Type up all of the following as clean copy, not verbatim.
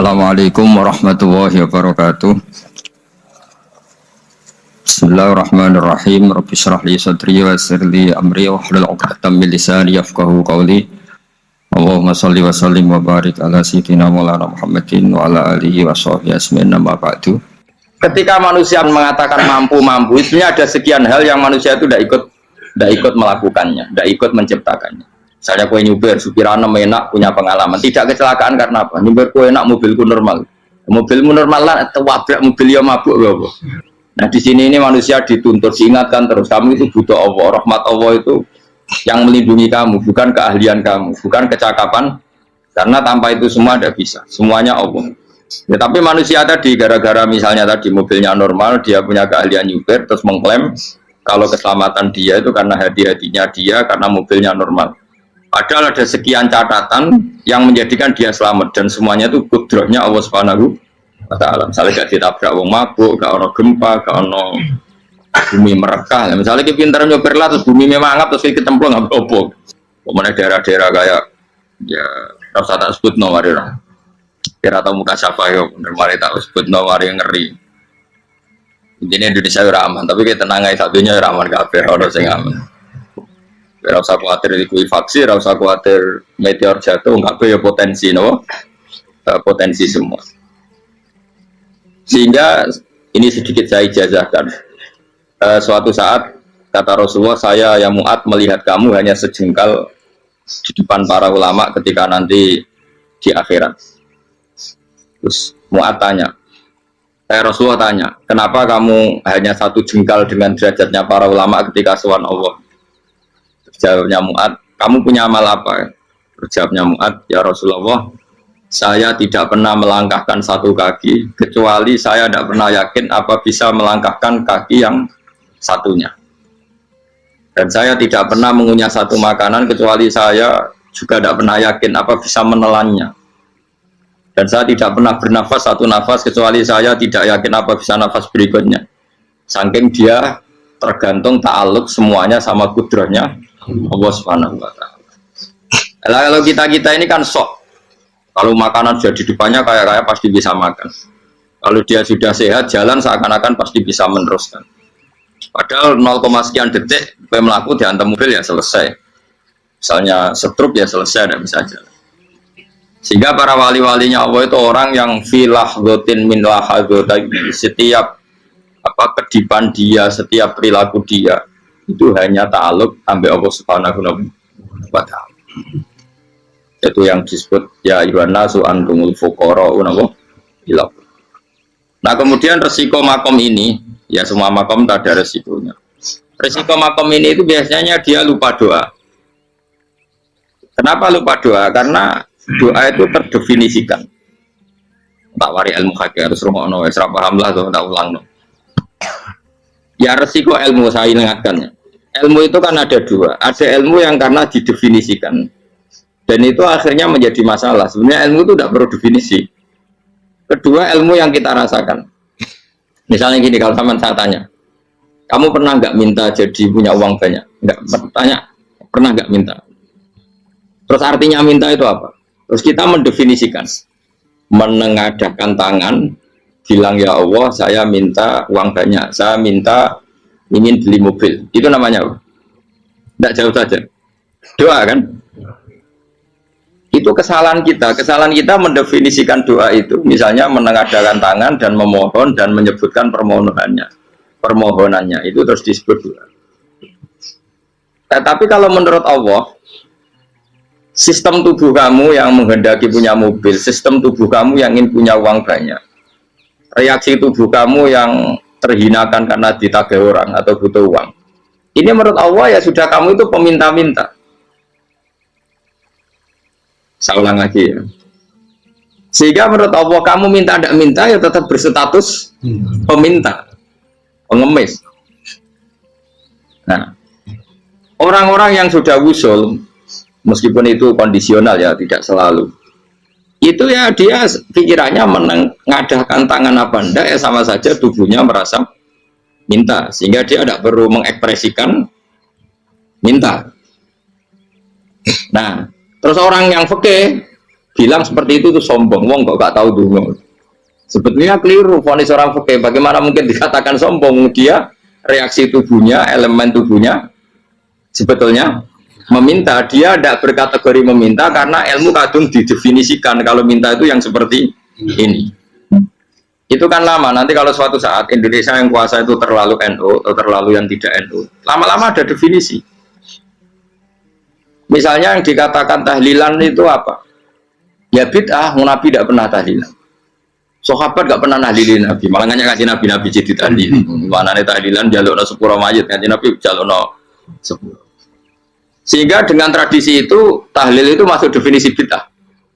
Assalamualaikum warahmatullahi wabarakatuh. Bismillahirrahmanirrahim. Rabbi shrah li sadri wa yassir li amri wahlul 'uqdatam min lisani yafqahu qawli. Allahumma shalli wa sallim wa barik ala sayyidina Maulana Muhammadin wa ala alihi wa sahbihi ajmain. Amma ba'du. Ketika manusia mengatakan mampu, itu ada sekian hal yang manusia itu tidak ikut melakukannya, tidak ikut menciptakannya. Misalnya kue nyupir, supirana enak, punya pengalaman, tidak kecelakaan karena apa? Nyupir kue enak, mobilku normal, mobilmu normal lah, wabrak mobil ya mabuk loh. Nah di sini ini manusia dituntut, diingatkan terus, kamu itu butuh Allah, rahmat Allah itu yang melindungi kamu, bukan keahlian kamu, bukan kecakapan, karena tanpa itu semua tidak bisa, semuanya Allah. Ya, tapi manusia tadi gara-gara misalnya tadi mobilnya normal, dia punya keahlian nyupir, terus mengklaim kalau keselamatan dia itu karena hati-hatinya dia, karena mobilnya normal. Padahal ada sekian catatan yang menjadikan dia selamat dan semuanya itu kudrahnya Allah Subhanahu wa taala. Misalnya gak ditabrak wong mabuk, gak ono gempa, gak ono bumi merekah. Misalnya kita pintar nyopir lah terus bumi mangap terus kita kecemplung nggak apa-apa. Pokoknya daerah-daerah kayak ya rasa tak sebut nomor orang. Kira tahu muka siapa yo, mari tak sebut nomor yang ngeri. Intinya Indonesia aman, tapi kita tenang aja satunya aman kabeh ono sing aman. Tidak usah khawatir likuifaksi, tidak usah khawatir meteor jatuh, enggak ya potensi, no? Potensi semua. Sehingga ini sedikit saya ijazahkan. Suatu saat kata Rasulullah, saya yang Mu'ad melihat kamu hanya sejengkal di depan para ulama ketika nanti di akhirat. Terus Mu'ad tanya, Rasulullah tanya, kenapa kamu hanya satu jengkal dengan derajatnya para ulama ketika sowan Allah? Jawabnya Mu'ad, kamu punya amal apa? Jawabnya Mu'ad, ya Rasulullah, saya tidak pernah melangkahkan satu kaki, kecuali saya tidak pernah yakin apa bisa melangkahkan kaki yang satunya. Dan saya tidak pernah mengunyah satu makanan, kecuali saya juga tidak pernah yakin apa bisa menelannya. Dan saya tidak pernah bernafas satu nafas, kecuali saya tidak yakin apa bisa nafas berikutnya. Saking dia tergantung ta'aluk semuanya sama kudrahnya Allah Subhanahu wa taala. Kalau kita ini kan sok. Kalau makanan sudah di depannya kayak pasti bisa makan. Kalau dia sudah sehat jalan seakan-akan pasti bisa meneruskan. Padahal 0, sekian detik melaku dihantam mobil ya selesai. Misalnya stroke ya selesai tidak bisa jalan. Sehingga para wali-walinya Allah itu orang yang filah gotin min lahadzotai, setiap kedipan dia, setiap perilaku dia itu hanya ta'aluk ambil Allah Subhanahu wa ta'ala. Itu yang disebut ya ayyuhan nasu antumul fuqara unawa ila. Nah, kemudian resiko makom ini, ya semua makom tak ada resikonya. Resiko makom ini itu biasanya dia lupa doa. Kenapa lupa doa? Karena doa itu terdefinisikan. Tak wari ilmu hakik harus rumono wis ra paham lah tak ulangno. Ya resiko ilmu saya ingatkan. Ilmu itu kan ada dua, ada ilmu yang karena didefinisikan dan itu akhirnya menjadi masalah. Sebenarnya ilmu itu tidak perlu definisi. Kedua, ilmu yang kita rasakan. Misalnya gini, kalau saya tanya, kamu pernah nggak minta jadi punya uang banyak? Nggak, tanya, pernah nggak minta? Terus artinya minta itu apa? Terus kita mendefinisikan, menengadahkan tangan, bilang ya Allah, saya minta uang banyak, saya minta ingin beli mobil, itu namanya apa? Tidak jauh saja doa kan? Itu kesalahan kita mendefinisikan doa itu misalnya menengadahkan tangan dan memohon dan menyebutkan permohonannya itu terus disebut doa. Tapi kalau menurut Allah, sistem tubuh kamu yang menghendaki punya mobil, sistem tubuh kamu yang ingin punya uang banyak, reaksi tubuh kamu yang terhinakan karena ditagih orang atau butuh uang. Ini menurut Allah ya sudah kamu itu peminta-minta. Saya ulang lagi ya. Sehingga menurut Allah kamu minta tidak minta ya tetap berstatus peminta, pengemis. Nah, orang-orang yang sudah wusul, meskipun itu kondisional ya tidak selalu. Itu ya dia pikirannya menengadahkan tangan apa enggak ya sama saja tubuhnya merasa minta sehingga dia tidak perlu mengekspresikan minta. Nah, terus orang yang fikih bilang seperti itu tuh sombong, wong kok gak tahu dulu. Sebetulnya keliru vonis orang fikih. Bagaimana mungkin dikatakan sombong? Dia reaksi tubuhnya, elemen tubuhnya sebetulnya meminta. Dia tidak berkategori meminta karena ilmu kadung didefinisikan kalau minta itu yang seperti ini. Itu kan lama. Nanti kalau suatu saat Indonesia yang kuasa itu terlalu NU atau terlalu yang tidak NU, lama-lama ada definisi. Misalnya yang dikatakan tahlilan itu apa? Ya bid'ah, Nabi tidak pernah tahlilan. Sahabat gak pernah nahlilin Nabi, malah nanya kaji Nabi jadi tahlil. Mana nih tahlilan jalukno sepuro mayit, kaji Nabi jalukno sepuro. Sehingga dengan tradisi itu tahlil itu masuk definisi bid'ah,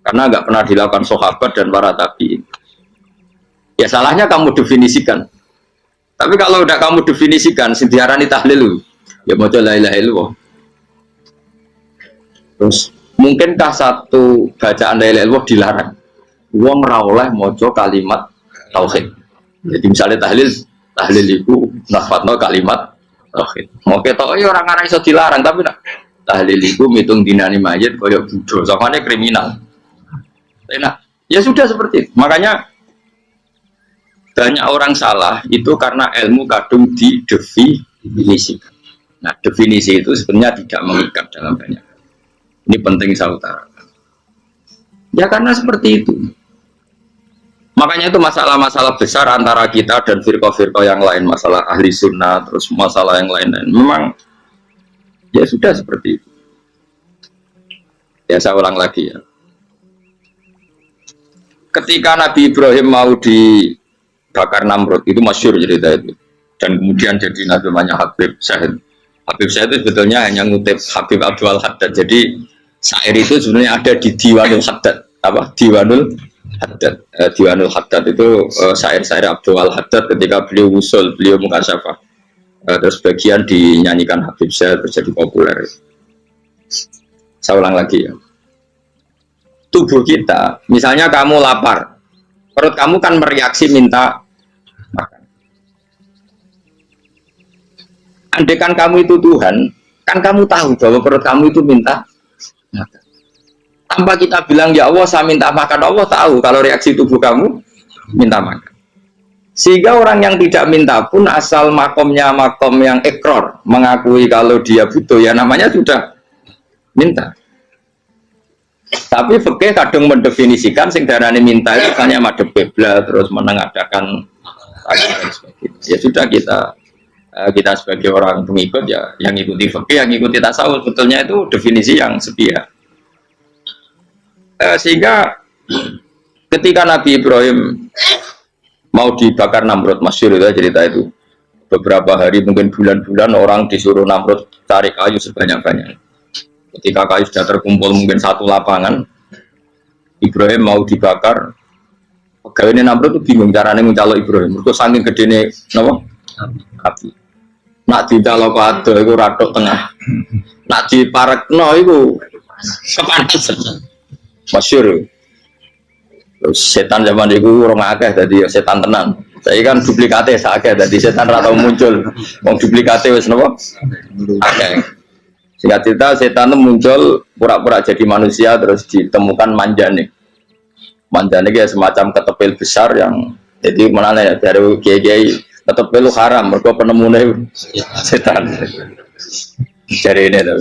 karena gak pernah dilakukan sahabat dan para tabi'in. Ya salahnya kamu definisikan. Tapi kalau udah kamu definisikan, diarani tahlil, ya mau la ilaha illallah. Terus mungkinkah satu bacaan la ilaha illallah dilarang? Wong ora oleh maca kalimat tauhid. Jadi misalnya tahlil itu nafadno kalimat tauhid. Mau ketok ya orang arah iso dilarang tapi nak tahlil itu mitung dinani mayit kaya bodoh, soalnya kriminal. Nah, ya sudah seperti itu. Makanya banyak orang salah itu karena ilmu kadung didefinisikan. Nah, definisi itu sebenarnya tidak mengikat dalam banyak. Ini penting saya utarakan. Ya karena seperti itu. Makanya itu masalah-masalah besar antara kita dan firqah-firqah yang lain, masalah ahli sunnah, terus masalah yang lain-lain. Memang ya sudah seperti itu. Ya saya ulang lagi ya. Ketika Nabi Ibrahim mau dibakar Namrud, itu masyhur cerita itu. Dan kemudian jadi namanya Habib Syahid. Habib Syahid itu sebetulnya hanya ngutip Habib Abdul Haddad. Jadi syair itu sebenarnya ada di Diwanul Haddad. Apa? Diwanul Haddad. Diwanul Haddad itu syair-syair Abdul Haddad ketika beliau usul, beliau mukasyafah. Terus bagian dinyanyikan Habib Syahid terjadi populer. Saya ulang lagi ya. Tubuh kita, misalnya kamu lapar, perut kamu kan mereaksi minta makan. Andaikan kamu itu Tuhan, kan kamu tahu bahwa perut kamu itu minta makan. Tanpa kita bilang ya Allah saya minta makan, Allah tahu kalau reaksi tubuh kamu minta makan. Sehingga orang yang tidak minta pun asal makomnya makom yang ikror, mengakui kalau dia butuh, ya namanya sudah minta. Tapi fikih kadang mendefinisikan sing darane minta itu hanya madhep qiblat terus menengadakan ya sudah kita sebagai orang pengikut ya yang ikuti fikih, yang ikuti tasawuf, sebetulnya itu definisi yang sepihak. Sehingga ketika Nabi Ibrahim mau dibakar Namrud, masyhur itu cerita itu, beberapa hari mungkin bulan-bulan orang disuruh Namrud tarik kayu sebanyak-banyak. Ketika kayu sudah terkumpul mungkin satu lapangan, Ibrahim mau dibakar. Pegawai Namrud itu bingung caranya mencalok Ibrahim. Mereka saking gedene napa? Api. Nak dicalok ado iku ratok tengah. Nak diparekno iku kepanasan. Masyhur. Terus setan zaman itu orang akeh dadi setan tenan. Saya kan duplikate sakeh dadi setan ra tau muncul. Wong duplikate wis napa? Akeh. Singkat cerita setan itu muncul pura-pura jadi manusia terus ditemukan manjane. Manjane kayak semacam ketepil besar yang jadi mana ya dari kiai ketepil haram mereka penemunya setan. Cari ini tuh.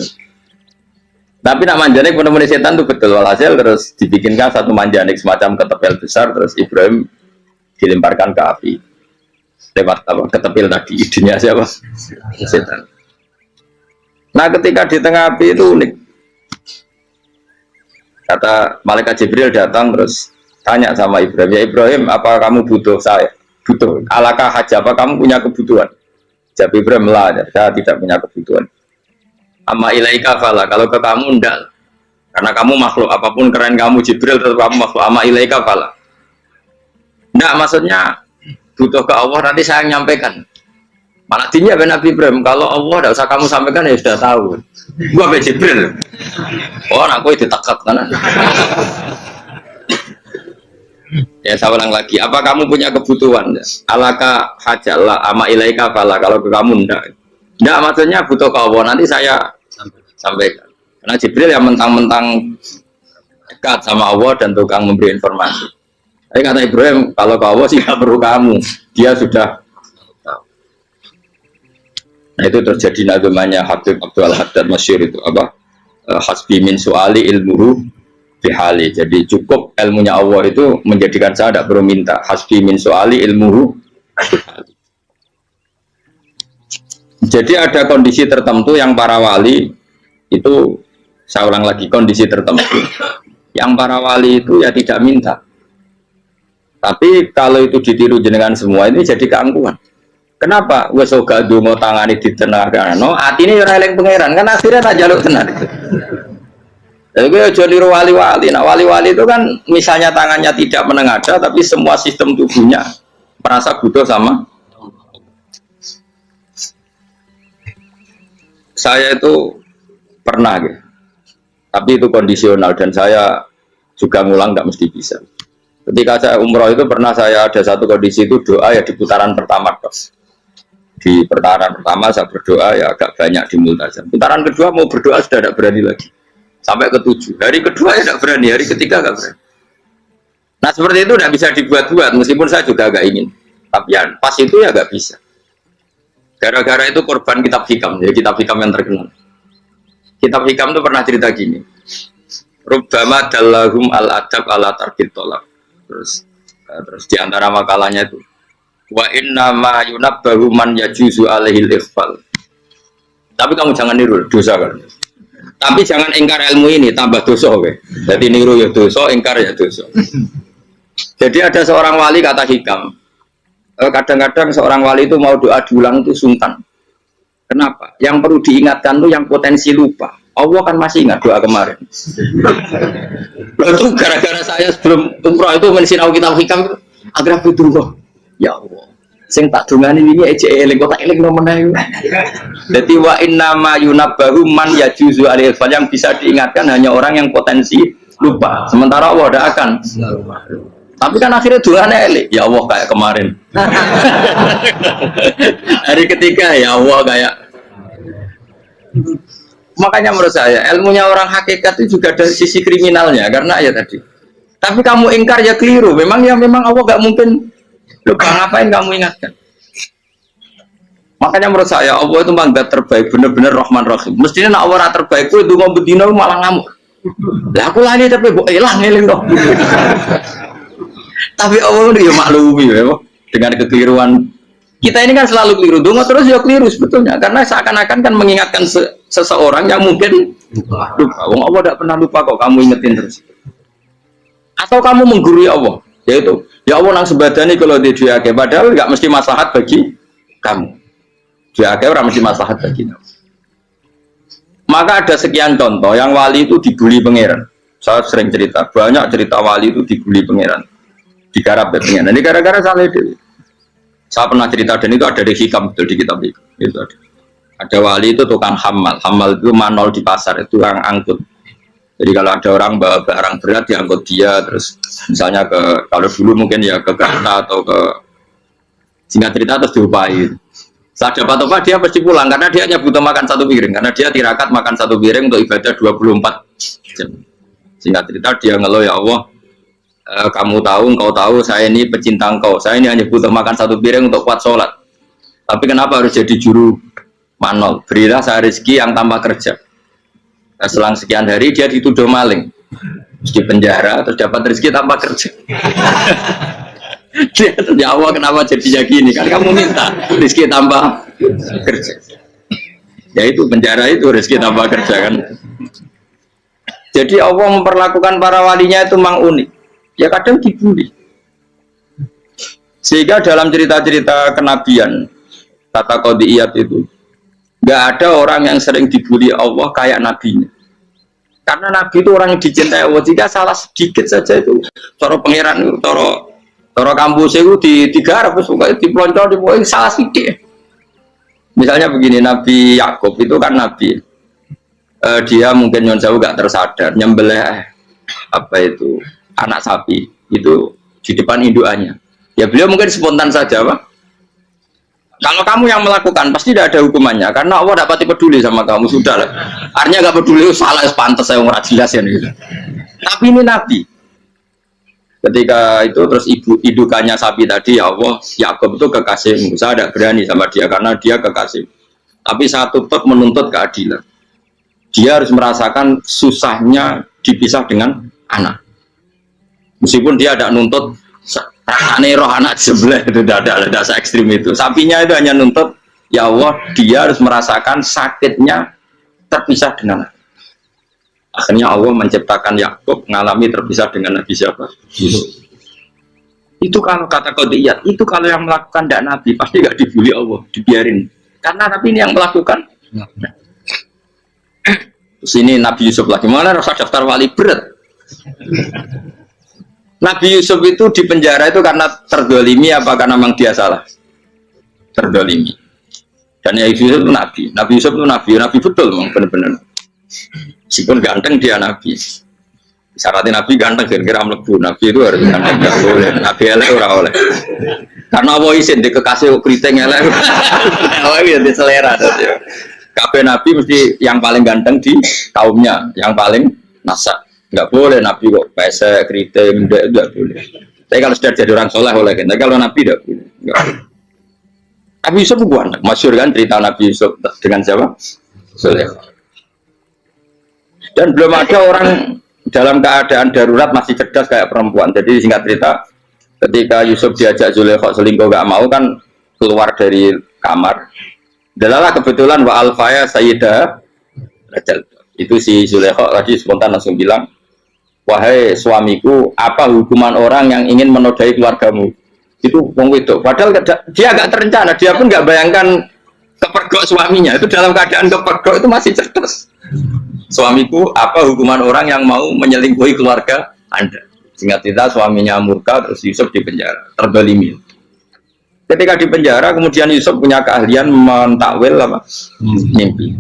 Tapi nak manjane penemunya setan itu betul walhasil terus dibikinkan satu manjane semacam ketepil besar terus Ibrahim dilemparkan ke api. Lewat apa ketepil tadi idenya siapa? Setan. Nah ketika di tengah api itu unik. Kata malaikat Jibril datang terus tanya sama Ibrahim, ya Ibrahim apa kamu butuh saya? Butuh. Alakah haja apa kamu punya kebutuhan? Jawab Ibrahim lah, saya tidak punya kebutuhan. Amma ilaika fala, kalau ke kamu enggak. Karena kamu makhluk, apapun keren kamu Jibril tetap kamu makhluk. Amma ilaika fala. Enggak maksudnya butuh ke Allah nanti saya nyampaikan. Malah dinya Nabi Ibrahim, kalau Allah tidak usah kamu sampaikan ya sudah tahu. Gua be Jibril. Oh, aku itu ditekak kan. Ya saya ulang lagi, apa kamu punya kebutuhan? Alaka hajalah ama ilaika fala, kalau ke kamu enggak. Enggak maksudnya butuh ke Allah nanti saya sampaikan. Karena Jibril yang mentang-mentang dekat sama Allah dan tukang memberi informasi. Tapi kata Ibrahim, kalau ke Allah sih nggak perlu kamu, dia sudah tahu. Nah itu terjadi nazamanya Habib Abdul Haddad Masyhur itu apa? Hasbi min suali ilmuhu bihali. Jadi cukup ilmunya Allah itu menjadikan saya tidak perlu minta. Hasbi min suali ilmuhu bihali. Jadi ada kondisi tertentu yang para wali itu, saya ulang lagi, kondisi tertentu yang para wali itu ya tidak minta. Tapi kalau itu ditiru jenengan semua ini jadi keangkuhan. Kenapa? Wes ora ndonga tangane ditenagano, atine ora eling pangeran, kan akhirnya tak jaluk tenan. Jadi gue aja niru wali-wali. Nah wali-wali itu kan misalnya tangannya tidak menengadah, tapi semua sistem tubuhnya merasa butuh sama. Saya itu pernah gitu, tapi itu kondisional dan saya juga ngulang tidak mesti bisa. Ketika saya umroh itu pernah saya ada satu kondisi itu doa ya di putaran pertama terus. Di putaran pertama saya berdoa ya agak banyak di multazam. Putaran kedua mau berdoa sudah tidak berani lagi. Sampai ke-7. Hari kedua ya tidak berani, hari ketiga tidak berani. Nah seperti itu tidak bisa dibuat-buat meskipun saya juga agak ingin. Tapi ya pas itu ya nggak bisa. Gara-gara itu korban kitab hikam, jadi kitab hikam yang terkenal. Kitab hikam itu pernah cerita gini. Rubbama dallahum al-adab ala tarkit tolak. Terus di antara makalahnya itu wa inna ma yunabbahu man yajuzu alaihil ikhfal. Tapi kamu jangan niru, dosa kan. Tapi jangan ingkar ilmu ini, tambah dosa oke. Jadi niru ya dosa, ingkar ya dosa. Jadi ada seorang wali kata hikam. Kadang-kadang seorang wali itu mau doa diulang itu sungkan. Kenapa? Yang perlu diingatkan tuh yang potensi lupa. Allah kan masih ingat doa kemarin. Itu gara-gara saya sebelum umroh itu mensinau kitab hikam itu agar butuh. Ya Allah. Sing tak dungani ini ejek eling kok tak eling nomen. Dadi wa inna ma yunabbahu man yajuzu alil fal, yang bisa diingatkan hanya orang yang potensi lupa. Sementara Allah tidak akan. Tapi kan akhirnya doanya elik. Ya Allah kayak kemarin. Hari ketiga ya Allah kayak. Makanya menurut saya ilmunya orang hakikat itu juga dari sisi kriminalnya karena ya tadi. Tapi kamu ingkar ya keliru. Memang Allah gak mungkin lupa, ngapain kamu ingatkan. Makanya menurut saya Allah itu manggat terbaik, bener-bener Rahman Rahim. Mestinya nak orang terbaik itu ngobetina malah ngamuk. Lah aku lali tapi mbok elang eling dong. Tapi Allah itu ya maklumi ya, dengan kekeliruan. Kita ini kan selalu keliru, donga terus ya keliru sebetulnya, karena seakan-akan kan mengingatkan seseorang yang mungkin lupa. Wong Allah tidak pernah lupa kok, kamu ingetin terus. Atau kamu menggurui Allah, yaitu ya Allah nang sebadani kalau di diake, padahal nggak mesti maslahat bagi kamu. Diake orang mesti maslahat bagi kamu. Maka ada sekian contoh yang wali itu dibully pangeran. Saya sering cerita, banyak cerita wali itu dibully pangeran. Digarap ya pengen. Ini gara-gara salah itu. Saya pernah cerita dan itu ada di hikam betul di kitab itu. Itu ada wali itu tukang hamal. Hamal itu manol di pasar, itu tukang angkut. Jadi kalau ada orang bawa barang berat diangkut dia, terus misalnya ke kalau dulu mungkin ya ke Jakarta atau ke singkat cerita terus diupahi. Saat dapat apa dia pasti pulang karena dia hanya butuh makan satu piring, karena dia tirakat makan satu piring untuk ibadah 24 jam. Singkat cerita dia ngeluh, ya Allah, kamu tahu, engkau tahu saya ini pecinta engkau, saya ini hanya butuh makan satu piring untuk kuat sholat, tapi kenapa harus jadi juru manol? Berilah saya rezeki yang tanpa kerja. Selang sekian hari dia dituduh maling, di penjara, terus dapat rezeki tanpa kerja. Dia ya Allah kenapa jadinya gini, kan kamu minta rezeki tanpa kerja. Ya itu penjara itu rezeki tanpa kerja kan. Jadi Allah memperlakukan para walinya itu memang unik. Ya kadang dibully. Sehingga dalam cerita-cerita kenabian kata Qadiyat itu nggak ada orang yang sering dibully Allah kayak nabinya. Karena nabi itu orang yang dicintai Allah. Jika salah sedikit saja itu cara pangeran itu, cara kampus itu digarap, pokoknya dipelonco, pokoknya salah sedikit. Misalnya begini, Nabi Yakub itu kan nabi. Dia mungkin nyon jauh gak tersadar nyembelih apa itu anak sapi itu di depan indukannya. Ya beliau mungkin spontan saja, Pak. Kalau kamu yang melakukan pasti tidak ada hukumannya karena Allah tidak pati peduli sama kamu sudah lah. Artinya nggak peduli salah pantas saya nggak jelas ya gitu. Tapi ini Nabi. Ketika itu terus idukannya sapi tadi ya Allah Yakub itu kekasihmu. Saya tidak berani sama dia karena dia kekasih. Tapi saya tetap menuntut keadilan. Dia harus merasakan susahnya dipisah dengan anak. Meskipun dia tidak nuntut rasanya roh anak sebelah itu tidak ada se-ekstrim itu. Sapinya itu hanya nuntut ya Allah dia harus merasakan sakitnya terpisah dengan anak. Akhirnya Allah menciptakan Yakub mengalami terpisah dengan Nabi siapa? Yusuf. Itu kalau kata qadiyat, itu kalau yang melakukan tidak Nabi pasti nggak dibully Allah, dibiarin. Karena Nabi ini yang melakukan. Terus ini Nabi Yusuf lagi mana rasa daftar wali berat. Nabi Yusuf itu di penjara itu karena terdolimi apa karena memang dia salah? Terdolimi. Dan ya Yusuf itu Nabi. Nabi Yusuf itu Nabi betul memang benar-benar. Meskipun ganteng dia Nabi. Syaratnya Nabi ganteng kira-kira mlebu. Nabi itu harus ganteng enggak boleh. Nabi elek ora oleh. Karena Allah izin di kekasih keriting elek. Allah ya di selera. Kabeh Nabi mesti yang paling ganteng di kaumnya, yang paling nasak. Enggak boleh Nabi kok pesek keriting enggak boleh. Tapi kalau sudah jadi orang soleh boleh kan. Tapi kalau Nabi enggak boleh. Nabi Yusuf itu ganteng. Masyhur kan cerita Nabi Yusuf dengan siapa? Zulaikha. Dan belum ada orang dalam keadaan darurat masih cerdas kayak perempuan. Jadi singkat cerita, ketika Yusuf diajak Zulaikha selingkuh gak mau kan keluar dari kamar. Dalalah kebetulan wa alfaya sayyidah Rajal. Itu si Zulaikha tadi spontan langsung bilang, wahai suamiku, apa hukuman orang yang ingin menodai keluargamu? Itu wong wedok. Padahal dia agak terencana, dia pun nggak bayangkan kepergok suaminya. Itu dalam keadaan kepergok itu masih cerdas. Suamiku, apa hukuman orang yang mau menyelingkuhi keluarga Anda? Singkat cerita suaminya murka, terus Yusuf di penjara, terdolimi. Ketika di penjara, kemudian Yusuf punya keahlian mentakwil apa? Mimpi.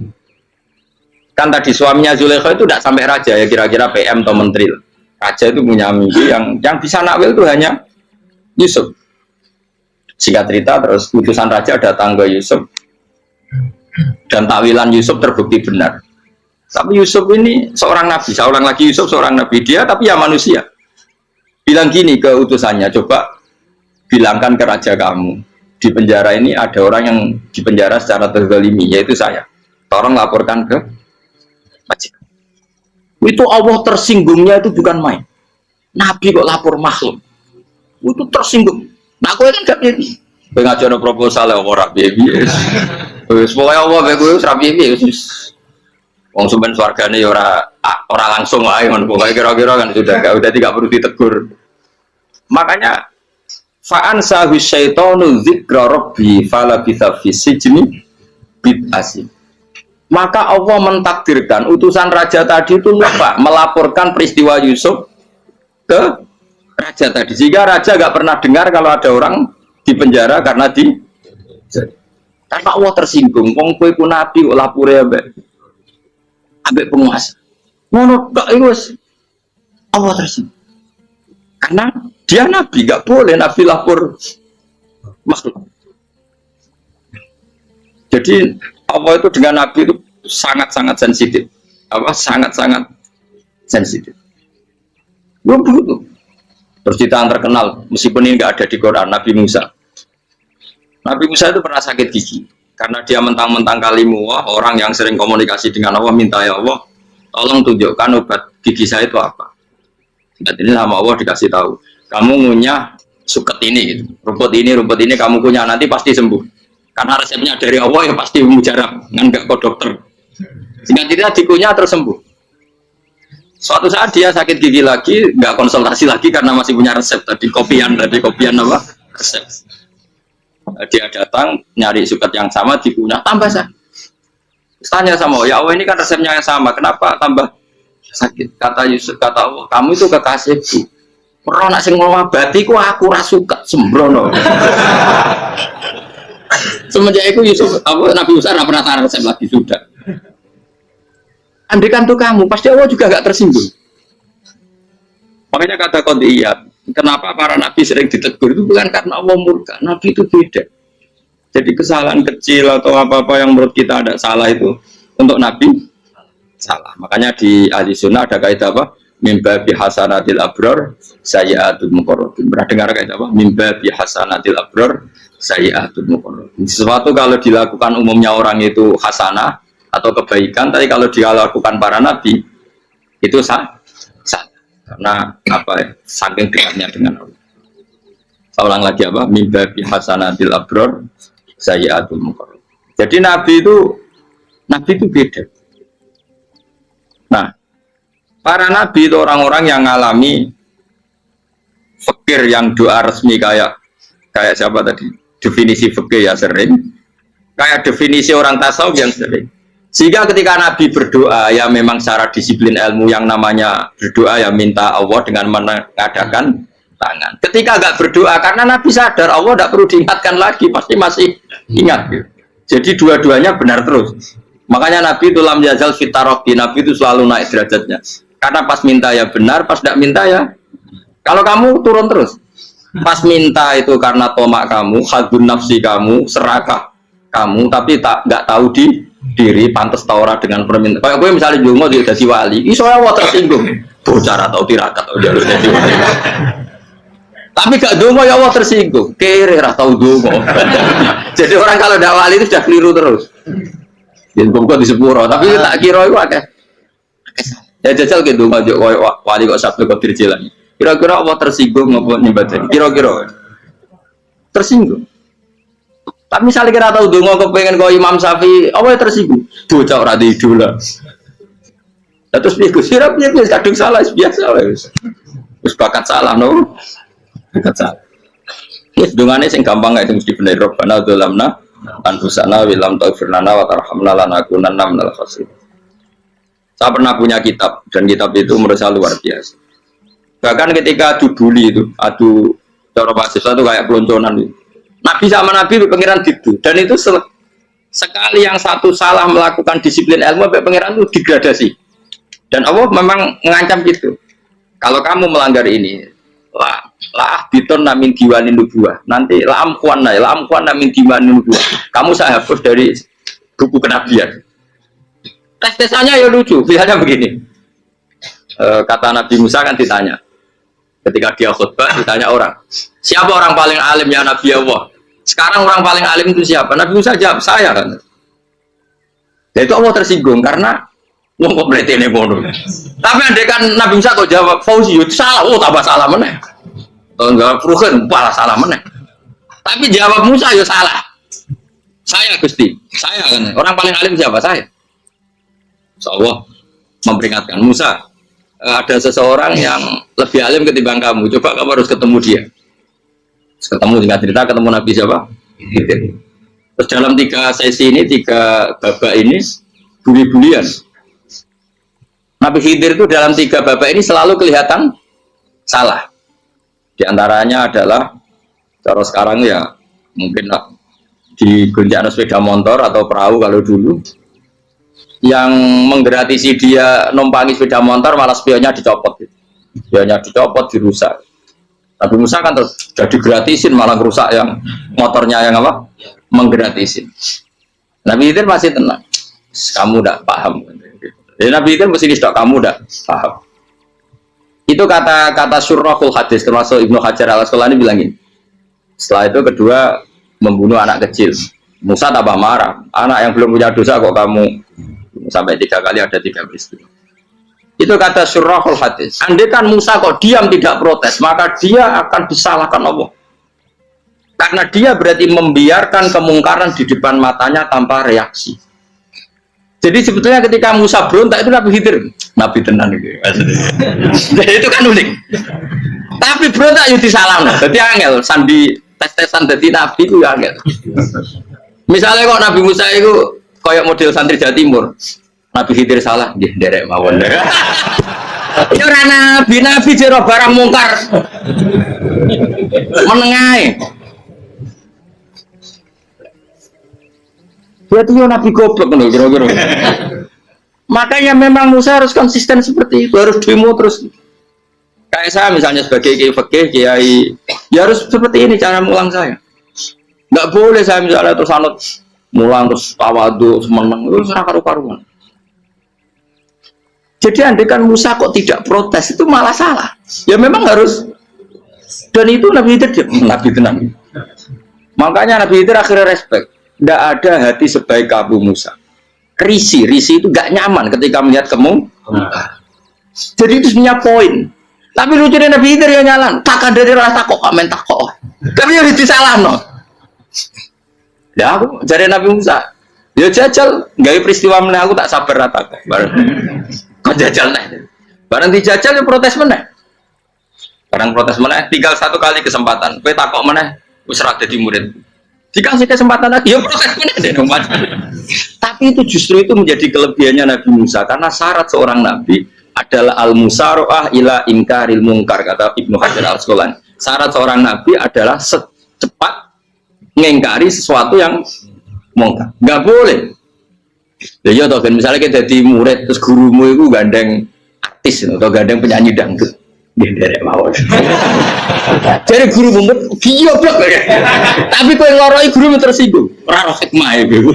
Kan tadi suaminya Zulaikha itu tidak sampai raja ya, kira-kira PM atau menteri. Raja itu punya mimpi yang bisa nakwil itu hanya Yusuf. Singkat cerita, terus utusan raja datang ke Yusuf dan takwilan Yusuf terbukti benar. Tapi Yusuf ini seorang nabi, saya ulang lagi Yusuf seorang nabi dia, tapi ya manusia. Bilang gini ke utusannya, coba bilangkan ke raja kamu, di penjara ini ada orang yang di penjara secara terzalimi, yaitu saya. Tolong laporkan ke majikan. Itu Allah tersinggungnya itu bukan main. Nabi kok lapor makhluk, itu tersinggung. Nah, aku kan gak ini. Pengajuan proposal ya orang baby. Semoga Allah bagus rapi baby. Wong sumben swargane ya ora langsung wae ngono pokoke kira-kira kan sudah tidak perlu ditegur. Makanya fa'an sahu syaitanu dzikra rabbi fala bisa fi sijni bid'asi. Maka Allah mentakdirkan utusan raja tadi itu lupa melaporkan peristiwa Yusuf ke raja tadi. Sehingga raja gak pernah dengar kalau ada orang di penjara karena tanpa Allah tersinggung. Wong kowe ku nabi kok lapore ambek penguasa. Ngono tok iku wis Allah tersinggung. Karena dia nabi, gak boleh nabi lapor makhluk. Jadi Allah itu dengan nabi itu sangat-sangat sensitif. Apa sangat-sangat sensitif. Belum begitu. Percitaan terkenal, meskipun ini nggak ada di Quran, Nabi Musa. Nabi Musa itu pernah sakit gigi karena dia mentang-mentang kalimullah, orang yang sering komunikasi dengan Allah, minta ya Allah, tolong tunjukkan obat gigi saya itu apa. Dan ini sama Allah dikasih tahu, kamu ngunyah suket ini, gitu. rumput ini kamu kunyah nanti pasti sembuh. Karena resepnya dari Allah ya pasti mujarab, nggak ke dokter. Sehingga tidak dikunyah terus sembuh. Suatu saat dia sakit gigi lagi, nggak konsultasi lagi karena masih punya resep tadi kopian apa resep. Dia datang nyari suket yang sama dikunyah tambah sakit. Tanya sama ya Allah ini kan resepnya yang sama, kenapa tambah sakit? Kata Yusuf, kata Allah, kamu itu kekasihku. Pernah nak sing ngobati ku aku ra suka sembrono. Semenjak itu Yusuf, Nabi Musa nggak pernah taruh resep lagi sudah. Andaikan tuh kamu, pasti Allah juga gak tersinggung. Makanya kata qadiyat, kenapa para nabi sering ditegur itu bukan karena Allah murka. Nabi itu beda. Jadi kesalahan kecil atau apa-apa yang menurut kita ada salah itu untuk Nabi salah. Makanya di ahli sunnah ada kaidah apa? Mimba bi hasanatil abror sayyi'atul muqarrabin. Pernah dengar kaidah apa? Mimba bi hasanatil abror sayyi'atul muqarrabin. Sesuatu kalau dilakukan umumnya orang itu hasanah atau kebaikan, tapi kalau dilakukan para nabi itu salah. Karena apa ya? Saking dekatnya dengan Allah. Saya ulang lagi apa? Mimba bi hasanatil abror sayyi'atul muqarrabin. Jadi nabi itu beda. Nah, para nabi itu orang-orang yang mengalami fikir yang doa resmi kayak siapa tadi? Definisi fikir ya sering. Kayak definisi orang tasawuf yang sering. Sehingga ketika Nabi berdoa ya memang secara disiplin ilmu yang namanya berdoa ya minta Allah dengan mengadakan tangan. Ketika enggak berdoa karena Nabi sadar Allah tidak perlu diingatkan lagi, pasti masih ingat. Gitu. Jadi dua-duanya benar terus. Makanya Nabi itu lam yazal fitaroki, Nabi itu selalu naik derajatnya. Karena pas minta ya benar, pas tidak minta ya. Kalau kamu turun terus. Pas minta itu karena tomak kamu, hadun nafsi kamu, serakah kamu, tapi nggak tahu diri pantas taura dengan permintaan. Kayak gue misalnya Jungo dia jadi wali, iso Allah tersinggung. Bocah atau tirakat atau dia jadi wali. Tapi gak Jungo ya Allah tersinggung. Kere atau Jungo. Jadi orang kalau tidak wali itu sudah keliru terus. Yang kok di sepuro, tapi tak kira itu akeh. Ya jajal gitu ngajak wali kok Sabtu kok dirjelan. Kira-kira Allah tersinggung ngopo nyembah. Kira-kira tersinggung. Tapi misalnya kira tahu dongo kepengen kau Imam Syafi'i, apa yang tersinggung? Bocah ora di idola. Terus piye Gus? Piye kadung salah biasa wis. Wis bakat salah no. Bakat salah. Wis dongane sing gampang ae mesti bener Rabbana dzalamna anfusana wa lam taghfir lana wa tarhamna lanakunanna minal khasirin. Saya pernah punya kitab dan kitab itu menurut saya luar biasa. Bahkan ketika adu bully itu, adu cara mahasiswa itu kayak pelonconan itu. Nabi sama Nabi pengiran gitu dan itu sekali yang satu salah melakukan disiplin ilmu sampai pengiran itu degradasi dan Allah memang mengancam gitu kalau kamu melanggar ini lah biton namin diwanin nubuah nanti la amkuan namin diwanin nubuah kamu saya hapus dari buku kenabian. Tes-tesannya ya lucu misalnya begini kata Nabi Musa kan ditanya ketika dia khutbah ditanya orang siapa orang paling alim ya Nabi Allah. Sekarang orang paling alim itu siapa? Nabi Musa jawab, saya kan. Dan itu Allah tersinggung karena ngomong berarti ini bodoh. Tapi andai kan Nabi Musa kok jawab Fauzi itu salah, tambah salah meneh. Kalau enggak Ruhen, malah salah meneh. Tapi jawab Musa ya salah. Saya Gusti, saya kan. Orang paling alim siapa? Saya. Allah memperingatkan Musa. Ada seseorang yang lebih alim ketimbang kamu. Coba kamu harus ketemu dia. Ketemu singkat cerita ketemu Nabi siapa? Terus dalam 3 sesi ini 3 babak ini buli-bulian. Nabi Khidir itu dalam 3 babak ini selalu kelihatan salah. Di antaranya adalah cara sekarang ya mungkin di gonjak sepeda motor atau perahu kalau dulu yang menggratisi dia numpangi sepeda motor malah spionnya dicopot. Spionnya dicopot dirusak. Nabi Musa kan terus jadi gratisin malah rusak yang motornya yang apa? Menggratisin. Nabi Khidir masih tenang. Kamu tidak paham. Jadi Nabi Khidir mesti distok kamu tidak paham. Itu kata surahul hadis termasuk Ibnu Hajar al-Asqalani bilangin. Setelah itu kedua membunuh anak kecil. Musa tambah marah. Anak yang belum punya dosa kok kamu sampai 3 kali ada 3 peristiwa. Itu kata surahul hadis. Andai kan Musa kok diam tidak protes, maka dia akan disalahkan Allah. Karena dia berarti membiarkan kemungkaran di depan matanya tanpa reaksi. Jadi sebetulnya ketika Musa berontak itu Nabi Khidir, Nabi tenan gitu. Jadi itu kan unik. Tapi berontak itu disalahkan. Jadi angel sandi tes-tesan jadi Nabi itu angel. Misalnya kok Nabi Musa itu kayak model santri Jawa Timur. Nabi Khidir salah, dia derek mawon. Ya ora nabi jero barang mungkar. Menengae. Berarti yo nabi goblok ngono kira-kira. Makanya memang Musa harus konsisten seperti itu, harus demo terus. Kayak saya misalnya sebagai kiai fikih, kiai ya harus seperti ini cara mulang saya. Nggak boleh saya misalnya terus anut mulang terus tawadu semeneng itu serah karu-karuan. Jadi andekan Musa kok tidak protes itu malah salah. Ya memang harus, dan itu Nabi Khidir Nabi tenang. Makanya Nabi Khidir akhirnya respect. Tidak ada hati sebaik Abu Musa. Risi itu gak nyaman ketika melihat kamu. Jadi itu sebenarnya poin. Tapi lucunya Nabi Khidir yang nyalan. Tak ada rasa kok komen tak kok. Tapi yang disalah no. Ya aku jadi Nabi Musa. Ya jajal, gawe peristiwa meneh aku tak sabar rata kok. Kok jajal nih. Barang dijajal ya protes meneh. Barang protes meneh tinggal satu kali kesempatan. Kowe takok meneh wis ra dadi murid. Dikasih kesempatan lagi ya protes meneh deh. Tapi itu justru itu menjadi kelebihannya Nabi Musa karena syarat seorang nabi adalah al-musara'ah ila inkaril munkar kata Ibnu Hajar Al-Asqalani. Syarat seorang nabi adalah secepat mengingkari sesuatu yang mungkar. Enggak boleh. Ya toh kan misalnya kita jadi murid terus gurumu itu gandeng artis atau gandeng penyanyi dangdut. Derek mawon. Jadi guru mumet goblok ya. Tapi kowe ngloroi guru tersinggung. Ora ora hikmah iku.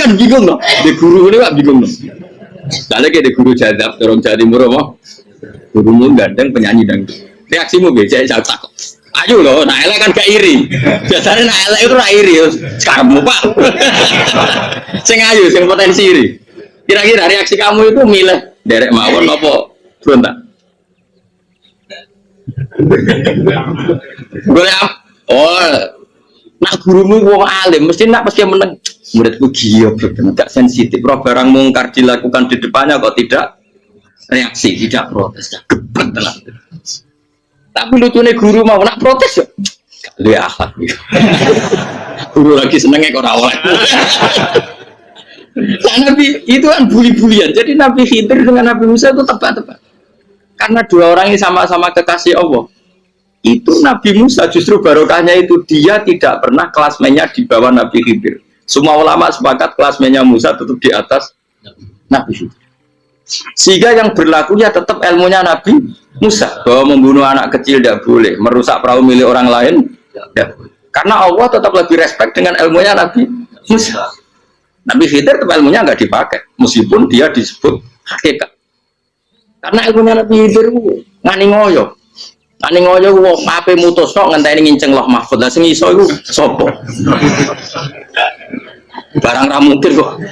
Kan bingung loh. Di guru ini Pak bingung loh. Lha ki di guru jadab dorong Jawa Timur apa? Gurumu gandeng penyanyi dangdut. Reaksimu beda saya takut. Ayo loh, nah elek kan gak iri. Biasanya nah elek itu ra iri. Sekarang Pak. Sing ayu, sing potensi iri. Kira-kira reaksi kamu itu milih derek mawon apa berontak? Boleh nak gurumu wong alim mesti nak pasti meneng muridku giyo gak sensitif roh barang mungkar dilakukan di depannya kok tidak reaksi tidak protes gebet tenan. Tapi lucunya guru mau nak protes ya lu ya akhlak guru lagi senengnya kok rawat. Nah, Nabi itu kan buli-bulian jadi Nabi Khidir dengan Nabi Musa itu tepat-tepat karena dua orang ini sama-sama kekasih Allah. Itu Nabi Musa justru barokahnya itu dia tidak pernah kelasmennya di bawah Nabi Khidir. Semua ulama sepakat kelasmennya Musa tetap di atas Nabi Khidir. Sehingga yang berlakunya tetap ilmunya Nabi Musa bahwa membunuh anak kecil tidak boleh, merusak perahu milik orang lain tidak boleh. Karena Allah tetap lebih respect dengan ilmunya Nabi Musa. Nabi Khidir tetap ilmunya nggak dipakai meskipun dia disebut hakikat. Karena ilmunya Nabi Khidir ngani ngoyo. Ngani ngoyo wong ape mutusno ngenteni nginceng loh mahfud. Lah sing iso iku sapa? Barang ra mungkin kok.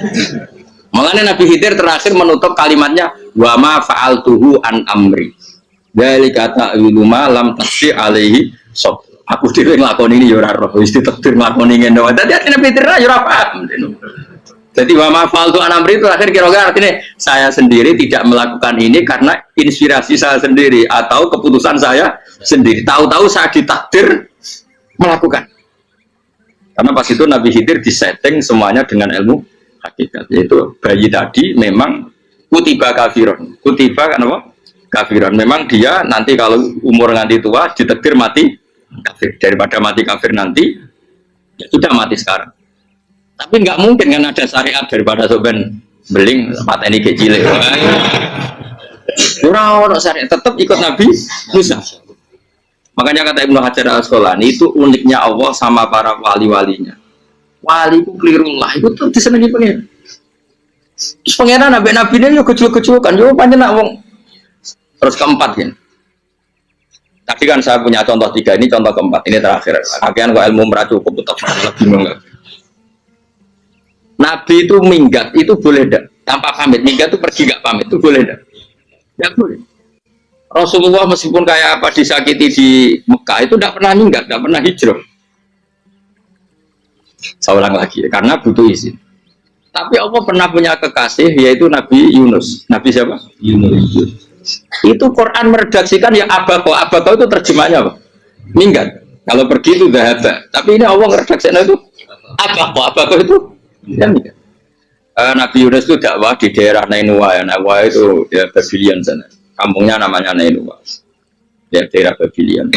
Makanya Nabi Khidir terakhir menutup kalimatnya wa ma fa'altuhu an amri. Dzalika ta'wilu ma lam tasdi alaihi sob. Aku dhewe nglakoni ini ya ora roh, wis ditakdir nglakoni ngene wae. Dadi Nabi Khidir ya ora paham. Jadi wa ma fa'altu an amri itu akhir kira-kira artinya saya sendiri tidak melakukan ini karena inspirasi saya sendiri atau keputusan saya sendiri. Tahu-tahu saya ditakdir melakukan. Karena pas itu Nabi Khidir disetting semuanya dengan ilmu hakikat. Yaitu bayi tadi memang kutiba kafiron. Kutiba kan apa? Kafiron. Memang dia nanti kalau umur nganti tua ditakdir mati kafir. Daripada mati kafir nanti ya sudah mati sekarang. Tapi nggak mungkin kan ada syariat daripada soben beling pateni kecil. Ora syariat tetap ikut Nabi Musa. Makanya kata Ibnu Hajar Al-Asqalani itu uniknya Allah sama para wali-walinya. Wali itu kelirullah itu tuh disenangi pengen. Terus pengenan nabi-nabi ini yo kecil-kecil kan yo panjang wong. Terus keempat kan. Tadi kan saya punya contoh 3 ini contoh keempat ini terakhir. Akhirnya kok ilmu meracu cukup tetap bingung. Nabi itu minggat itu boleh enggak? Tanpa pamit, minggat itu pergi enggak pamit itu boleh enggak? Enggak boleh. Rasulullah meskipun kayak apa disakiti di Mekah itu enggak pernah minggat, enggak pernah hijrah. Saya ulang lagi karena butuh izin. Tapi Allah pernah punya kekasih yaitu Nabi Yunus. Nabi siapa? Yunus. Itu Quran meredaksikan ya abako. Abako itu terjemahnya apa? Minggat. Kalau pergi itu dahaba. Tapi ini Allah meredaksikan itu abako. Abako itu ya, Nabi Yunus itu dakwah di daerah Nainua ya. Nainua itu ya Babylon sana. Kampungnya namanya Nainua. Ya daerah Babylon.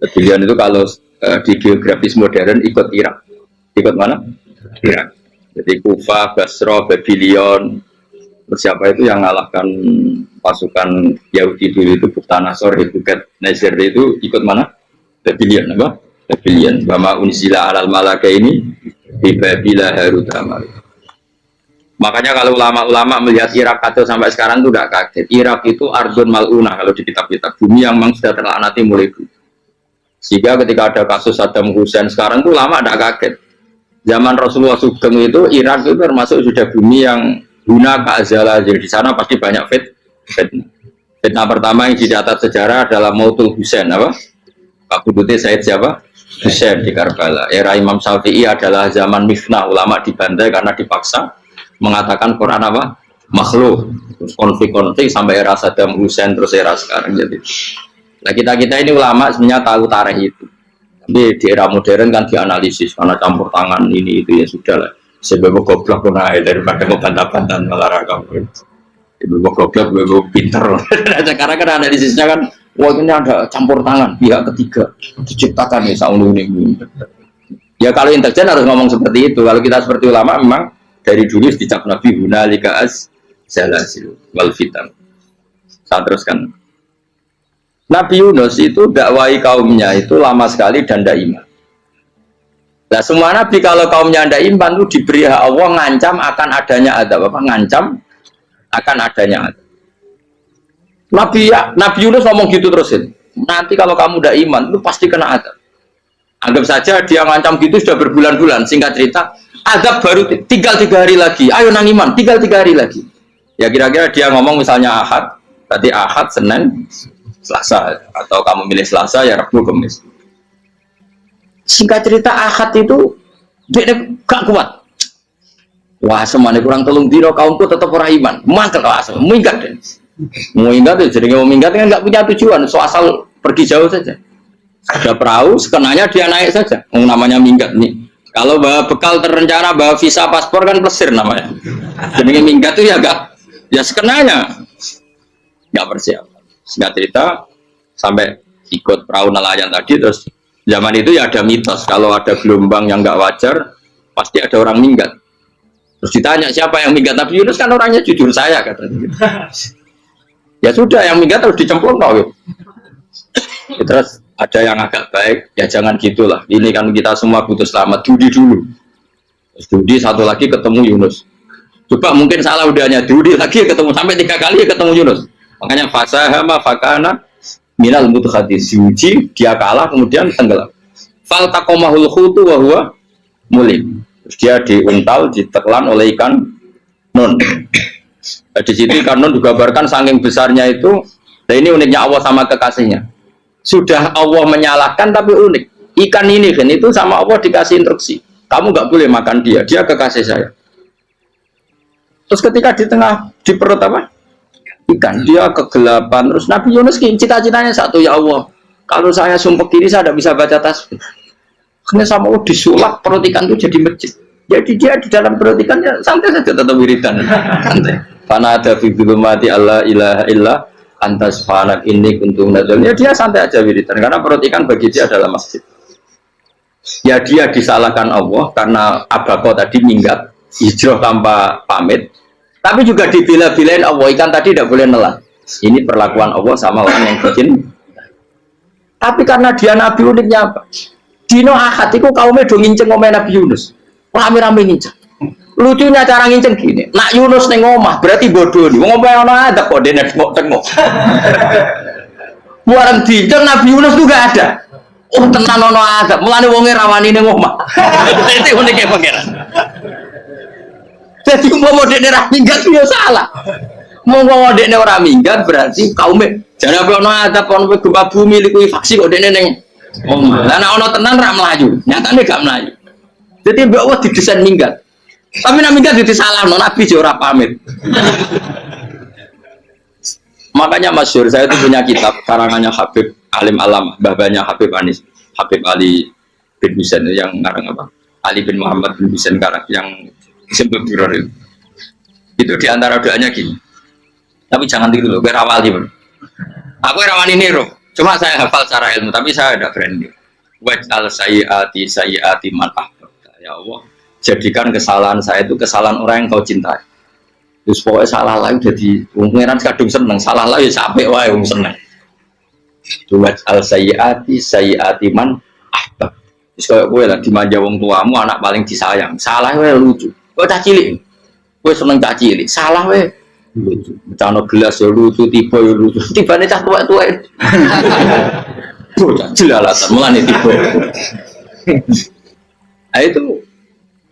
Babylon itu kalau di geografis modern ikut Irak. Ikut mana? Irak. Jadi Kufa, Basra, Babylon. Siapa itu yang mengalahkan pasukan Yahudi dulu itu Buktanasor, Bukat Nazir itu ikut mana? Babylon apa? Babylon. Bama unzila alal malaka ini di Babila Harut Marut. Makanya kalau ulama-ulama melihat Irak kacau sampai sekarang itu tidak kaget. Irak itu ardun mal'unah kalau di kitab-kitab, bumi yang memang sudah terlaknati mulai dulu. Sehingga ketika ada kasus Saddam Hussein sekarang itu ulama tidak kaget. Zaman Rasulullah Sugeng itu Irak itu termasuk sudah bumi yang guna keazala. Jadi di sana pasti banyak fitnah. Fitnah pertama yang dicatat sejarah adalah Mautul Hussein, apa? Pak Budute Said siapa? Hussein di Karbala. Era Imam Syafi'i adalah zaman mifnah, ulama dibantai karena dipaksa mengatakan Quran apa? Makhluk. Terus konflik-konflik sampai era Saddam Hussein terus era sekarang jadi. Nah kita ini ulama sebenarnya tahu tarikh itu. Tapi di era modern kan dianalisis karena campur tangan ini itu ya sudah lah. Sebab goblok pun aja daripada ngebantah-bantah olahraga. Ibu goblok, ibu pinter. Sekarang kan analisisnya kan, wah ini ada campur tangan pihak ketiga diciptakan nih saung ini. Ya kalau intelijen harus ngomong seperti itu. Kalau kita seperti ulama memang dari dulu dicap Nabi hunalika az-zalazil wal fitan. Saya teruskan. Nabi Yunus itu dakwai kaumnya itu lama sekali dan tidak iman. Nah semua nabi kalau kaumnya tidak iman itu diberi hak Allah ngancam akan adanya azab. Apa ngancam akan adanya azab. Nabi Yunus ngomong gitu terusin. Nanti kalau kamu tidak iman itu pasti kena azab. Anggap saja dia ngancam gitu sudah berbulan-bulan. Singkat cerita, azab baru tinggal 3 hari lagi. Ayo nang iman, tinggal 3 hari lagi. Ya kira-kira dia ngomong misalnya Ahad, tadi Ahad, Senin, Selasa, atau kamu milih Selasa ya Rabu, Kamis. Singkat cerita Ahad itu dia gak kuat. Wah semuanya kurang telung dino kaumku tetap orang iman. Mangkel asal, minggat deh. Mau minggat ya, jadi mau minggat kan nggak punya tujuan, so asal pergi jauh saja. Ada perahu, sekenanya dia naik saja. Namanya minggat nih. Kalau bawa bekal terencana, bawa visa paspor kan plesir namanya. Jadi minggat itu ya gak, ya sekenanya nggak persiapan. Singkat cerita sampai ikut perahu nelayan tadi, terus zaman itu ya ada mitos kalau ada gelombang yang nggak wajar pasti ada orang minggat. Terus ditanya siapa yang minggat, Nabi Yunus kan orangnya jujur saya katanya. Ya sudah yang minggat harus dicemplung gitu. Terus ada yang agak baik, ya jangan gitulah. Ini kan kita semua butuh selamat, Dudi dulu. Terus Dudi satu lagi ketemu Yunus. Coba mungkin salah udahnya Dudi lagi ketemu sampai 3 kali ketemu Yunus. Makanya fasahama fakana minal mudhadis, diuji dia kalah kemudian tenggelam. Fal taqamahul khutu wa huwa mulim. Terus dia diuntal, ditelan oleh ikan nun. Di situ ikan nun digambarkan saking besarnya itu. Nah ini uniknya Allah sama kekasihnya. Sudah Allah menyalahkan tapi unik. Ikan ini kan itu sama Allah dikasih instruksi. Kamu nggak boleh makan dia kekasih saya. Terus ketika di tengah di perut apa? Ikan, dia kegelapan. Terus Nabi Yunus cita-citanya satu, ya Allah, kalau saya sumpah kiri saya tidak bisa baca tasbih. Karena sama Allah disulap perut ikan itu jadi masjid. Jadi dia di dalam perut ikannya santai saja tetap wiridan. Santai. Fana ada fi dzulumati alla ilaha illa anta subhanak inni kuntu minadz zalimin. Ya dia santai aja wiridan karena perut ikan bagi dia adalah masjid. Ya dia disalahkan Allah karena abako tadi minggat hijrah tanpa pamit. Tapi juga dibela-belain Allah, ikan tadi tidak boleh nelan. Ini perlakuan Allah sama orang yang bikin. Tapi karena dia Nabi uniknya apa? Dino Ahad itu kaumnya do nginceng omeh Nabi Yunus. Rame-rame nginceng. Lucunya cara nginceng gini. Nak Yunus neng omah berarti bodoh nih. Ngomong ono ada kok dene tengok-tengok. Buareng dinceng Nabi Yunus tuh gak ada. Oh tenan ono ada. Mulane wonge rawani neng omah. Itu uniknya pangeran. Jadi mau dekne ora minggat ya salah. Mau dekne ora minggat berarti kaume jare apa ono adab ono gempa bumi liku faksi kok dekne ning omah. Lah nek ono tenan ra mlayu, nyatane gak mlayu. Jadi mbok Allah didesain minggat. Tapi nek minggat disalahno Nabi yo ora pamit. Makanya masyhur saya itu punya kitab karangannya Habib Alim Alam, mbahnya Habib Anis, Habib Ali bin Husain yang ngarang apa? Ali bin Muhammad bin Husain karang yang sebab itu diantara doanya gini. Tapi jangan tiru loh, berawal gitu. Aku rawan ini roh. Cuma saya hafal secara ilmu, tapi saya ada branding. Waj'al sayyiati man ahbabta. Ya Allah, jadikan kesalahan saya itu kesalahan orang yang kau cintai. Terus pokoknya salah lagi jadi pengiran kadung seneng, salah lagi sampai wae seneng. Waj'al sayyiati man ahbabta. Terus kayak gue lah dimanja wong tuamu, anak paling disayang. Salah gue lucu. Gue cah cilik. Gue seneng cah cilik. Salah gue lucu. Becano gelas ya lucu, tiba ya lucu. Tibane cah tua-tua. Bocah jelalatan mulane tiba. Nah itu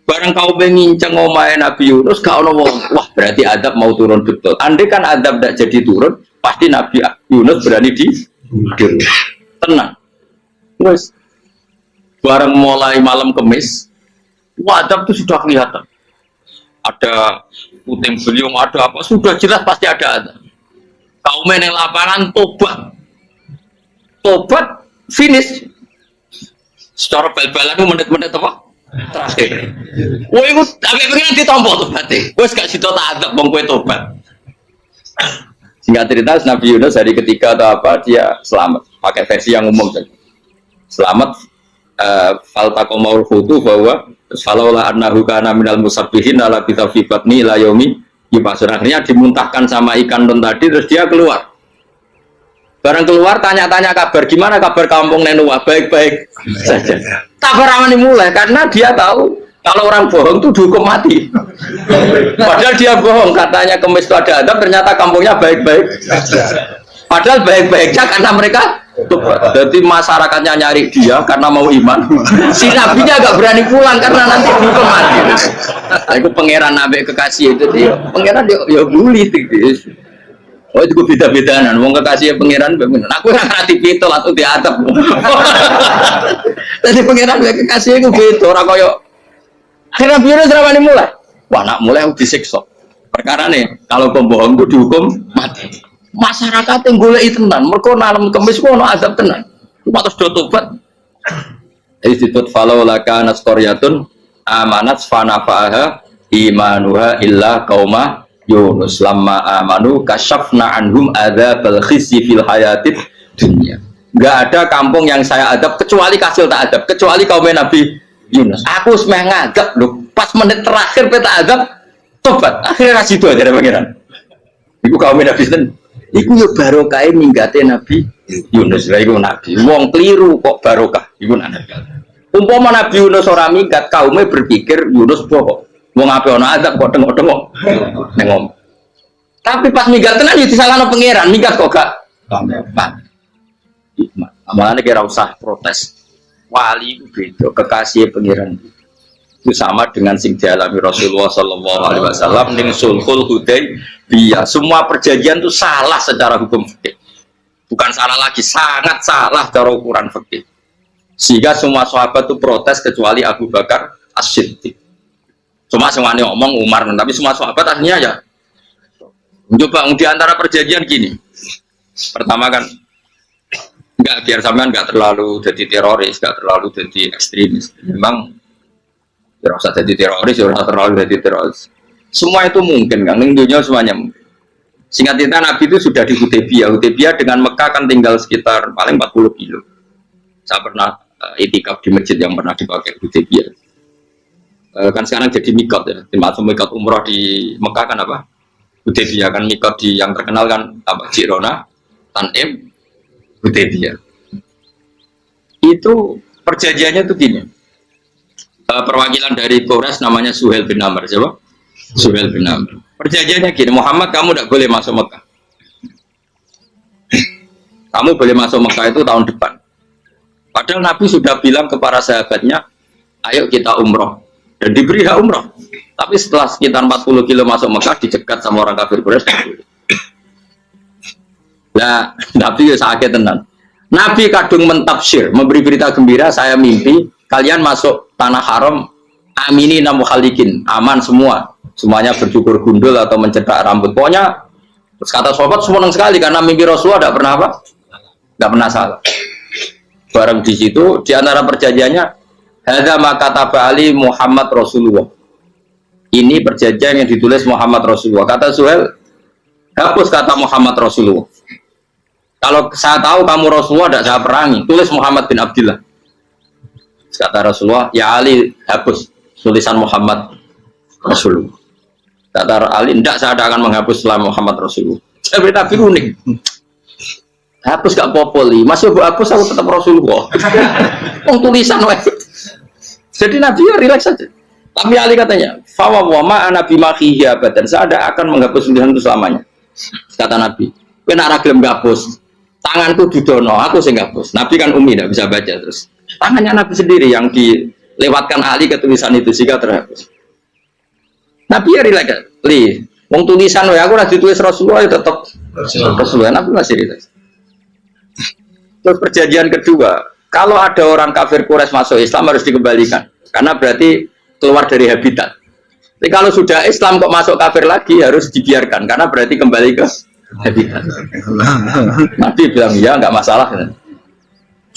barang kau mengincang omahe Nabi Yunus gak ono wong. Wah, berarti adab mau turun betul. Andai kan adab tidak jadi turun, pasti Nabi Yunus berani di tenang. Wes barang mulai malam Kemis, adab itu sudah kelihatan. Ada puting beliung, ada apa, sudah jelas pasti ada adab. Kau main yang lapangan tobat finish. Secara bal-balan menit-menit apa? Terakhir. Wah, itu tapi pengen ditompo tobatnya. Wes gak situ tak adab bang kue tobat. Singkat cerita Nabi Yunus hari ketiga atau apa dia selamat. Pakai versi yang umum saja. Selamat. Faltaqamaul hutu bahwa falaula annahu kana minal musabbihin ala bitafibatni ila yaumi yub'atsun. Akhirnya dimuntahkan sama ikan don tadi terus dia keluar. Barang keluar tanya-tanya kabar gimana kabar kampung Nenuah baik-baik saja. Tak ramai mulai karena dia tahu kalau orang bohong itu dihukum mati. Padahal dia bohong katanya Kemis itu ada adab ternyata kampungnya baik-baik. Padahal baik-baiknya karena mereka jadi masyarakatnya nyari dia karena mau iman. Si nabinya agak berani pulang karena nanti dihukum mati. Aku pangeran nabi kekasih itu dia pangeran dia bully gitu. Oh itu beda-bedaan, mau kekasih pangeran, aku yang hati pitol atau diadab. Jadi pangeran kekasih itu beda, orang koyo. Akhirnya biar seramanya mulai, wah nak mulai aku disiksa. Perkara nih, kalau pembohong itu dihukum mati. Masyarakat yang golek tenan, mereka nalam Kemis kono azab tenan. Patos do tobat. Institut falau laka nastoryatun amanat fanafaha imanuha illa qauma Yunus lamma amanu kasyafna anhum adzabal khizyi fil hayatid dunya. Enggak ada kampung yang saya adab kecuali kasil tak adab, kecuali kaum Nabi Yunus. Aku semeh ngadab lho, pas menit terakhir peta adab tobat. Akhirnya kasih itu aja ada pangeran. Iku kaum Nabi Yunus. Iku yo barokah minggate Nabi Yunus. Lah iku nabi. Wong keliru kok barokah. Iku nabi. Umpama Nabi Yunus ora minggat, kaume berpikir Yunus bohong. Wong ape ana azab kok tengok-tengok ning ngomong. Tapi pas minggat tenan yo disalahno pangeran, minggat kok gak paham. Hikmah. Amalane kira usah protes. Wali itu beda, kekasih pangeran. Itu sama dengan sing dialami Rasulullah sallallahu alaihi wasallam ning Sulhul Hudaybiyah. Semua perjanjian itu salah secara hukum fikih. Bukan salah lagi, sangat salah cara ukuran fikih. Sehingga semua sahabat itu protes kecuali Abu Bakar As-Siddiq. Cuma semuanya ngomong Umar, tapi semua sahabat akhirnya ya coba di antara perjanjian gini. Pertama kan enggak biar sampean enggak terlalu jadi teroris, enggak terlalu jadi ekstremis. Memang tidak usah jadi teroris, tidak usah terlalu jadi teroris. Semua itu mungkin kan, dunia semuanya. Singkat cerita Nabi itu sudah di Hudaybiyah. Hudaybiyah dengan Mekah kan tinggal sekitar paling 40 kilo. Saya pernah itikaf di masjid yang pernah dipakai Hudaybiyah. Kan sekarang jadi mikot ya, termasuk mikot umroh di Mekah kan apa? Hudaybiyah kan mikot di yang terkenal kan apa? Jirona, Tanim, Hudaybiyah. Itu perjanjiannya tuh gini. Perwakilan dari Quraisy namanya Suhail bin Amr, siapa? Suhail bin Amr. Perjanjiannya gini, Muhammad kamu tidak boleh masuk Mekah. Kamu boleh masuk Mekah itu tahun depan. Padahal Nabi sudah bilang kepada sahabatnya, ayo kita umroh. Dan diberi hak umroh. Tapi setelah sekitar 40 kilo masuk Mekah dicegat sama orang kafir Quraisy. Nah, Nabi ya sakit tenan. Nabi kadung mentafsir, memberi berita gembira, saya mimpi kalian masuk tanah haram amini namuhalikin, aman semua. Semuanya bercukur gundul atau mencetak rambut. Pokoknya terus kata sahabat senang sekali karena mimpi Rasulullah tidak pernah apa? Tidak pernah salah. Bareng di situ di antara perjanjiannya hadza ma kataba ali Muhammad Rasulullah. Ini perjanjian yang ditulis Muhammad Rasulullah. Kata Suhail, hapus kata Muhammad Rasulullah. Kalau saya tahu kamu Rasulullah tidak saya perangi, tulis Muhammad bin Abdullah. Kata Rasulullah, ya Ali hapus tulisan Muhammad Rasulullah. Kata Ali, tidak saya akan menghapus setelah Muhammad Rasulullah. Saya berita unik. Hapus gak popoli, masih hapus aku tetap Rasulullah. Tulisan Jadi Nabi ya rileks saja. Tapi Ali katanya, fawa wa ma ana bimakhihi abadan. Saya tidak akan menghapus tulisan itu selamanya. Kata Nabi, kowe nek ora gelem ngapus, tanganku didono, aku sing ngapus. Nabi kan umi tidak bisa baca terus. Tangannya Nabi sendiri yang dilewatkan Ali ke tulisan itu sehingga terhapus. Nabi ya rileks. Wong tulisan wae aku ora ditulis Rasulullah ya tetep Rasulullah. Nabi masih rileks. Terus perjanjian kedua, kalau ada orang kafir Quraisy masuk Islam harus dikembalikan karena berarti keluar dari habitat. Tapi kalau sudah Islam kok masuk kafir lagi harus dibiarkan karena berarti kembali ke habitat. Nabi bilang ya nggak masalah.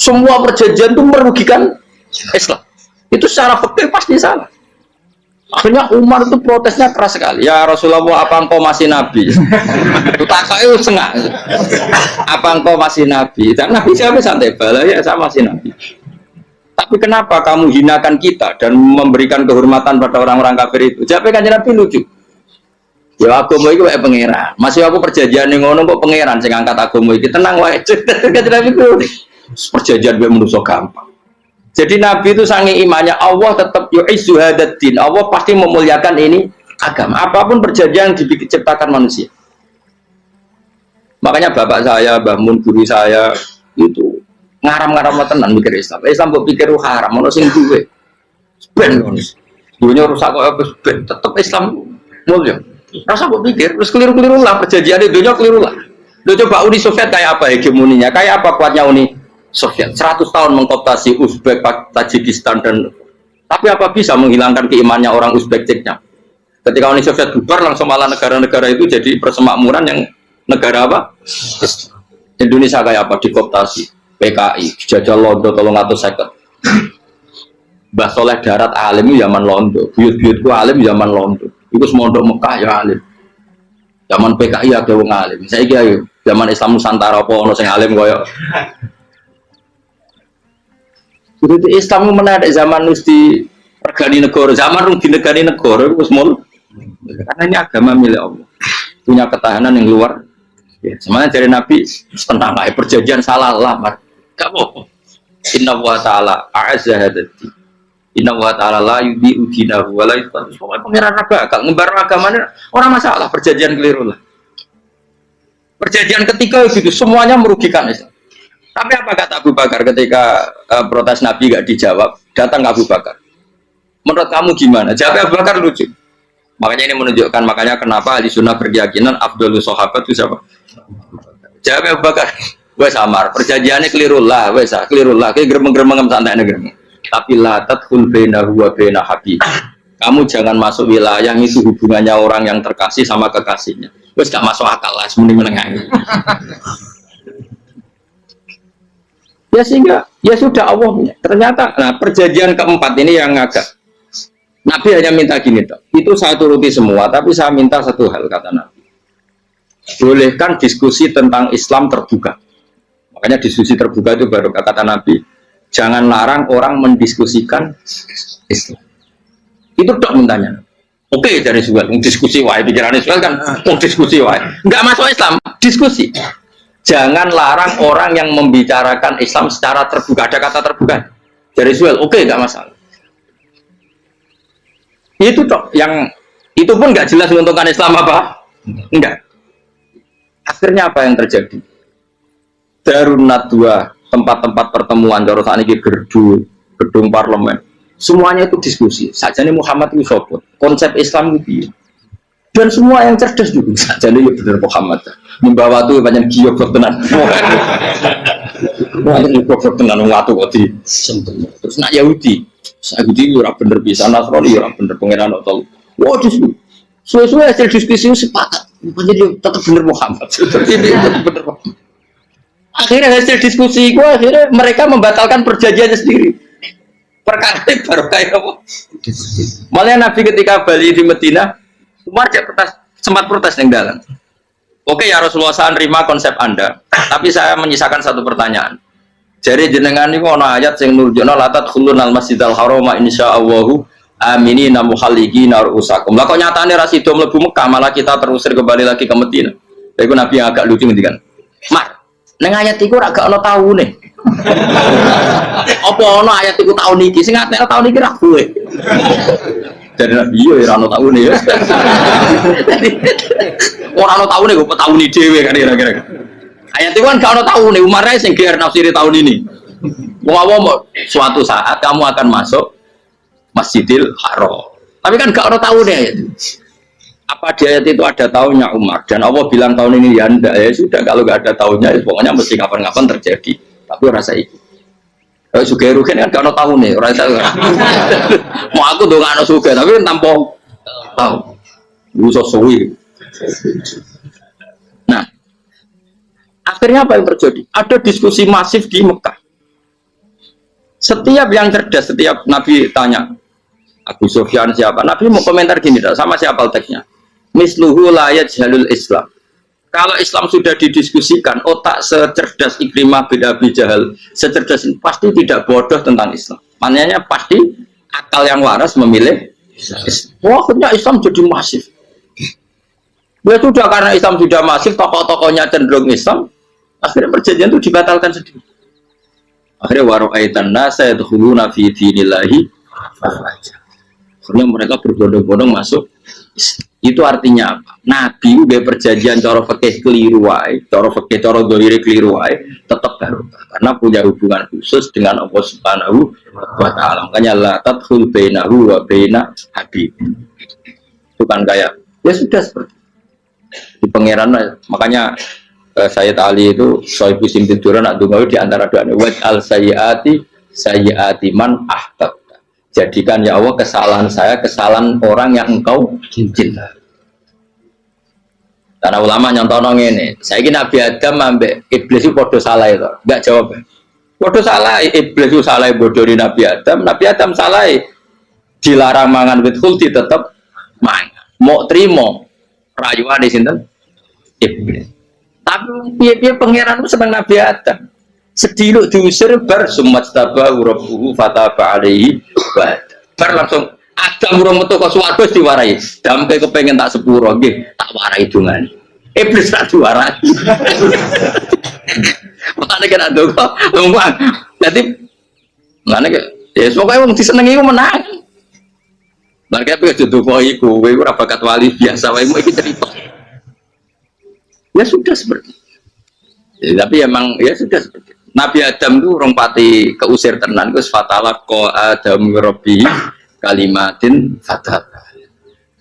Semua perjanjian itu merugikan Islam. Itu secara fikih pasti salah. Akhirnya Umar itu protesnya keras sekali. Ya Rasulullah, apa engkau masih nabi? Itu takutnya sengak. Apa engkau masih nabi? Dan Nabi siapa santai bala ya saya masih nabi. Tapi kenapa kamu hinakan kita dan memberikan kehormatan pada orang-orang kafir itu? Jawabnya kan Nabi lucu. Ya agama itu kayak pangeran. Masih aku perjanjian yang ngono kok pangeran sing angkat agama iki tenang wae. Kan Nabi ku perjanjian gue menusuk gampang. Jadi Nabi itu sangi imannya Allah tetap yu'izzu hadaddin. Allah pasti memuliakan ini agama. Apapun perjanjian yang diciptakan manusia. Makanya bapak saya, Mbah Mun, guru saya itu ngaram-ngaram tenan mikir Islam. Islam kok pikir haram, ono sing duwe. Ben dunya rusak kok apa ben tetep Islam mulia. Rasa kok pikir terus keliru-keliru lah perjanjian dunya keliru lah. Lo coba Uni Soviet kayak apa hegemoninya? Kayak apa kuatnya Uni Soviet? 100 tahun mengkooptasi Uzbek, Tajikistan dan tapi apa bisa menghilangkan keimannya orang Uzbek Ceknya? Ketika Uni Soviet bubar langsung malah negara-negara itu jadi persemakmuran yang negara apa? Indonesia kayak apa dikooptasi? PKI, jajah Londo tolong atau seket. Mbah Soleh Darat alim zaman Londo, buyut-buyutku alim zaman Londo. Itu semondok Mekah ya alim. Zaman PKI ada wong alim. Saya kira zaman Islam Nusantara apa ono sing alim koyo. Jadi Islam menarik zaman mesti regani negara, zaman rung dinegani negara itu semua. Karena ini agama milik Allah. Punya ketahanan yang luar. Ya, semuanya dari Nabi tenang lah, perjanjian salah lamar. Kamu, Inna wa Taala a'azza hadati. Inna wa Taala la yudhi'u dinahu wa la yudhi'u. Pokoknya pengiran agak ngembar agamanya orang masalah perjanjian keliru lah. Perjanjian ketiga itu semuanya merugikan Islam. Tapi apa kata Abu Bakar ketika protes Nabi gak dijawab? Datang Abu Bakar. Menurut kamu gimana? Jawab Abu Bakar lucu. Makanya ini menunjukkan makanya kenapa ahli sunnah berkeyakinan Abdul Sahabat itu siapa? Jawab Abu Bakar. Wes samar, perjanjiannya keliru lah, wes keliru lah, kayak geremeng-geremeng santai negeri. Tapi la tadkhul bainahu wa baina habib. Kamu jangan masuk wilayah itu hubungannya orang yang terkasih sama kekasihnya. Wes gak masuk akal lah, semuanya menengahi. Ya sehingga ya sudah Allah punya. Ternyata, nah perjanjian keempat ini yang agak Nabi hanya minta gini toh. Itu saya turuti semua, tapi saya minta satu hal kata Nabi. Bolehkan diskusi tentang Islam terbuka. Makanya diskusi terbuka itu baru kata Nabi, jangan larang orang mendiskusikan Islam. Itu dok mintanya. Oke dari Suwel, diskusi wae pikirannya Suwel kan, diskusi wae. Enggak masuk Islam, diskusi. Jangan larang orang yang membicarakan Islam secara terbuka. Ada kata terbuka dari Suwel, oke enggak masalah. Itu dok, yang itu pun enggak jelas menguntungkan Islam apa? Enggak. Akhirnya apa yang terjadi? Darun Nadwa, tempat-tempat pertemuan, kalau saat ini gedung parlemen, semuanya itu diskusi. Sajane Muhammad itu sopot, konsep Islam itu, dan semua yang cerdas juga. Sajane itu benar Muhammad. Membawa tuh banyak giok tenan. Banyak giok tenan waktu kok di. Terus nak Yahudi ora bener bisa, Nasrani ora bener pengenan atau. Wah diskusi. Suwe-suwe hasil diskusi sepakat. Jadi tetap bener Muhammad. Tetap bener Muhammad. Akhirnya hasil diskusi itu akhirnya mereka membatalkan perjanjiannya sendiri. Perkara ini baru kayak apa? Malah Nabi ketika Bali di Medina, Umar sempat protes yang dalam. Oke ya Rasulullah, saya nerima konsep Anda, tapi saya menyisakan satu pertanyaan. Jadi jenengan ini ana ayat yang nurjana la tadkhulunal masjidal harama insyaallahu aminina muhalligina ru'usakum. Lah kok nyatane ra sida mlebu Mekah, malah kita terusir kembali lagi ke Medina. Iku Nabi yang agak lucu ngendikan. Mar, neng ayat iku ora gak ana taune. Apa ono ayat iku tahun iki sing ngateno tahun iki ra kowe. Dari Nabi ya ora ono tahun ya. Ora ono tahun kok tahun iki dhewe kan kira-kira. Ayat itu kan gak ono tahun nih, Umar sing gear nafsiri tahun ini. Mau suatu saat kamu akan masuk Masjidil Haram. Tapi kan gak ono tahunnya itu. Apa di ayat itu ada tahunnya Umar? Dan Allah bilang tahun ini ya enggak, ya sudah kalau gak ada tahunnya, ya pokoknya mesti kapan-kapan terjadi. Tapi rasa itu. Kalau suge rugen kan gak ono tahunnya, rasa. Mau aku dong gak ono suge, tapi tanpa tahu. Usah suwi. Nah, akhirnya apa yang terjadi? Ada diskusi masif di Mekah. Setiap yang cerdas, setiap Nabi tanya, Abu Sufyan siapa? Nabi mau komentar gini, sama siapa teksnya? Misluhu layat jalul Islam. Kalau Islam sudah didiskusikan, otak secerdas Ikrimah bin Abi Jahal, secerdas ini pasti tidak bodoh tentang Islam. Maknanya pasti akal yang waras memilih Islam. Wah, akhirnya Islam jadi masif. Ya sudah, karena Islam sudah masif, tokoh-tokohnya cenderung Islam, akhirnya perjanjian itu dibatalkan sendiri. Akhirnya waro'aitan nasa yadkhuluna fi dinillahi afwaja. Akhirnya mereka berbondong-bondong masuk. Itu artinya apa? Nabi udah perjanjian cara fikih keliru wae, cara fikih cara dzahir keliru wae, tetap barokah karena punya hubungan khusus dengan Allah Subhanahu wa taala. Makanya la tadkhul bainahu wa baina habib. Itu kan kayak ya sudah seperti di pangeran. Makanya saya tali itu soal pusim tiduran nak dungawi di antara doanya waj al sayyati man ahbab. Jadikan ya Allah kesalahan saya kesalahan orang yang engkau cinta. Karena ulama nyontono ngene, saiki Nabi Adam ambek iblis itu padha salah itu. Enggak jawab. Padha salah, iblis itu salah bodori Nabi Adam salah dilarang mangan wit khuldi tetep mangan. Mau trimo rayuane sinten? Iblis. Tapi piye-piye pangeran seneng Nabi Adam. Sediluk diusir bar sumat tabahu rabbuhu fataba alaihi bar langsung Adam urung metu kok swarga diwarai. Dampe kepengin tak sepuro nggih, tak warai dongane. Iblis tak diwarai. Makane kena ndonga, ngomong. Dadi ngene ya pokoke wong disenengi ku menang. Lah kaya pengen ndonga iku, kowe ora bakat wali biasa wae mau iki cerita. Ya sudah seperti. Ya, tapi emang ya sudah seperti. Nabi Adam itu orang pati keusir tenan itu fatalah ko Adam Rabbi kalimatin fatah.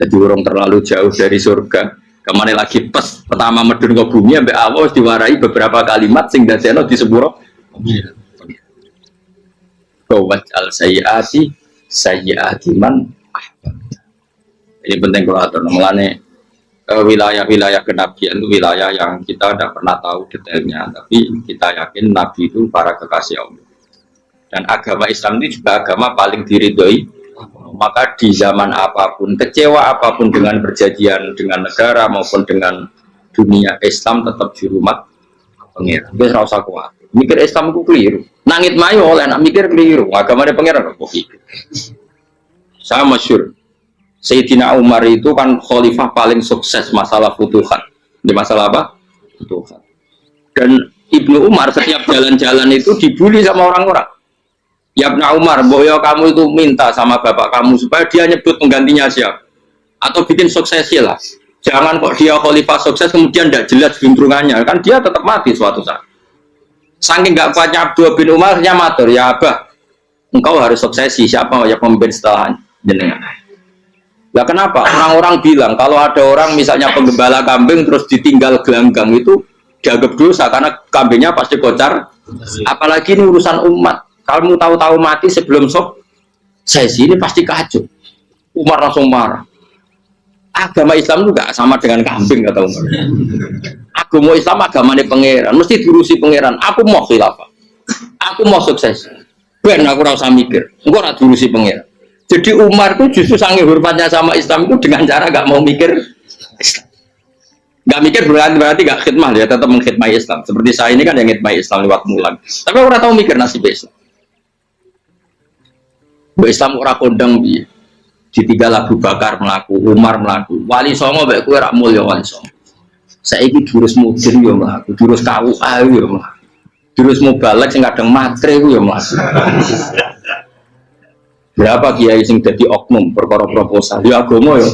Jadi orang terlalu jauh dari surga. Kemana lagi pas pertama medun ke bumi sampai Allah diwarai beberapa kalimat sing dadekno disepuro. Kawat al sayyati man. Ini penting kalau atur mulane wilayah-wilayah kenabian itu wilayah yang kita tidak pernah tahu detailnya, tapi kita yakin Nabi itu para kekasih Allah. Dan agama Islam ini juga agama paling diridhoi. Maka di zaman apapun, kecewa apapun dengan perjanjian dengan negara maupun dengan dunia, Islam tetap di rumah pengiran. Wis ora usah kuat. Mikir Islam itu keliru. Nangit mayo oleh nak mikir keliru. Agamanya pengiran kok iki. Saya masyhur Sayyidina Umar itu kan khalifah paling sukses masalah futuhat. Di masalah apa? Futuhat. Dan Ibnu Umar setiap jalan-jalan itu dibully sama orang-orang. Ya Ibnu Umar, boyo kamu itu minta sama bapak kamu supaya dia nyebut penggantinya siapa. Atau bikin suksesi lah. Jangan kok dia khalifah sukses kemudian tidak jelas juntrungannya. Kan dia tetap mati suatu saat. Saking gak kuatnya Abdul bin Umar, matur, ya Abah, engkau harus suksesi. Siapa yang pemimpin setelah jenengan? Lah kenapa? Orang-orang bilang kalau ada orang misalnya penggembala kambing terus ditinggal gelanggang itu dianggap dosa karena kambingnya pasti kocar. Apalagi ini urusan umat. Kamu tahu-tahu mati sebelum sesi ini pasti kacau. Umar langsung marah. Agama Islam itu gak sama dengan kambing kata Umar. Agama Islam agamanya pangeran, mesti diurusi pangeran. Aku mau khilafah. Aku mau sukses. Ben aku ora usah mikir. Engko ora diurusi pangeran. Jadi Umar itu justru sangat hormatnya sama Islam itu dengan cara gak mau mikir Islam. Gak mikir berarti gak khidmah, dia tetap mengkhidmati Islam. Seperti saya ini kan yang khidmati Islam lewat mulan. Tapi orang tahu mikir nasib Islam. Islam orang kondang bi. Ditinggal Abu Bakar melaku, Umar melaku. Wali Songo baik kue rak mulya wali Songo. Saya ini jurus mudin yo melaku, jurus KUA yo melaku. Jurus mubalek sing kadang matre ku ya Mas. Berapa kiai sing dadi oknum perkara proposal ya agama ya.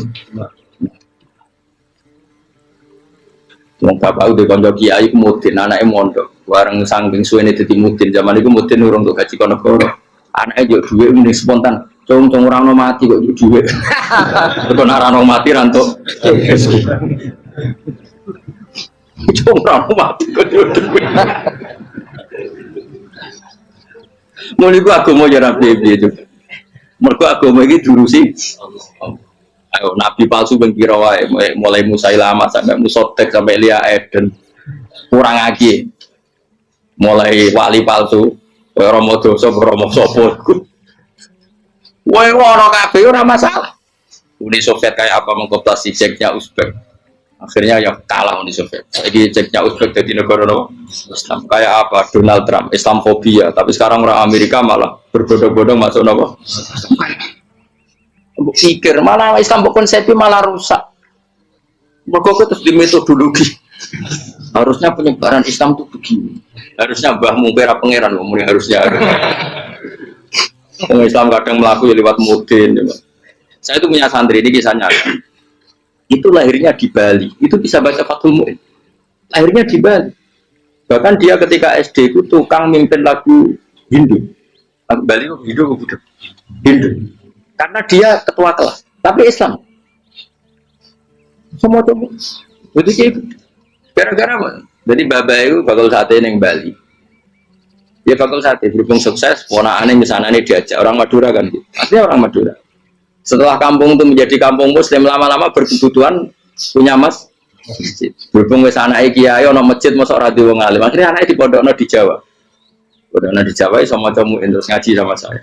Wong bapak udah kanca kiai ku mudin anake mondok. Bareng saking suwene dadi mudin zaman iku mudin urung untuk gaji kono. Anake yo dhuwit muni spontan. Cung ora ono mati kok dhuwit. Kok ora ono mati rantuk. Cung ora ono mati kok dhuwit. Mulai gua agama ya Nabi itu. Mergo agama iki diurusi. Ayo Nabi palsu ben kira wae mulai Musailama sampai Musotek sampai Elia Eden. Kurang lagi. Mulai wali palsu, Romo dosa, Romo sapa. Wae ora kabeh ora masalah. Uni Soviet kayak apa mengkooptasi Ceknya Uzbek. Akhirnya ya kalah Uni Soviet. Lagi Ceknya Uzbek jadi negara Islam. Kayak apa Donald Trump, Islamofobia. Tapi sekarang orang Amerika malah berbodong-bodong masuk nopo. Pikir malah Islam konsepnya malah rusak. Mereka terus di metodologi. Harusnya penyebaran Islam itu begini. Harusnya Mbah Mumpera pangeran harusnya. Islam kadang melaku ya lewat mudin. Saya itu punya santri ini kisahnya. Itu lahirnya di Bali. Itu bisa baca Fathul Mu'in. Lahirnya di Bali. Bahkan dia ketika SD itu tukang mimpin lagu Hindu. Lagu Bali itu Hindu atau Buddha? Hindu. Karena dia ketua kelas. Tapi Islam. Semua itu. Jadi gara-gara apa? Jadi Bapak itu bakal sate yang Bali. Dia bakal sate. Berhubung sukses, ponakannya misalnya ini diajak. Orang Madura kan. Artinya orang Madura. Setelah kampung itu menjadi kampung Muslim, lama-lama berkebutuhan punya masjid. Berhubung wis anake kiai ana masjid mosok ora diwong alim. Akhirnya anake dipondokno di Jawa. Pondokno di Jawa iso maca muin terus ngaji sama saya.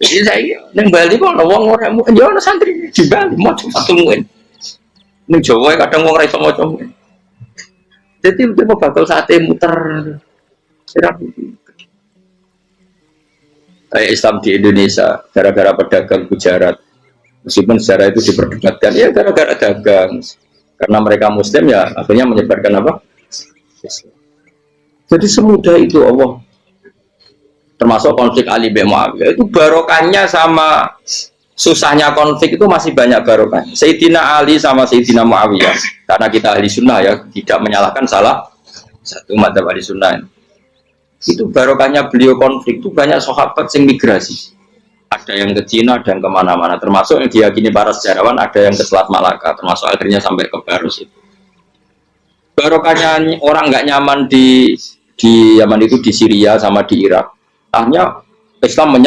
Jadi saya ning Bali kok ana wong ora muin, ya ana santri di Bali maca satu muin. Ning Jawa kadang wong ora iso maca muin. Jadi itu bakal sate muter. Kayak Islam di Indonesia gara-gara pedagang Gujarat, meskipun sejarah itu diperdebatkan ya gara-gara dagang, karena mereka Muslim ya akhirnya menyebarkan apa? Jadi semudah itu Allah. Termasuk konflik Ali bin Muawiyah itu barokahnya sama susahnya konflik itu masih banyak barokah. Sayyidina Ali sama Sayyidina Muawiyah karena kita ahli sunnah ya tidak menyalahkan salah satu madzhab ahli sunnah. Itu barokahnya beliau konflik itu banyak sahabat yang migrasi, ada yang ke Cina, ada yang kemana-mana, termasuk yang diyakini para sejarawan ada yang ke Selat Malaka, termasuk akhirnya sampai ke Barus itu. Barokahnya orang nggak nyaman di Yaman itu di Syria sama di Irak, akhirnya Islam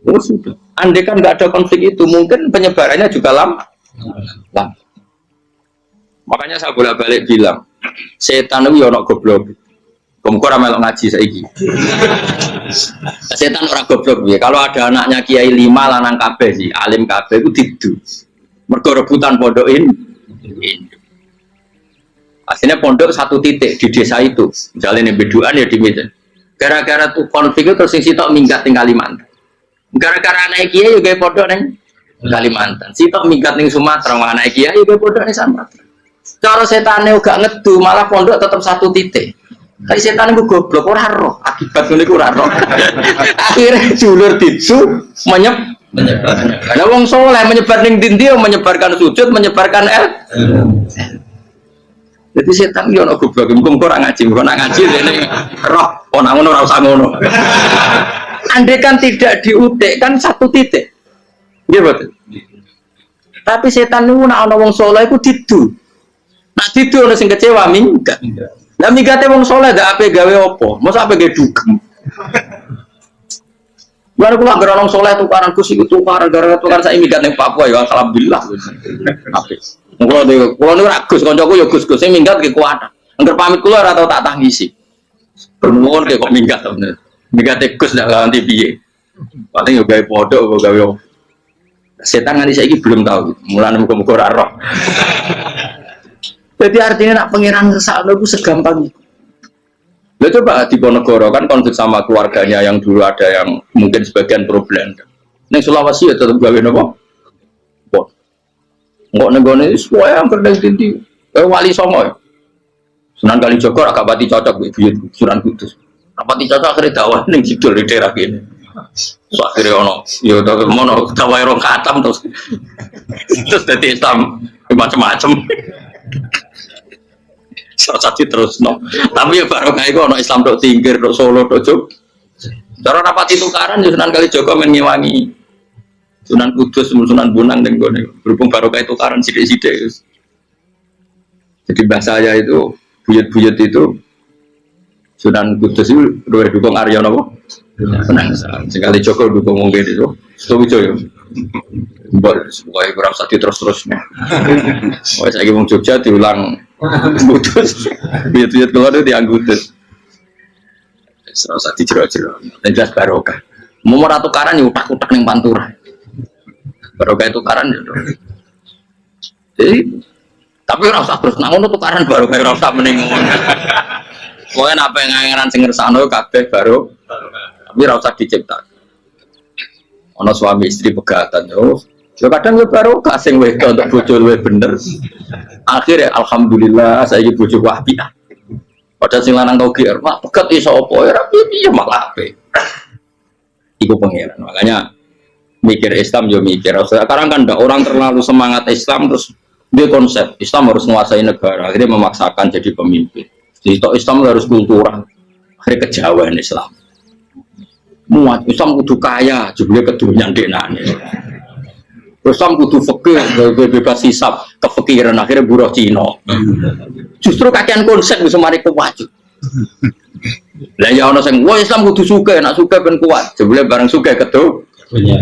oh, sudah. Andai kan nggak ada konflik itu mungkin penyebarannya juga lama. Makanya saya bolak-balik bilang setan itu ono goblok. Kamu ora melok ngaji saiki. Setan ora goblok ya. Kalau ada anaknya kiai 5 lanang kabeh sih, alim kabeh iku didu. Mergo rebutan pondokin. Akhirnya pondok satu titik di desa itu. Misalnya beduan ya di Medan. Gara-gara tuh konflik itu terus sing sitok minggat ning Kalimantan. Gara-gara anak kiai juga pondok ning Kalimantan. Sitok minggat ning Sumatera, anak kiai juga pondok ning Sumatera. Cara setane uga ngedu malah pondok tetap satu titik. Tapi setan itu goblok, ora roh. Akibat ngene iku ora roh. Akhirnya julur dicu menyebar. Karena wong soleh menyebar ning ndi menyebarkan sujud, menyebarkan Jadi setan yo ono goblok, mung ora ngaji, ora ngaji dene roh. Ono ngono ora usah ngono. Andai kan tidak diutik kan satu titik. Nggih betul. Tapi setan niku nek ana wong soleh iku didu. Nek didu ono sing kecewa minggat. Lah migate wong soleh ndak ape gawe apa? Mosok ape gawe dugem. Baru kula gara wong soleh tukaran kus iku tukaran gara tukar sak migat ning Papua ya alhamdulillah. Apik. Kula niku ra Gus kancaku ya Gus-gus sing minggat ki kuat. Angger pamit kula ora tau tak tangisi. Bernuwun kok minggat bener. Migate Gus ndak ganti piye. Paling yo gawe podok apa gawe apa. Setan nganti saiki belum tahu. Mulane muga-muga ora roh. Jadi artinya nak pangeran kesakno itu segampang itu. Lo coba di Ponegoro kan konflik sama keluarganya yang dulu ada yang mungkin sebagian problem. Neng Sulawesi ya tetap gawe nopo. Nggak negone semua yang berdeng tinggi. Wali Songo ya. Sunan Kalijogo agak pati cocok buyut Sunan Kudus. Rapati cocok akhirnya dakwah ning judul di daerah kene. So akhirnya ono, yo mono dakwah rong khatam terus dadi Islam macam-macam. Satu terus no. Tapi ya baru kayak ono Islam tok Tingkir, tok Solo, tok Jog. Cara rapati tukaran ya Sunan Kalijogo men ngewangi Sunan Kudus, Sunan Bonang dan gue berhubung baru kayak tukaran sidik-sidik. Jadi bahasa saya itu buyut-buyut itu Sunan Kudus itu luwih dukung Arya napa? Menang. Sekali Joko dukung mungkin itu. Setuju ya. Mbok supaya ora usah terus-terus. Wes saiki wong Jogja diulang Kudus. Buyut-buyut keluar itu dianggo Kudus. Ora usah dijero-jero. Jelas barokah. Mau ora tukaran ya utak-utak ning Pantura. Barokah tukaran ya. Jadi tapi ora usah terus nang ngono tukaran barokah ora usah mending ngono. Pokoknya apa yang ngangeran sing ngersano kabeh baru, tapi ora usah diciptakan. Ono suami istri pegatan yo. Yo kadang yo baru kasing wedok untuk bojo luwih bener. Akhirnya alhamdulillah saiki bojo wapi. Padahal sing lanang tau GR, mak pegat iso apa ora piye malah ape. Iku pangeran. Makanya mikir Islam yo mikir. Sekarang kan ndak orang terlalu semangat Islam terus dia konsep Islam harus menguasai negara, akhirnya memaksakan jadi pemimpin. Jadi Islam harus kultural, akhirnya kejauhan Islam. Muat Islam kudu kaya, jebule kedunyan dekane. Islam kudu fikih, bebas hisab, kefikiran akhirnya buruh Cina. Justru kakean konsep bisa mari kuat. Lah ya ana sing wah Islam kudu sugih, nek sugih ben kuat. Jebule bareng sugih kedu.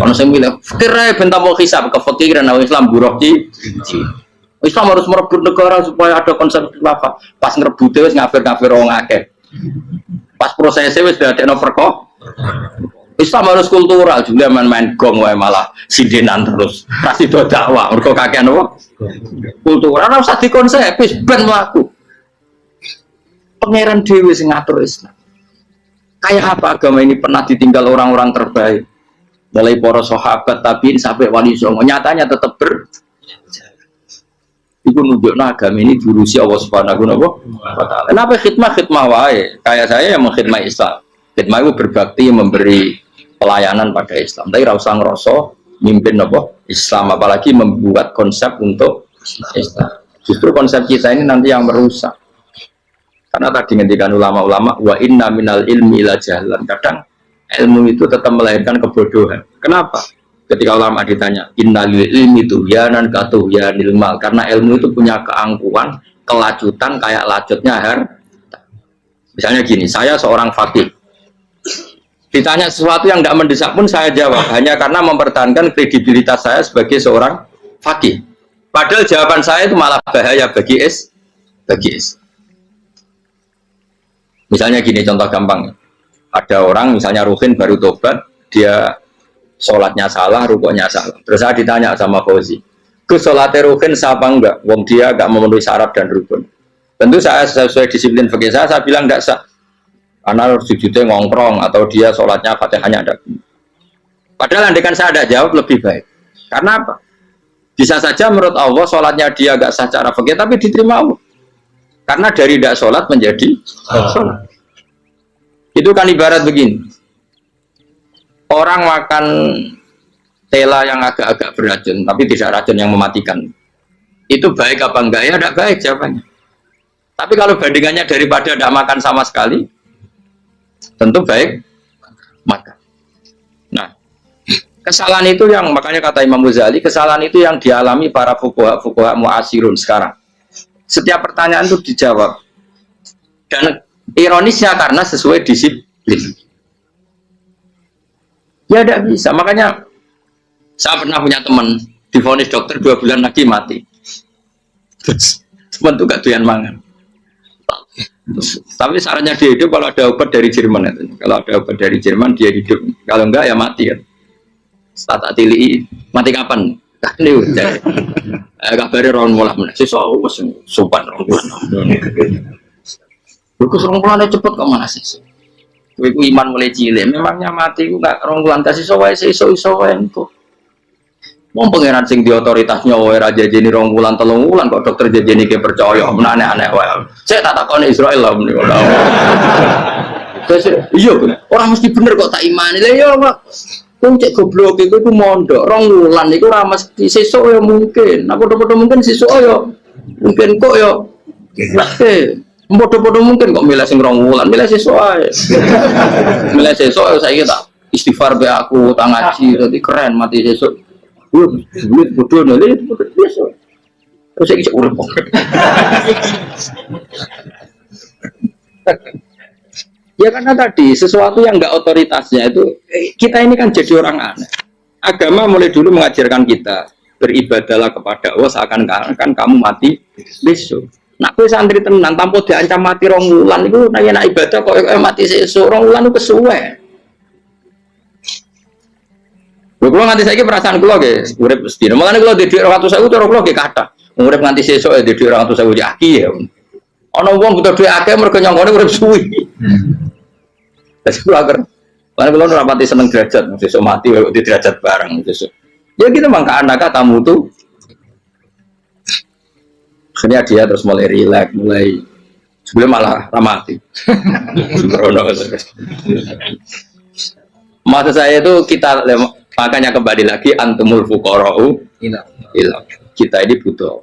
Ana sing milih fikir ae ben tambah hisab, kefikiran Islam buruh Cina. Islam harus merebut negara supaya ada konsep khilafah. Pas ngerebute wis ngafir-ngafir wong akeh. Pas prosesnya wis dadekno perko. Islam harus kultural, juga main-main gong wae malah sidenan terus. Kasih do dakwah, mergo kakean apa? Kultural ora usah dikonsep, wis ben mlaku. Pangeran dhewe sing ngatur Islam. Kayak apa agama ini pernah ditinggal orang-orang terbaik. Mulai para sahabat tabiin sampai wali songo, nyatanya tetap itu nunjukna agama ini diurusi Allah Subhanahu wa taala. Kenapa khidmah wae? Kayak saya yang mengkhidmati Islam. Khidmah itu berbakti memberi pelayanan pada Islam. Tapi ora usah ngrasa mimpin apa? Islam, apalagi membuat konsep untuk Islam. Justru konsep kita ini nanti yang merusak. Karena tadi ngendikan ulama-ulama wa inna minal ilmi ila jahlan. Kadang ilmu itu tetap melahirkan kebodohan. Kenapa? Ketika ulama ditanya, innalil ilmi tuhyanan katuhyanil mal, karena ilmu itu punya keangkuhan, kelajutan kayak lacutnya harta. Misalnya gini, saya seorang fakih. Ditanya sesuatu yang tidak mendesak pun saya jawab, hanya karena mempertahankan kredibilitas saya sebagai seorang fakih. Padahal jawaban saya itu malah bahaya bagi is. Misalnya gini, contoh gampang. Ada orang misalnya Ruhin baru tobat, dia sholatnya salah, rukuknya salah. Terus saya ditanya sama Fauzi, ke sholatnya Ruhin siapa enggak? Wong dia enggak memenuhi syarat dan rukun. Tentu saya sesuai disiplin fikih saya bilang enggak sah. Karena harus sujudnya ngongkrong atau dia sholatnya fatihahnya ada. Padahal andaikan saya ada jawab lebih baik. Karena apa? Bisa saja menurut Allah sholatnya dia enggak sah secara fikih tapi diterima Allah. Karena dari tidak sholat menjadi sholat. Itu kan ibarat begini. Orang makan tela yang agak-agak beracun, tapi tidak racun yang mematikan. Itu baik apa enggak? Ya tidak baik jawabannya. Tapi kalau bandingannya daripada tidak makan sama sekali, tentu baik makan. Nah, kesalahan itu yang makanya kata Imam Ghazali, kesalahan itu yang dialami para fuqaha mu'asirun sekarang. Setiap pertanyaan itu dijawab. Dan ironisnya karena sesuai disiplin. Ya tidak bisa, makanya saya pernah punya teman divonis dokter 2 bulan lagi mati. Teman itu gak doyan mangan. Tapi sarannya dia hidup kalau ada obat dari Jerman itu. Kalau ada obat dari Jerman dia hidup. Kalau enggak ya mati kan. Setelah tak tili mati kapan? Tak nih. Kabarnya orang mulai mana? Siswa sopan orang bulan. Bukus orang bulan cepet kok mana sih? Iku iman mulai cilik, memangnya mati ku gak rong bulan kasih sowae iso-iso wae engko. Wong pangeran sing di otoritasnya wae ra jajeni 2 wulan 3 wulan kok dokter jajeni ke percaya aneh-aneh wae. Saya tak takoni Israel lah muni. Terus iya orang mesti bener kok tak imani. Lah iya kok wong cek goblok iku mondok 2 wulan iku ora mesti sesuk ya mungkin. Nah padha-padha mungkin sesuk ya mungkin kok ya padha-padha mungkin kok milih sing 2 wulan, milih sesuk ae. Milih sesuk saiki tak istighfar be aku utang ngaji dadi keren mati sesuk. Duit bodoh nih, itu bodoh biasa. Terus saya kisah urip. Ya karena tadi sesuatu yang nggak otoritasnya itu kita ini kan jadi orang aneh. Agama mulai dulu mengajarkan kita beribadahlah kepada Allah seakan-akan kamu mati besok. Nak kowe santri tenan tanpa diancam mati 2 wulan itu nanya nak ibadah kok mati sesuk 2 wulan itu kesuwe. Kalau nganti saya perasaan kalau guys, urip mesti. Makanya kalau di 200.000 cara kalau gak kata, urip nganti sesuk di 200.000 di aki ya. Ono wong butuh duit akeh mergo nyongkone urip suwi. Terus kalau agar, karena kalau rapati seneng derajat, sesuk mati di derajat bareng sesuk. Ya gitu mangka anak tamu tuh. Akhirnya dia terus mulai rileks, mulai sebelum malah ramati. Maksud saya itu kita makanya kembali lagi antumul fuqara'u ila. Kita ini butuh.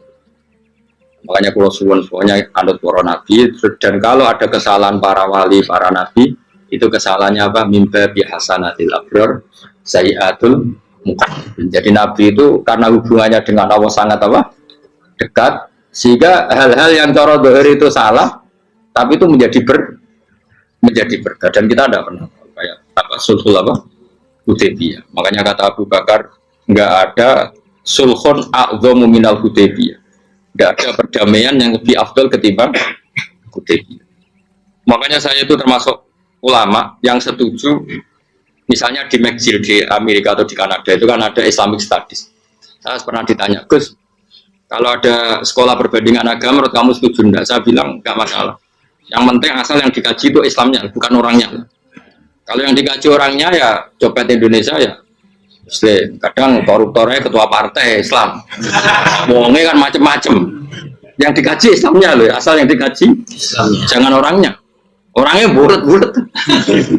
Makanya kalau semuanya anut para nabi dan kalau ada kesalahan para wali, para nabi itu kesalahannya apa? Mimba bihasanatil abrar sayyiatul muqaddam. Jadi nabi itu karena hubungannya dengan Allah sangat apa? Dekat sehingga hal-hal yang cara dohir itu salah tapi itu menjadi berkah dan kita tidak pernah kayak apa sulhul apa? Hudaybiyah. Makanya kata Abu Bakar, enggak ada sulhun a'dhamu minal Hudaybiyah. Enggak ada perdamaian yang lebih afdal ketimbang Hudaybiyah. Makanya saya itu termasuk ulama yang setuju misalnya di McGill di Amerika atau di Kanada itu kan ada Islamic Studies. Saya pernah ditanya, Gus, kalau ada sekolah perbandingan agama menurut kamu setuju enggak? Saya bilang enggak masalah. Yang penting asal yang dikaji itu Islamnya, bukan orangnya. Kalau yang dikaji orangnya ya copet Indonesia ya Muslim. Kadang koruptornya ketua partai Islam. Wongnya kan macem-macem. Yang dikaji Islamnya loh, asal yang dikaji Islamnya. Jangan orangnya. Orangnya bulat-bulat.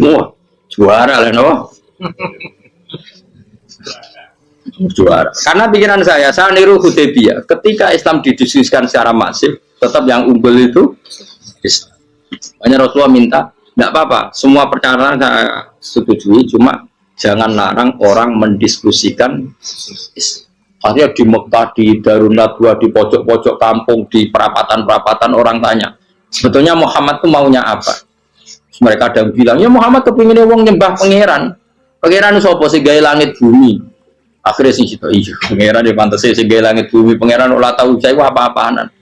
Wah, juara lah no. Juara. Karena pikiran saya niru Hudaybiyah. Ketika Islam didiskusikan secara masif, tetap yang unggul itu Islam. Hanya Rasulullah minta nggak apa-apa, semua perkara saya setujui, cuma jangan larang orang mendiskusikan. Artinya di Mekah, di Darun Nadwa, di pojok-pojok kampung, di perapatan-perapatan orang tanya, sebetulnya Muhammad itu maunya apa? Mereka ada yang bilang, ya Muhammad kepinginnya wong nyembah pangeran. Pangeran itu apa sih gaya langit bumi? Akhirnya sih gitu, iya pangeran di fantasi sih gaya langit bumi. Pangeran ulah tahu saya apa-apaanan.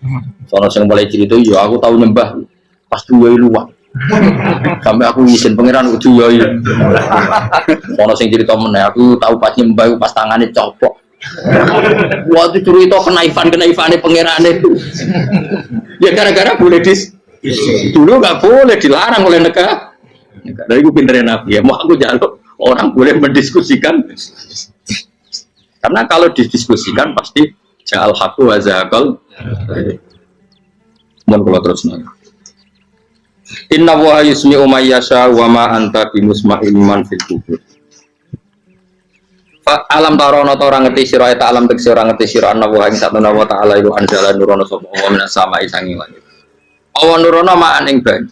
Soalnya yang mulai cerita, iya aku tahu nyembah pas dua luang. Sampai aku izin pangeran udah ya ono sing cerita meneh aku tahu pas nyembah pas tangane copok waktu cerita kenaifan-kenaifane pangeran itu ya gara-gara boleh dulu nggak boleh dilarang oleh negara dari aku pinterin nabi ya mau aku jaluk orang boleh mendiskusikan karena kalau didiskusikan pasti ja'al haqqu wa zahaqal mohon kalau terus nanya. Inna wa yusmi'u may yasha wa ma anta bimusma'il man fil kubur. Alam tarono ta ora ngerti sira ta alam tekse ora ngerti sira ana wa ing satuna wa ta'ala iku anjala nurono sapa wa minas sama'i sanging langit. Awan nurono ma'an ing banyu.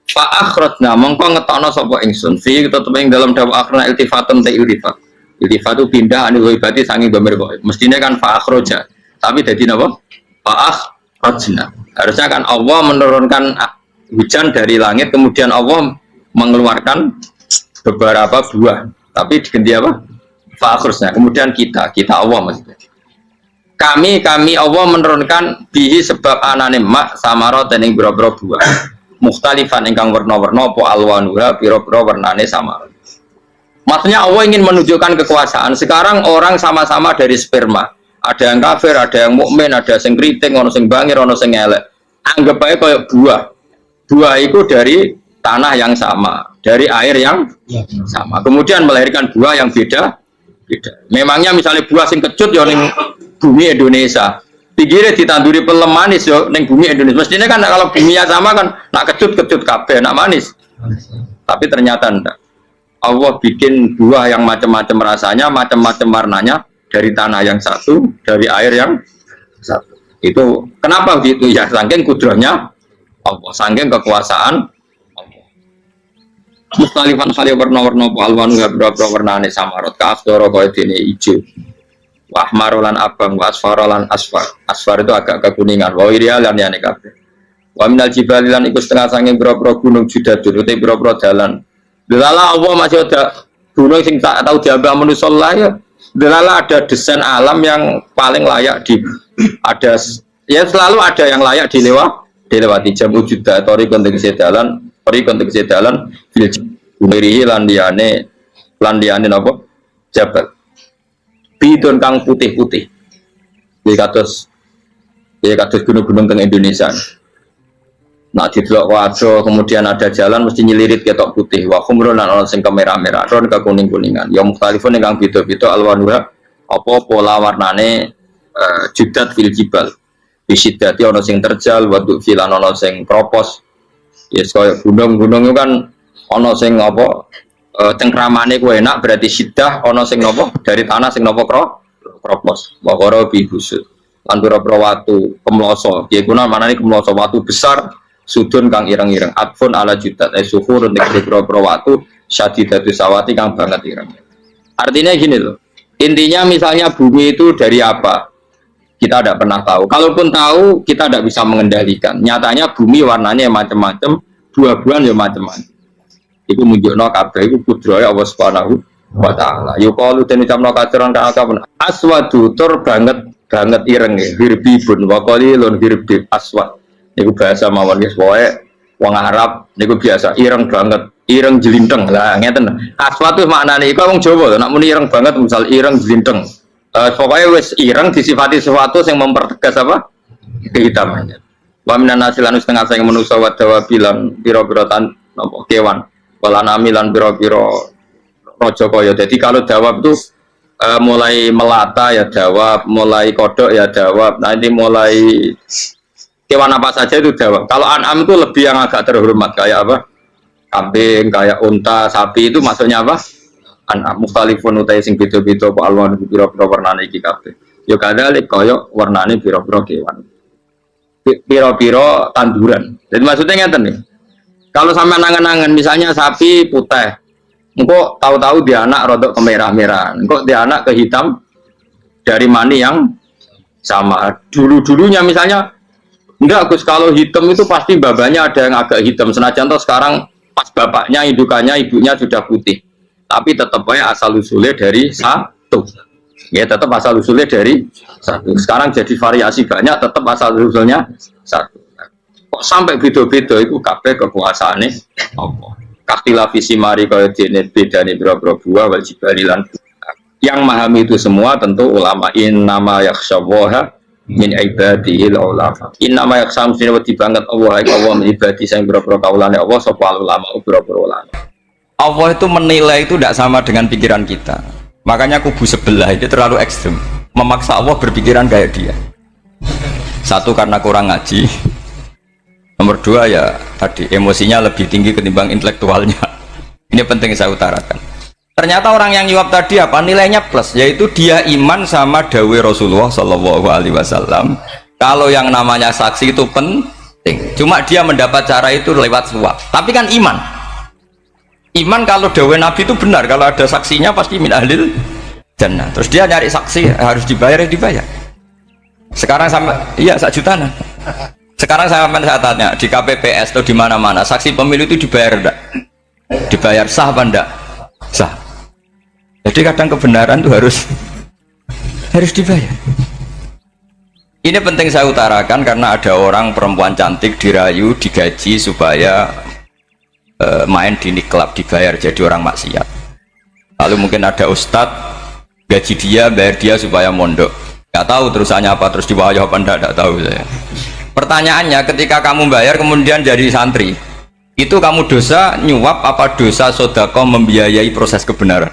Fa akhrajna mongko ngetokno sapa ingsun fi tetep ing dalam dawa akhirna iltifatun ta iltifat. Iltifat itu pindah anil ghaibati sanging dhamir ghaib. Mestine kan fa akhraja. Tapi dadi napa? Fa akhrajna. Harusnya kan Allah menurunkan hujan dari langit, kemudian Allah mengeluarkan beberapa buah, tapi diganti apa? Fakrusnya. Kemudian kita Allah maksudnya. Kami Allah menurunkan bihi sebab anane mak samaro dan ing boro-boro buah. Mukhtalifan ingkang warna-warna apa alwanuha boro-boro warnane sama. Maksudnya Allah ingin menunjukkan kekuasaan. Sekarang orang sama-sama dari sperma. Ada yang kafir, ada yang mukmin, ada yang kriting, ono sing bangir, ono sing elek. Anggap aja kayak buah. Buah itu dari tanah yang sama, dari air yang sama. Kemudian melahirkan buah yang beda, Beda. Memangnya misalnya buah sing kecut ya ning bumi Indonesia. Pinggirnya ditanduri pelem manis yo ning bumi Indonesia. Mestinya kan kalau buminya sama kan nak kecut kabeh, nak manis. Tapi ternyata enggak. Allah bikin buah yang macam-macam rasanya, macam-macam warnanya dari tanah yang satu, dari air yang satu. Itu kenapa begitu ya? Saking kudrahnya Allah, saking kekuasaan Allah. Mustalifan kali warna-warna alwanu berapa warnane samarot kaafdoro kaya dene ijo. Wahmarolan abang, wasfarolan asfar. Asfar itu agak kekuningan. Wa irialan yani kabeh. Wa minal jibalilan iku setengah saking boro-boro gunung judadun uti boro-boro dalan. Delala Allah masih ada gunung sing tak tahu diambah manusia lah ya. Delala ada desain alam yang paling layak ada ya selalu ada yang layak dilewati jam wujuda tori konteks dalan fil umirihi landiane napa jabal bidon kang putih-putih ya kados gunung-gunung teng Indonesia. Nah didelok wajo kemudian ada jalan mesti nyelirit ketok putih wa khumrun lan ana sing kemerah-merah ron ke kuning-kuningan ya mukhtalifun ingkang beda-beda alwanuha apa pola warnane judat fil jibal bisidati ana sing terjal wa filan ana sing kropos ya kaya gunung-gunung itu kan ana sing apa cengkramane ku enak berarti sidah ana sing napa dari tanah sing napa kropos wa qara bi busud lan pira-pira watu kemloso ya kuna manane kemloso watu besar sudun kang ireng-ireng atfun ala judat suhur nek pira-pira watu syadidatu sawati kang banget ireng. Artinya gini loh. Intinya misalnya bumi itu dari apa? Kita tidak pernah tahu. Kalaupun tahu, kita tidak bisa mengendalikan. Nyatanya bumi warnanya macam-macam, buah-buahan ya macam-macam. Itu menunjukkan kabeh itu kudrahe Allah Subhanahu wa taala. Yuqalu den ucapno kaceran kang akeh aswadu tur banget ireng hirbibun wa qalilun hirbib aswad. Niku bahasa mawon guys, pokoke wong Arab niku biasa ireng banget, ireng jelinteng. Lah ngeten. Aswad itu maknane iku wong Jawa to, nek muni ireng banget misal ireng jelinteng. Pokoknya wis ireng disifati sesuatu yang mempertegas apa? Kehitamannya. Wa minan nasilan setengah sing manusa wa dawabilan pira-pira tan napa kewan. Walanami lan pira-pira raja kaya. Jadi kalau dawab itu mulai melata ya dawab, mulai kodok ya dawab. Nanti mulai kewan apa saja itu dawab. Kalau an'am itu lebih yang agak terhormat kayak apa? Kambing, kayak unta, sapi itu maksudnya apa? An'am mukhtalifun utai sing beda-beda apa alwan pira-pira warnane iki kabeh. Ya kadalik kaya warnane pira-pira kewan. Pira-pira tanduran. Jadi maksudnya ngeten nih. Kalau sampai nangan-nangan misalnya sapi putih, engkau tahu-tahu dia anak rodok kemerah-merahan, engkau dia anak kehitam dari mani yang sama. Dulu-dulunya misalnya enggak Gus, kalau hitam itu pasti babanya ada yang agak hitam. Senajan toh sekarang pas bapaknya, indukannya, ibunya sudah putih. Tapi tetap aja asal usulnya dari satu. Ya tetap asal usulnya dari satu. Sekarang jadi variasi banyak, tetap asal usulnya satu. Kok sampai beda-beda itu kabeh kekuasaane apa? Kaktila visi mari kaya dene bedane boro-boro buah wal jibalilan. Yang memahami itu semua tentu ulama innama yakhsyallaha min ibadihil ulama. Innama yakhsam sine wedi banget Allah min ibadi sing boro-boro kaulane Allah sapa ulama boro-boro ulama. Allah itu menilai itu tidak sama dengan pikiran kita. Makanya kubu sebelah itu terlalu ekstrem, memaksa Allah berpikiran kayak dia. Satu karena kurang ngaji. Nomor dua ya tadi emosinya lebih tinggi ketimbang intelektualnya. Ini penting saya utarakan. Ternyata orang yang nyuap tadi apa nilainya plus, yaitu dia iman sama dawai Rasulullah Shallallahu Alaihi Wasallam. Kalau yang namanya saksi itu penting. Cuma dia mendapat cara itu lewat suap. Tapi kan iman. Iman kalau dawai Nabi itu benar. Kalau ada saksinya pasti min ahlil jannah. Terus dia nyari saksi harus dibayar ya dibayar. Sekarang sama iya 1 juta nah. Sekarang saya tanya di KPPS atau di mana-mana saksi pemilu itu dibayar enggak? Dibayar sah apa enggak? Sah. Jadi kadang kebenaran itu harus dibayar. Ini penting saya utarakan karena ada orang perempuan cantik dirayu, digaji supaya main di niklab dibayar jadi orang maksiat. Lalu mungkin ada ustadz gaji dia, bayar dia supaya mondok. Nggak tahu terusannya apa, terus dibayar apa enggak tahu saya. Pertanyaannya ketika kamu bayar kemudian jadi santri, itu kamu dosa nyuap apa dosa sodako membiayai proses kebenaran?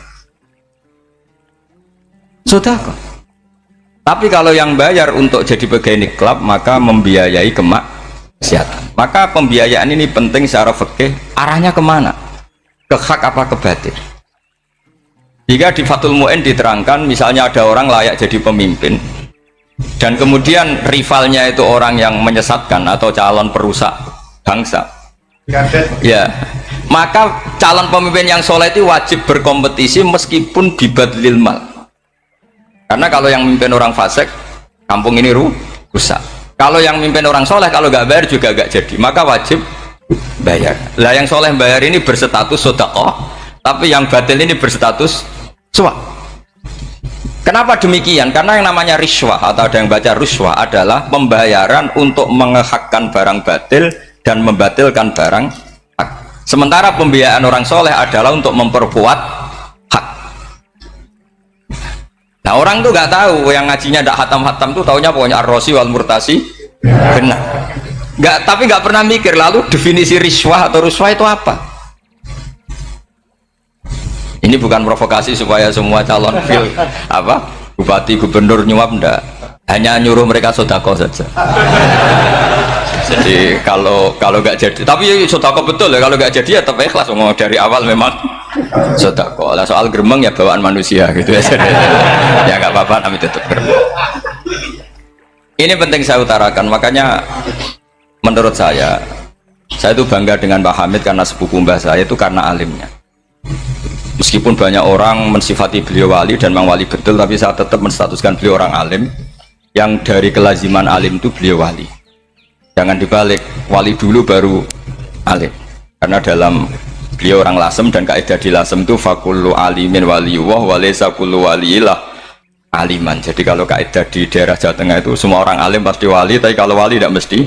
sedekah. Tapi kalau yang bayar untuk jadi pegawai klub maka membiayai kemaksiatan. Maka pembiayaan ini penting secara fikih, arahnya kemana? Ke hak apa ke batil? Jika di Fathul Mu'in diterangkan misalnya ada orang layak jadi pemimpin dan kemudian rivalnya itu orang yang menyesatkan atau calon perusak bangsa, ya maka calon pemimpin yang soleh itu wajib berkompetisi meskipun bibadlil mal. Karena kalau yang mimpin orang fasik, kampung ini rusak. Kalau yang mimpin orang soleh, kalau nggak bayar juga nggak jadi. Maka wajib bayar. Lah yang soleh bayar ini berstatus sedekah, tapi yang batil ini berstatus suap. Kenapa demikian? Karena yang namanya riswah atau ada yang baca ruswah adalah pembayaran untuk mengehakkan barang batil dan membatilkan barang hak. Sementara pembiayaan orang soleh adalah untuk memperkuat. Nah orang tuh nggak tahu, yang ngajinya ndak hatam-hatam tuh taunya pokoknya ar-rosi wal murtasi benar. Tapi nggak pernah mikir lalu definisi riswah atau ruswah itu apa. Ini bukan provokasi supaya semua calon bupati gubernur nyuap, ndak, hanya nyuruh mereka sedekah saja. Jadi kalau nggak jadi, tapi sedekah betul ya, kalau nggak jadi ya tetap ikhlas, dari awal memang sedekah. Lah soal gremeng ya bawaan manusia gitu ya. Ya nggak apa-apa, kami tetap gremeng. Ini penting saya utarakan, makanya menurut saya itu bangga dengan Mbah Hamid karena sepupu mbah saya itu karena alimnya. Meskipun banyak orang mensifati beliau wali dan memang wali betul, tapi saya tetap menstatuskan beliau orang alim yang dari kelaziman alim itu beliau wali. Jangan dibalik, wali dulu baru alim. Karena dalam beliau orang Lasem dan kaidah di Lasem itu fakullu alimin waliyullah walaysa kullu waliyillah aliman. Jadi kalau kaidah di daerah Jawa Tengah itu semua orang alim pasti wali, tapi kalau wali tidak mesti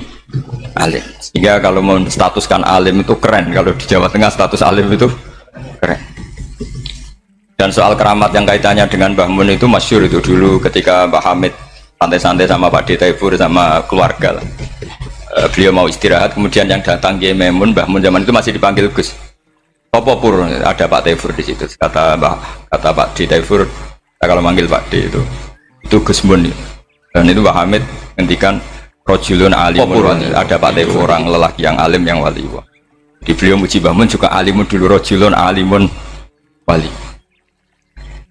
alim. Sehingga kalau menstatuskan alim itu keren, kalau di Jawa Tengah status alim itu keren. Dan soal keramat yang kaitannya dengan Mbah Mun itu masyhur itu dulu ketika Mbah Hamid santai-santai sama Pak D. Taifur sama keluarga lah. Beliau mau istirahat, kemudian yang datang Kiai Memun, Mbah Mun zaman itu masih dipanggil Gus. Apa pur, ada Pak Taifur di situ. Kata Pak D. Taifur, kalau manggil Pak D itu Gus Mun. Dan itu Mbah Hamid ngendikan rojulun alimun, ada Pak Taifur, orang lelaki yang alim yang wali. Di beliau muji Mbah Mun juga alimun dulu, rojulun alimun wali.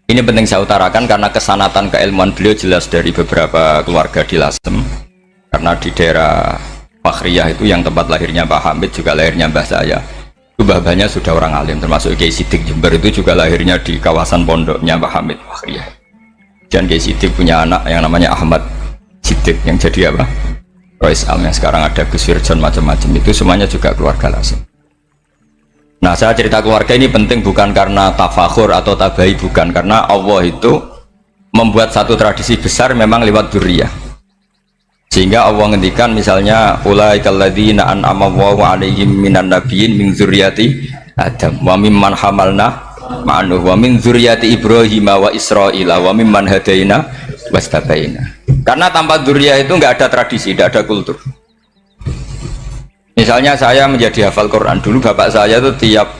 Ini penting saya utarakan karena kesanatan keilmuan beliau jelas dari beberapa keluarga di Lasem. Karena di daerah Fakhriyah itu yang tempat lahirnya Pak Hamid juga lahirnya mbah saya. Itu mbah-mbahnya sudah orang alim, termasuk Kiai Sidik Jember itu juga lahirnya di kawasan pondoknya Pak Hamid Fakhriyah. Dan Kiai Sidik punya anak yang namanya Ahmad Sidik yang jadi Rois Am, yang sekarang ada Gus Firjon macam-macam, itu semuanya juga keluarga Lasem. Nah, saya cerita keluarga ini penting bukan karena tafakhur atau tabai, bukan, karena Allah itu membuat satu tradisi besar memang lewat dzurriyyah. Sehingga Allah ngendikan misalnya ulaikal ladzina an'ama Allahu 'alaihim minan nabiyyin min dzurriyyati Adam wa mimman hamalna ma'anuh wa min dzurriyyati Ibrahim wa Israila wa mimman hadaina wastabaina. Karena tanpa dzurriyyah itu enggak ada tradisi, enggak ada kultur. Misalnya saya menjadi hafal Quran, dulu bapak saya itu tiap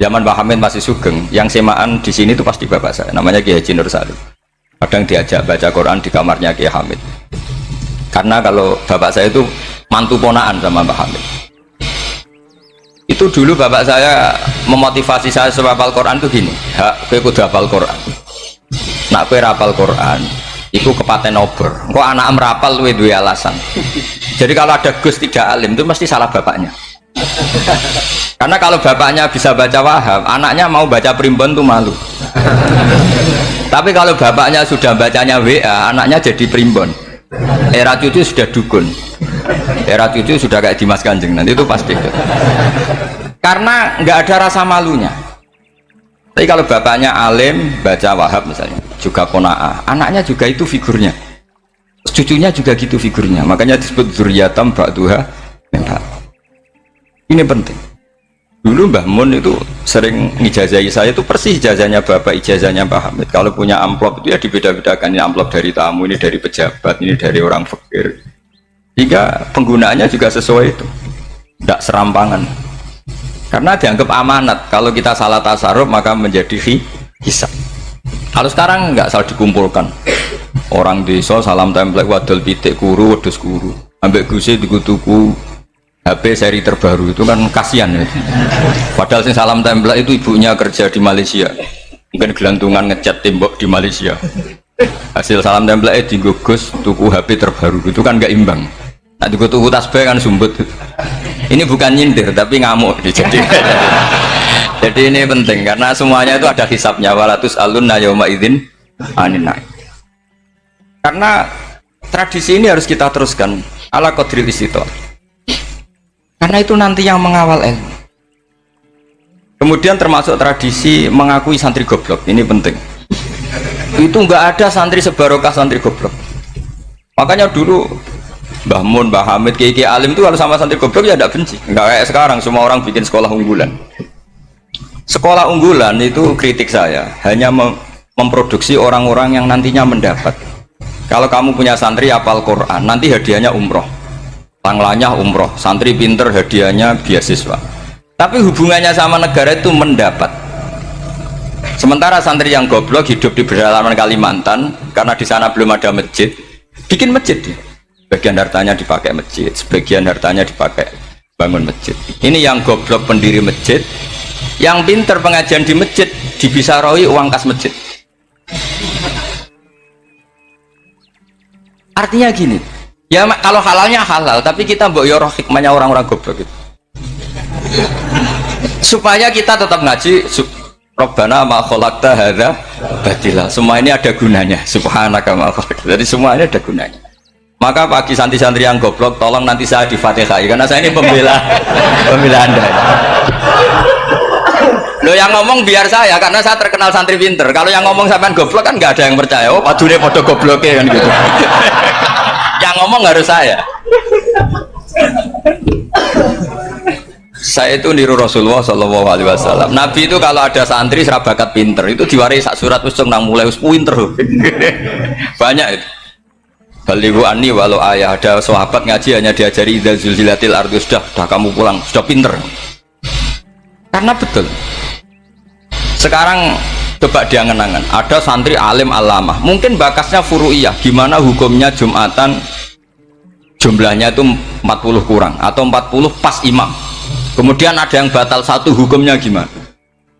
zaman Mbah Hamid masih sugeng, yang semaan di sini itu pasti bapak saya, namanya Kiai Haji Nur Salim. Kadang diajak baca Quran di kamarnya Kiai Hamid. Karena kalau bapak saya itu mantu ponaan sama Mbah Hamid. Itu dulu bapak saya memotivasi saya supaya hafal Quran itu gini, kowe kudu hafal Quran. Nak kowe hafal Quran, itu kepaten obor. Kok anak merapal luwe duwe alasan. Jadi kalau ada Gus tidak alim itu mesti salah bapaknya. Karena kalau bapaknya bisa baca Wahab, anaknya mau baca primbon tuh malu. Tapi kalau bapaknya sudah bacanya WA, anaknya jadi primbon. Era cucu sudah dukun. Era cucu sudah kayak Dimas Kanjeng, nanti itu pasti. Karena nggak ada rasa malunya. Tapi kalau bapaknya alim baca Wahab misalnya, juga Qanaah, anaknya juga itu figurnya. Cucunya juga gitu figurnya, makanya disebut dzurriyyatam ba'duha min ba'd. Ini penting. Dulu Mbah Mun itu sering ngijazahi saya, itu persis ijazahnya bapak, ijazahnya Pak Hamid. Kalau punya amplop itu ya dibeda-bedakan, ini amplop dari tamu, ini dari pejabat, ini dari orang fakir. Jika penggunaannya juga sesuai itu, tidak serampangan. Karena dianggap amanat, kalau kita salah tasarruf maka menjadi hisab. Kalau sekarang nggak asal dikumpulkan. Orang desa salam template wadol pitik kuru wedhus kuru. Ambek guse tuku HP seri terbaru itu kan kasihan ya. Padahal sing salam template itu ibunya kerja di Malaysia. Mungkin gelantungan ngecat tembok di Malaysia. Hasil salam template digugus tuku HP terbaru itu kan nggak imbang. Nah tuku tasbih kan sumbut. Ini bukan nyindir tapi ngamuk jadi ini penting karena semuanya itu ada hisabnya. Walatus alunna yauma idzin anin naim. Karena tradisi ini harus kita teruskan ala qadril istithaq. Karena itu nanti yang mengawal ilmu. Kemudian termasuk tradisi mengakui santri goblok, ini penting. Itu enggak ada santri sebarokah santri goblok. Makanya dulu Mbah Mun, Mbah Hamid, Kiai Alim itu kalau sama santri goblok ya tidak benci. Enggak kayak sekarang semua orang bikin sekolah unggulan. Sekolah unggulan itu kritik saya hanya memproduksi orang-orang yang nantinya mendapat. Kalau kamu punya santri hafal Quran, nanti hadiahnya umroh, panglanya umroh, santri pinter hadiahnya beasiswa. Tapi hubungannya sama negara itu mendapat. Sementara santri yang goblok hidup di pedalaman Kalimantan, karena di sana belum ada masjid, bikin masjid dia. Sebagian hartanya dipakai masjid, sebagian hartanya dipakai bangun masjid. Ini yang goblok pendiri masjid, yang pinter pengajian di masjid dibisaroi uang kas masjid. Artinya gini, ya kalau halalnya halal, tapi kita mbok yoroh hikmahnya orang-orang goblok gitu. Supaya kita tetap ngaji Rabbana ma khalaqta hadza batila. Semua ini ada gunanya. Subhanaka ma khalaqta. Jadi semua ini ada gunanya. Maka bagi santri-santri yang goblok, tolong nanti saya di Fatihah karena saya ini pembela Anda. Lo yang ngomong biar saya karena saya terkenal santri pinter. Kalau yang ngomong sampean goblok kan nggak ada yang percaya. Oh, padune podo gobloknya kan gitu. Yang ngomong harus saya. Saya itu niru Rasulullah Shallallahu Alaihi Wasallam. Nabi itu kalau ada santri serabakat pinter itu diwaris sak surat usung nang mulai pinter. Banyak itu. Baligu ani walau ayah, ada sahabat ngaji hanya diajari idza zulzilatil ardu, sudah kamu pulang, sudah pinter. Karena betul. Sekarang coba dia ngenangan, ada santri alim alamah, mungkin bakasnya furu'iyah, gimana hukumnya Jumatan jumlahnya itu 40 kurang atau 40 pas imam. Kemudian ada yang batal satu, hukumnya gimana?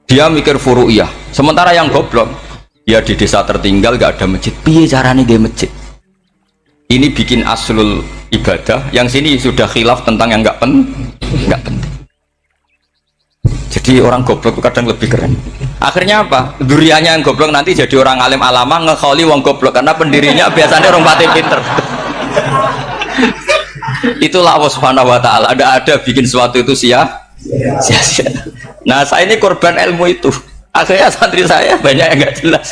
Dia mikir furu'iyah. Sementara yang goblok, dia di desa tertinggal gak ada masjid. Piye caranya dia masjid? Ini bikin aslul ibadah, yang sini sudah khilaf tentang yang gak penting. Jadi orang goblok kadang lebih keren. Akhirnya apa? Duriannya yang goblok nanti jadi orang alim alama ngekholi wong goblok karena pendirinya biasanya orang pati pinter. Itulah Allah Subhanahu wa taala. Ada bikin sesuatu itu sia-sia. Nah, saya ini korban ilmu itu. Akhirnya santri saya banyak yang nggak jelas.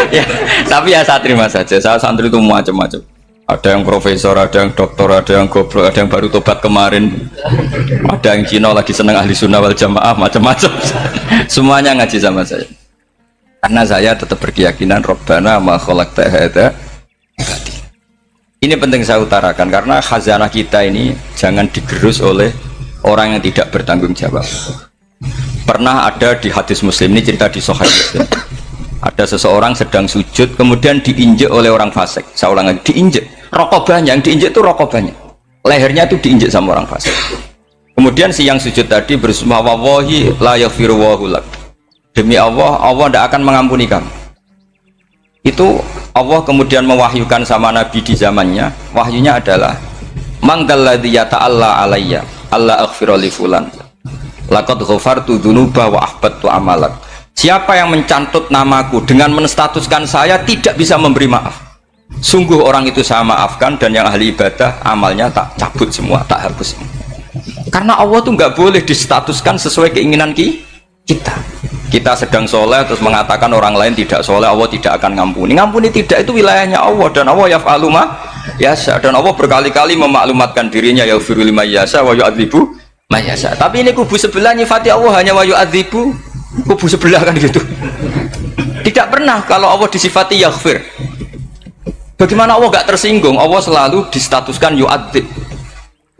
Ya, tapi ya saya terima saja. Saya santri itu macam-macam. Ada yang profesor, ada yang doktor, ada yang goblok, ada yang baru tobat kemarin, ada yang Cina lagi seneng ahli sunnah wal jamaah, macam-macam. Semuanya ngaji sama saya. Karena saya tetap berkeyakinan Rabbana ma khalaqta hadza batila. Ini penting saya utarakan karena khazanah kita ini jangan digerus oleh orang yang tidak bertanggung jawab. Pernah ada di hadis Muslim, ini cerita di Sahih Muslim. Ada seseorang sedang sujud kemudian diinjek oleh orang fasik. Saya ulang lagi, diinjek. Rokobahnya, yang diinjek itu rokobahnya. Lehernya itu diinjek sama orang fasik. Kemudian si yang sujud tadi bersumpah wallahi la yaghfiru wallahu lak. Demi Allah, Allah tidak akan mengampuni kamu. Itu Allah kemudian mewahyukan sama Nabi di zamannya. Wahyunya adalah mangdalladzi yata'alla alayya alla aghfira li fulan. Laqad ghafartu dzunuba wa ahbattu amalak. Siapa yang mencantut namaku dengan menstatuskan saya tidak bisa memberi maaf, sungguh orang itu saya maafkan, dan yang ahli ibadah amalnya tak cabut semua, tak hapus semua. Karena Allah tuh nggak boleh distatuskan sesuai keinginan kita. Kita sedang soleh terus mengatakan orang lain tidak soleh, Allah tidak akan ngampuni. Ngampuni tidak, itu wilayahnya Allah, dan Allah yaf'alu ma yasha, dan Allah berkali-kali memaklumatkan dirinya yaghfiru liman yasha wa yu'adzibu man yasha. Tapi ini kubu sebelah nyifati Allah hanya wa yu'adzibu, kubu sebelah kan gitu. Tidak pernah kalau Allah disifati yaghfir. Bagaimana Allah gak tersinggung? Allah selalu distatuskan yu'adzib.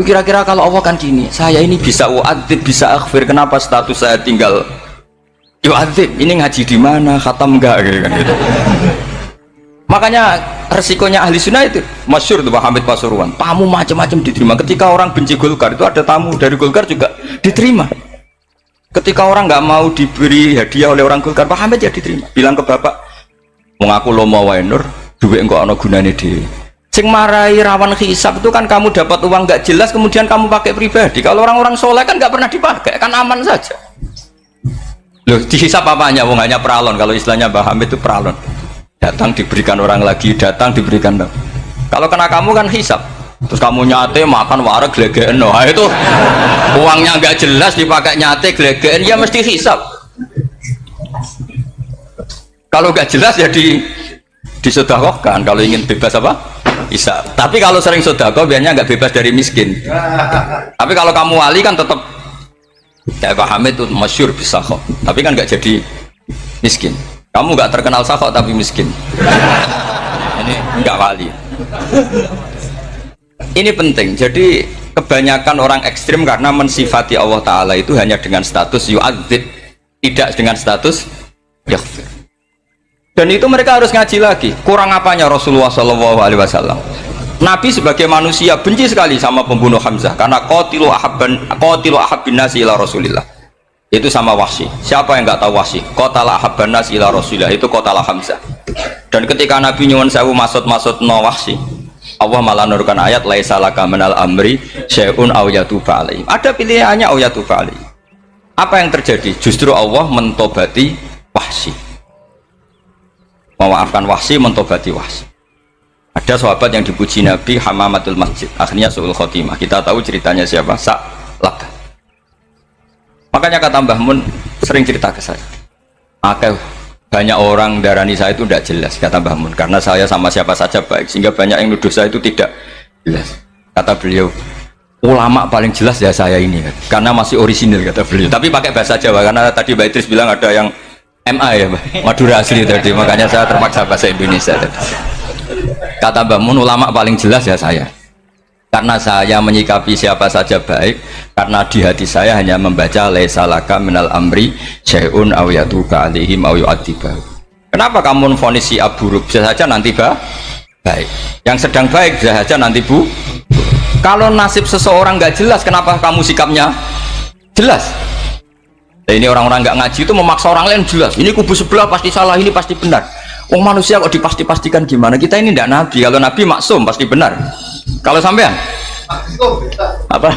Kira-kira kalau Allah kan gini, saya ini bisa u'adzib, bisa aghfir, kenapa status saya tinggal Yo adib, ini ngaji di mana, khatam enggak gitu kan gitu. Makanya resikonya ahli sunnah itu masyhur tuh Pak Hamid Pasuruan, tamu macam-macam diterima. Ketika orang benci Golkar itu ada tamu dari Golkar juga diterima. Ketika orang nggak mau diberi hadiah oleh orang Golkar, Pak Hamid ya diterima. Bilang ke bapak, mengaku lo mau wainur, duit enggak ono gunane dhewe. Sing marai rawan hisab itu kan kamu dapat uang nggak jelas kemudian kamu pakai pribadi. Kalau orang-orang soleh kan nggak pernah dipakai, kan aman saja. Loh, dihisap apanya? Wong hanya peralon. Kalau istilahnya Mbah Hamid itu peralon. Datang diberikan orang lagi, datang diberikan. Kalau kena kamu kan hisap. Terus kamu nyate makan wareg glegeken. Nah, itu uangnya nggak jelas dipakai nyate glegeken, ya mesti hisap. Kalau nggak jelas ya disedekahkan. Kalau ingin bebas apa? Hisap. Tapi kalau sering sedekah biasanya nggak bebas dari miskin. Tapi kalau kamu wali kan tetap kayak Pak Hamid itu masyhur bisa kok, tapi kan nggak jadi miskin. Kamu nggak terkenal sakok tapi miskin. Ini nggak wali. Ini penting. Jadi kebanyakan orang ekstrim karena mensifati Allah Taala itu hanya dengan status yu'adzib, tidak dengan status yaghfir. Dan itu mereka harus ngaji lagi. Kurang apanya Rasulullah SAW? Nabi sebagai manusia benci sekali sama pembunuh Hamzah karena qatilu ahabbin nasi ila Rasulillah. Itu sama Wahsy. Siapa yang nggak tahu Wahsy? Qatala ahabban nasi ila Rasulillah, itu qatala Hamzah. Dan ketika Nabi nyuwun sewu maksud no Wahsy, Allah malah nurkan ayat laisa laka minal amri syai'un aw yatuba alaihim. Ada pilihannya aw yatuba alaihim. Apa yang terjadi? Justru Allah mentobati Wahsy. Memaafkan Wahsy, mentobati Wahsy. Ada sahabat yang dipuji Nabi Hamamatul Masjid, akhirnya su'ul khotimah. Kita tahu ceritanya siapa? Sa'labah. Makanya kata Mbah Mun sering cerita ke saya, banyak orang darani saya itu tidak jelas, kata Mbah Mun, karena saya sama siapa saja baik, sehingga banyak yang nuduh saya itu tidak jelas. Kata beliau, ulama paling jelas ya saya ini, karena masih orisinil, kata beliau. Tapi pakai bahasa Jawa, karena tadi Mbak Idris bilang ada yang MA ya, Madura asli tadi, makanya saya terpaksa bahasa Indonesia tadi. Kata Mbah Mun, ulama paling jelas ya saya, karena saya menyikapi siapa saja baik, karena di hati saya hanya membaca laisa laka minal amri syai'un aw yatuba alaihim aw yu'adzibah. Kenapa kamu memvonis si buruk? Bisa saja nanti baik, yang sedang baik bisa saja nanti Kalau nasib seseorang nggak jelas, kenapa kamu sikapnya jelas? Nah, ini orang-orang nggak ngaji itu memaksa orang lain jelas, ini kubu sebelah pasti salah, ini pasti benar. Manusia kok dipasti-pastikan gimana? Kita ini tidak nabi. Kalau nabi maksum pasti benar. Kalau sampean apa?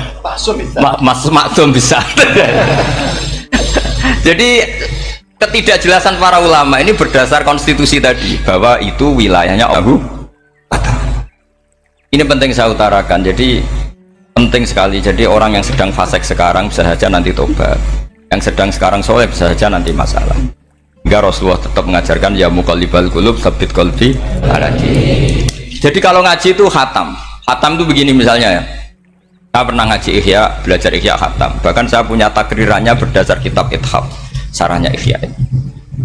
Maksum bisa. Jadi ketidakjelasan para ulama ini berdasar konstitusi tadi, bahwa itu wilayahnya Allah. Ini penting saya utarakan. Jadi penting sekali. Jadi orang yang sedang fasik sekarang bisa saja nanti tobat. Yang sedang sekarang soleh bisa saja nanti masalah. Hingga Rasulullah tetap mengajarkan ya muqallibal qulub tsabbit qalbi ala dinik. Jadi kalau ngaji itu khatam. Khatam itu begini misalnya ya. Saya pernah ngaji Ihya, belajar Ihya khatam. Bahkan saya punya takrirannya berdasar kitab Ithaf, sarahnya Ihya.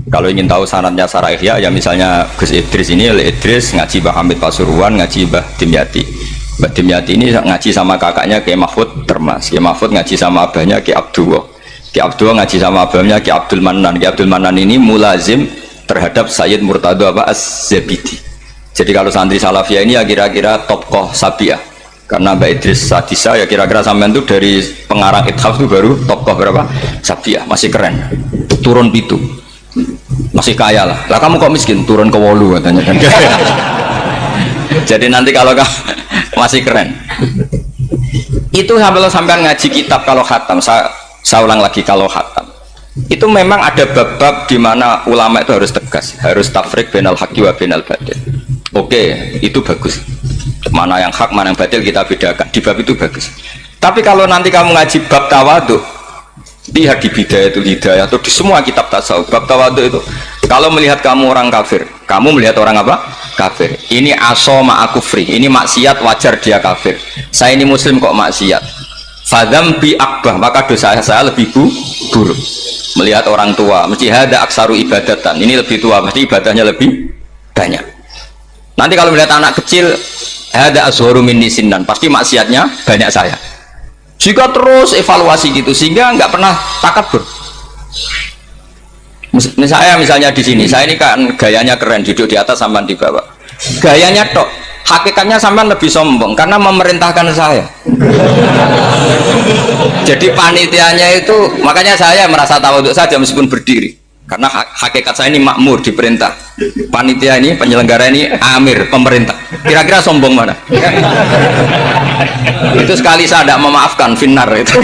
Kalau ingin tahu sanadnya sarah Ihya ya misalnya Gus Idris ini, Idris ngaji Mbah Hamid Pasuruan, ngaji Mbah Dimyati. Mbah Dimyati ini ngaji sama kakaknya Kiai Mahfud Termas. Kiai Mahfud ngaji sama abahnya Kiai Abdullah. Ki Abdul ngaji sama abangnya Ki Abdul Manan. Ki Abdul Manan ini mulazim terhadap Sayyid Murtado Az-Zabidi. Jadi kalau santri Salafiyah ini ya kira-kira tokoh Sabiah. Karena Mbak Idris Sadisa ya kira-kira sampean itu dari pengarang Ithaf itu baru tokoh berapa? Sabiah, masih keren. Turun pitu. Masih kaya lah. Lah kamu kok miskin? Turun ke wolu katanya kan. Jadi nanti kalau kamu masih keren. Itu sampai ngaji kitab kalau khatam saya ulang lagi, kalau khatam itu memang ada bab-bab di mana ulama itu harus tegas, harus tafrik bainal haqqi wa bainal batil. Oke, itu bagus. Mana yang hak, mana yang batil kita bedakan. Di bab itu bagus. Tapi kalau nanti kamu ngaji bab tawadhu, lihat di Bidayatul Hidayah atau di semua kitab tasawuf, bab tawadhu itu kalau melihat kamu orang kafir, kamu melihat orang apa? Kafir. Ini aso ma'akufri, ini maksiat wajar dia kafir. Saya ini muslim kok maksiat. Fadam bi akbah, maka dosa saya lebih buruk. Melihat orang tua, mesti ada aksaru ibadatan, ini lebih tua, mesti ibadahnya lebih banyak. Nanti kalau melihat anak kecil, ada azharu minni sinnan, pasti maksiatnya banyak saya. Jika terus evaluasi gitu, sehingga nggak pernah takabur. Misalnya di sini, saya ini kan gayanya keren, duduk di atas sampai di bawah. Gayanya tok, hakikatnya sampai lebih sombong karena memerintahkan saya. Jadi panitianya itu, makanya saya merasa tawadhu saja meskipun berdiri. Karena hakikat saya ini makmur, diperintah. Panitia ini, penyelenggara ini amir, pemerintah. Kira-kira sombong mana? Itu sekali saya tidak memaafkan, finnar itu.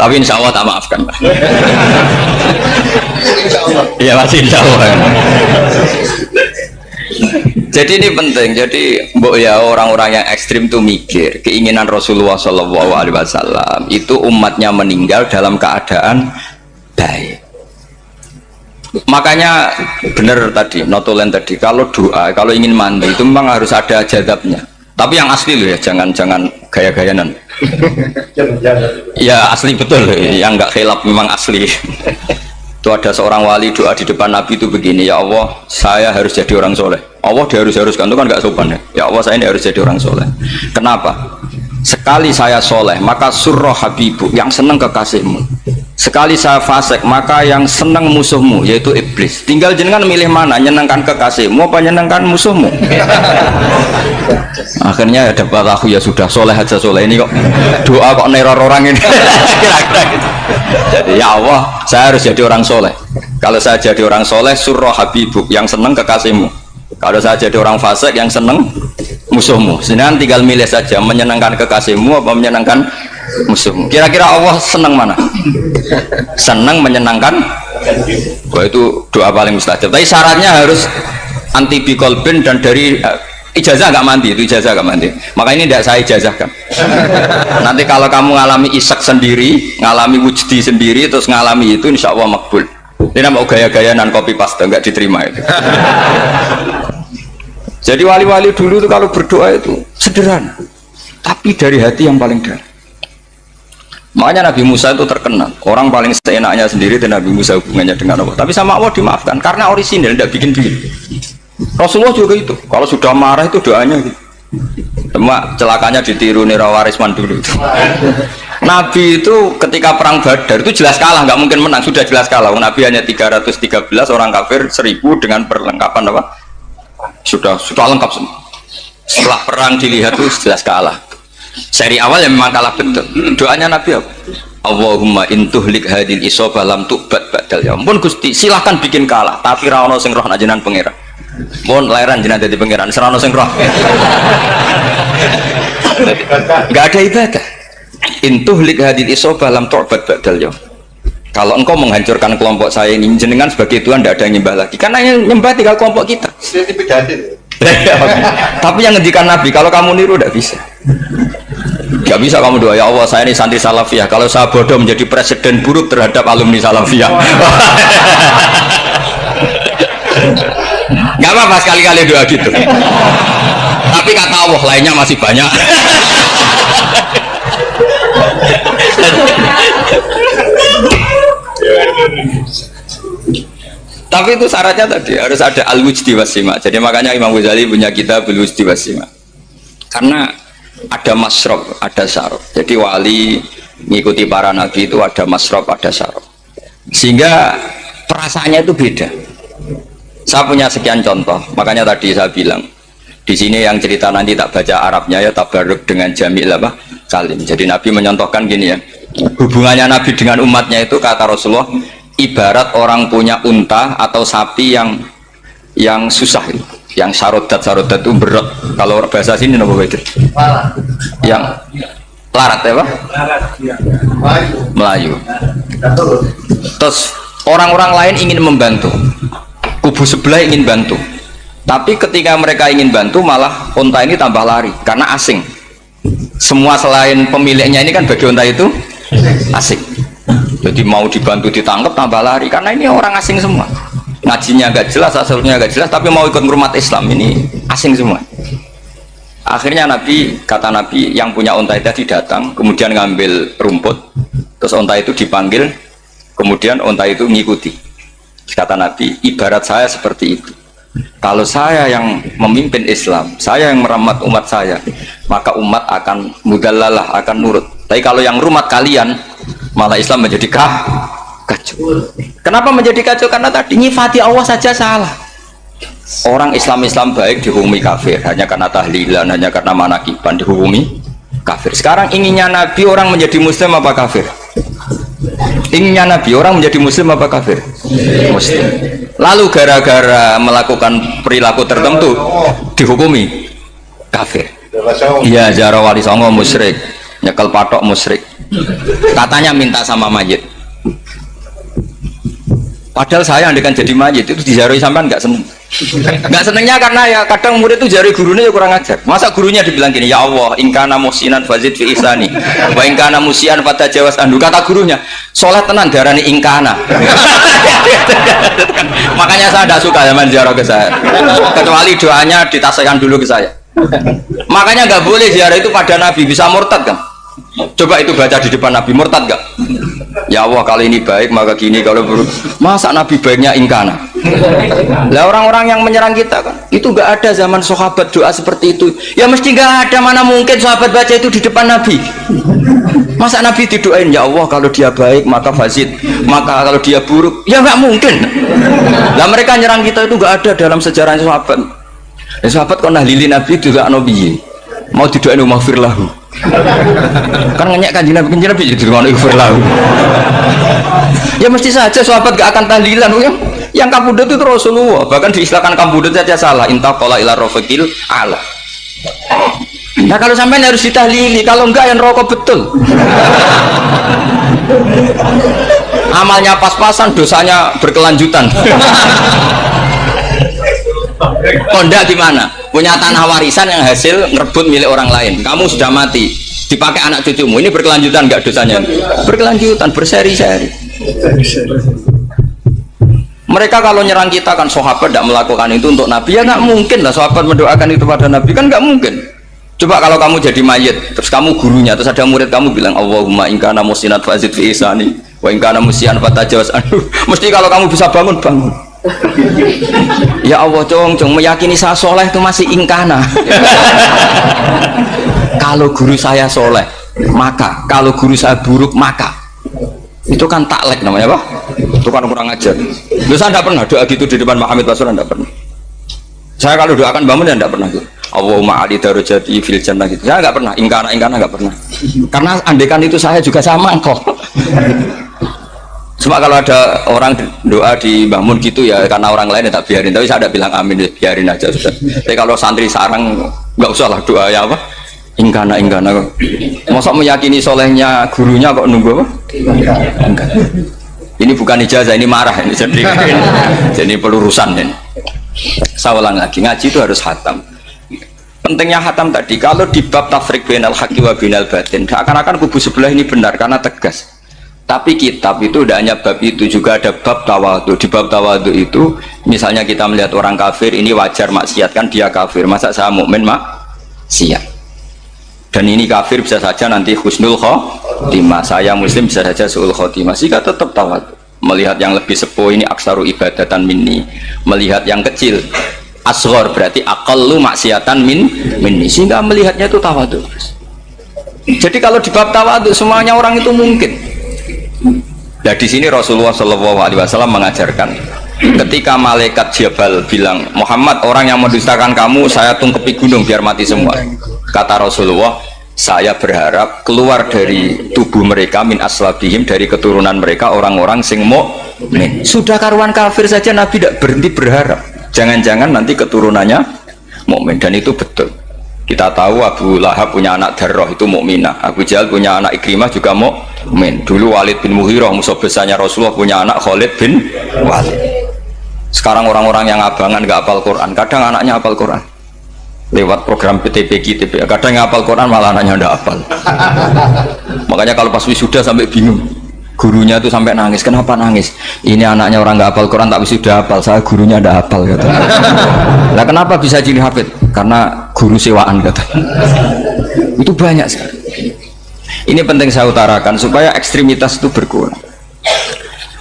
Tapi insya Allah tak maafkan. Iya masih insya Allah. Jadi ini penting. Jadi mbok ya orang-orang yang ekstrim tuh mikir keinginan Rasulullah SAW itu umatnya meninggal dalam keadaan baik. Makanya benar tadi, notulen tadi, kalau doa, kalau ingin mandi itu memang harus ada jadabnya. Tapi yang asli loh ya, jangan gaya-gayanan. Ya asli betul, yang nggak khilaf memang asli. Itu ada seorang wali doa di depan Nabi itu begini, ya Allah, saya harus jadi orang soleh. Allah diharuskan itu kan nggak sopan ya. Ya Allah, saya ini harus jadi orang soleh. Kenapa? Sekali saya soleh, maka surroh habibu, yang senang kekasihmu. Sekali saya fasik, maka yang senang musuhmu, yaitu iblis. Tinggal jenengan milih mana, nyenangkan kekasihmu apa nyenangkan musuhmu. Akhirnya ya dapat aku, ya sudah soleh aja soleh, ini kok doa kok neror orang ini. Kira-kira gitu. Jadi ya Allah, saya harus jadi orang soleh. Kalau saya jadi orang soleh, surroh habibu, yang senang kekasihmu. Kalau saya jadi orang fasik, yang senang musuhmu. Sedangkan tinggal milih saja, menyenangkan kekasihmu apa menyenangkan musuhmu. Kira-kira Allah senang mana? Senang menyenangkan. Wah, itu doa paling mustajab. Tapi syaratnya harus anti bikolbin dan dari ijazah nggak mandi, itu ijazah nggak mandi. Maka ini tidak saya ijazahkan. Nanti kalau kamu ngalami isak sendiri, ngalami wujdi sendiri, terus ngalami itu, insya Allah makbul. Ini mau gaya-gayanan copy paste nggak diterima itu. Jadi wali-wali dulu itu kalau berdoa itu sederhana, tapi dari hati yang paling dalam. Makanya Nabi Musa itu terkenal, orang paling seenaknya sendiri dan Nabi Musa hubungannya dengan Allah. Tapi sama Allah dimaafkan karena orisinil, tidak bikin-bikin. Rasulullah juga itu, kalau sudah marah itu doanya gitu. Cuma celakanya ditiru Nirawarisman dulu itu. Nabi itu ketika perang Badar itu jelas kalah, nggak mungkin menang, sudah jelas kalah. Nabi hanya 313, orang kafir 1000 dengan perlengkapan apa? Sudah lengkap semua. Setelah perang dilihat itu jelas kalah. Seri awal yang memang kalah betul. Doanya Nabi apa? Allahumma intuhlik hadil isobah lam tu'bad badal ya ampun Gusti, silahkan bikin kalah tapi ra ono sing roh nak jenengan pangeran. Mohon lahiran jenengan dadi pangeran, serano sing roh. Enggak ada ibadah. Intuhlik hadil isobah lam tu'bad badal ya. Kalau engkau menghancurkan kelompok saya ini, jenengan sebagai Tuhan tidak ada yang nyembah lagi, karena yang nyembah tinggal kelompok kita. Tapi yang ngendikan Nabi, kalau kamu niru tidak bisa. Gak bisa kamu doa, ya Allah saya ini santri salafiyah, kalau saya bodoh menjadi presiden buruk terhadap alumni salafiyah. Gak apa-apa sekali-kali doa gitu. Tapi kata Allah lainnya masih banyak. Tapi itu syaratnya tadi harus ada al-wujdi wasima. Jadi makanya Imam Ghazali punya kitab al-wujdi wasima. Karena ada masrob, ada syarab. Jadi wali mengikuti para nabi itu ada masrob, ada syarab. Sehingga perasaannya itu beda. Saya punya sekian contoh. Makanya tadi saya bilang di sini yang cerita nanti tak baca Arabnya ya tabarruk dengan Jamil apa? Salim. Jadi Nabi menyontohkan gini ya. Hubungannya Nabi dengan umatnya itu kata Rasulullah ibarat orang punya unta atau sapi yang susah itu, yang sarodat itu berat. Kalau bahasa sini apa itu? Yang larat ya Pak? Melayu. Terus orang-orang lain ingin membantu, kubu sebelah ingin bantu, tapi ketika mereka ingin bantu malah unta ini tambah lari karena asing. Semua selain pemiliknya ini kan bagi unta itu asing. Jadi mau dibantu ditangkap tambah lari karena ini orang asing semua. Ngajinya agak jelas, asalnya agak jelas, tapi mau ikut ngurmat Islam ini asing semua. Akhirnya kata Nabi yang punya unta itu datang, kemudian ngambil rumput, terus unta itu dipanggil, kemudian unta itu ngikuti. Kata Nabi, ibarat saya seperti itu. Kalau saya yang memimpin Islam, saya yang merawat umat saya, maka umat akan mudallalah, akan nurut. Tapi kalau yang rumah kalian, malah Islam menjadi kacau. Kenapa menjadi kacau? Karena tadi nyifati Allah saja salah. Orang Islam baik dihukumi kafir hanya karena tahlilan, hanya karena manakiban dihukumi kafir. Sekarang inginnya Nabi orang menjadi Muslim apa kafir? Inginnya Nabi orang menjadi Muslim apa kafir? Muslim. Lalu gara-gara melakukan perilaku tertentu dihukumi kafir. Iya, ziarah wali songo musyrik, nyekel patok musyrik. Katanya minta sama mayit. Padahal saya andekan jadi mayit itu diziarahi sampean nggak seneng. Nggak senengnya karena ya kadang murid itu jari gurunya ya kurang ajar. Masa gurunya dibilang gini, ya Allah, ingkana musinan fazid fi ihsani, wa ingkana musian fatajawas andu. Kata gurunya, soleh tenan darani ingkana. Makanya saya tidak suka zaman ziarah ke saya. Kecuali doanya ditasihkan dulu ke saya. Makanya nggak boleh ziarah itu pada Nabi, bisa murtad kan? Coba itu baca di depan Nabi, murtad gak? Ya Allah, kali ini baik maka gini, kalau buruk. Masa Nabi baiknya ingkana? Lah orang-orang yang menyerang kita kan, itu gak ada zaman sahabat doa seperti itu. Ya mesti gak ada, mana mungkin sahabat baca itu di depan Nabi. Masa Nabi didoain, ya Allah kalau dia baik maka fazid, maka kalau dia buruk, ya gak mungkin. Lah mereka nyerang kita itu gak ada dalam sejarah sahabat. Ya sahabat kok nahlili Nabi juga Nabi mau didoain maghfir lahu. Kan ngenyek kanjeng Nabi jadi ngono ighfir lahu. Ya mesti saja sahabat gak akan tahlilan ya. Yang kabudut itu Rasulullah, bahkan diistilahkan kabudut saja salah, intaqala ila rafiqil ala. Nah kalau sampai harus ditahlili, kalau enggak yang rokok betul. Amalnya pas-pasan, dosanya berkelanjutan. Kondak gimana? Punya tanah warisan yang hasil ngerebut milik orang lain, kamu sudah mati, dipakai anak cucumu, ini berkelanjutan nggak dosanya? Berkelanjutan, berseri-seri. Mereka kalau nyerang kita kan sahabat tidak melakukan itu untuk Nabi, ya nggak mungkin lah sahabat mendoakan itu pada Nabi, kan nggak mungkin. Coba kalau kamu jadi mayit, terus kamu gurunya, terus ada murid kamu bilang Allahumma ingkana musinat fazid fi ihsani wa ingkana musian fatajawaz anhu. Mesti kalau kamu bisa bangun. Ya Allah, cong meyakini saya soleh itu masih ingkana. Kalau guru saya soleh maka, kalau guru saya buruk maka, itu kan taklek namanya Pak. Itu kan kurang ajar. Saya tidak pernah doa gitu di depan Muhammad Rasulullah, tidak pernah. Saya kalau doakan bangun ya tidak pernah gitu. Allahumma ali darajati fil jannah gitu. Saya nggak pernah ingkana nggak pernah. Karena andekan itu saya juga sama kok. Cuma kalau ada orang doa di bangun gitu ya karena orang lain ya tak biarin, tapi saya tidak bilang amin, biarin aja sudah. Tapi kalau santri sarang nggak usah lah doa ya apa ingkana kok. Masa meyakini solehnya gurunya kok nunggu apa? Enggak. Ini bukan ijazah, ini marah ini jadi pelurusan ini. Saya ulang lagi, ngaji itu harus khatam. Pentingnya khatam tadi, kalau di bab tafriq bainal haqqi wa bainal batin, akan kubu sebelah ini benar karena tegas. Tapi kitab itu tidak hanya bab itu, juga ada bab tawadhu. Di bab tawadhu itu, misalnya kita melihat orang kafir, ini wajar maksiat kan dia kafir. Masa saya mukmin maksiat? Dan ini kafir bisa saja nanti husnul khotimah. Saya muslim bisa saja su'ul khotimah. Sehingga tetap tawadhu. Melihat yang lebih sepuh ini aksaru ibadatan minni. Melihat yang kecil asghar berarti aqallu maksiatan minni. Sehingga melihatnya itu tawadhu. Jadi kalau di bab tawadhu semuanya orang itu mungkin. Nah di sini Rasulullah SAW mengajarkan, ketika malaikat Jabal bilang, Muhammad, orang yang mendustakan kamu saya tungkepi gunung biar mati semua. Kata Rasulullah, saya berharap keluar dari tubuh mereka min aslabihim, dari keturunan mereka orang-orang sing mukmin. Sudah karuan kafir saja Nabi tidak berhenti berharap, jangan-jangan nanti keturunannya mukmin. Dan itu betul. Kita tahu Abu Lahab punya anak Darroh itu mukminah, Abu Jahal punya anak Ikrimah juga mukmin. Dulu Walid bin Mughirah musuh besarnya Rasulullah punya anak Khalid bin Walid. Sekarang orang-orang yang abangan nggak hafal Quran, kadang anaknya hafal Quran lewat program PTPG, kadang yang hafal Quran malah anaknya nggak hafal. Makanya kalau pas wisuda sampai bingung, gurunya itu sampai nangis. Kenapa nangis? Ini anaknya orang nggak hafal Quran tak wisuda hafal, saya gurunya nggak hafal kata. Nah kenapa bisa jadi hafid? Karena guru sewaan kata. Itu banyak sekali. Ini penting saya utarakan supaya ekstremitas itu berkurang.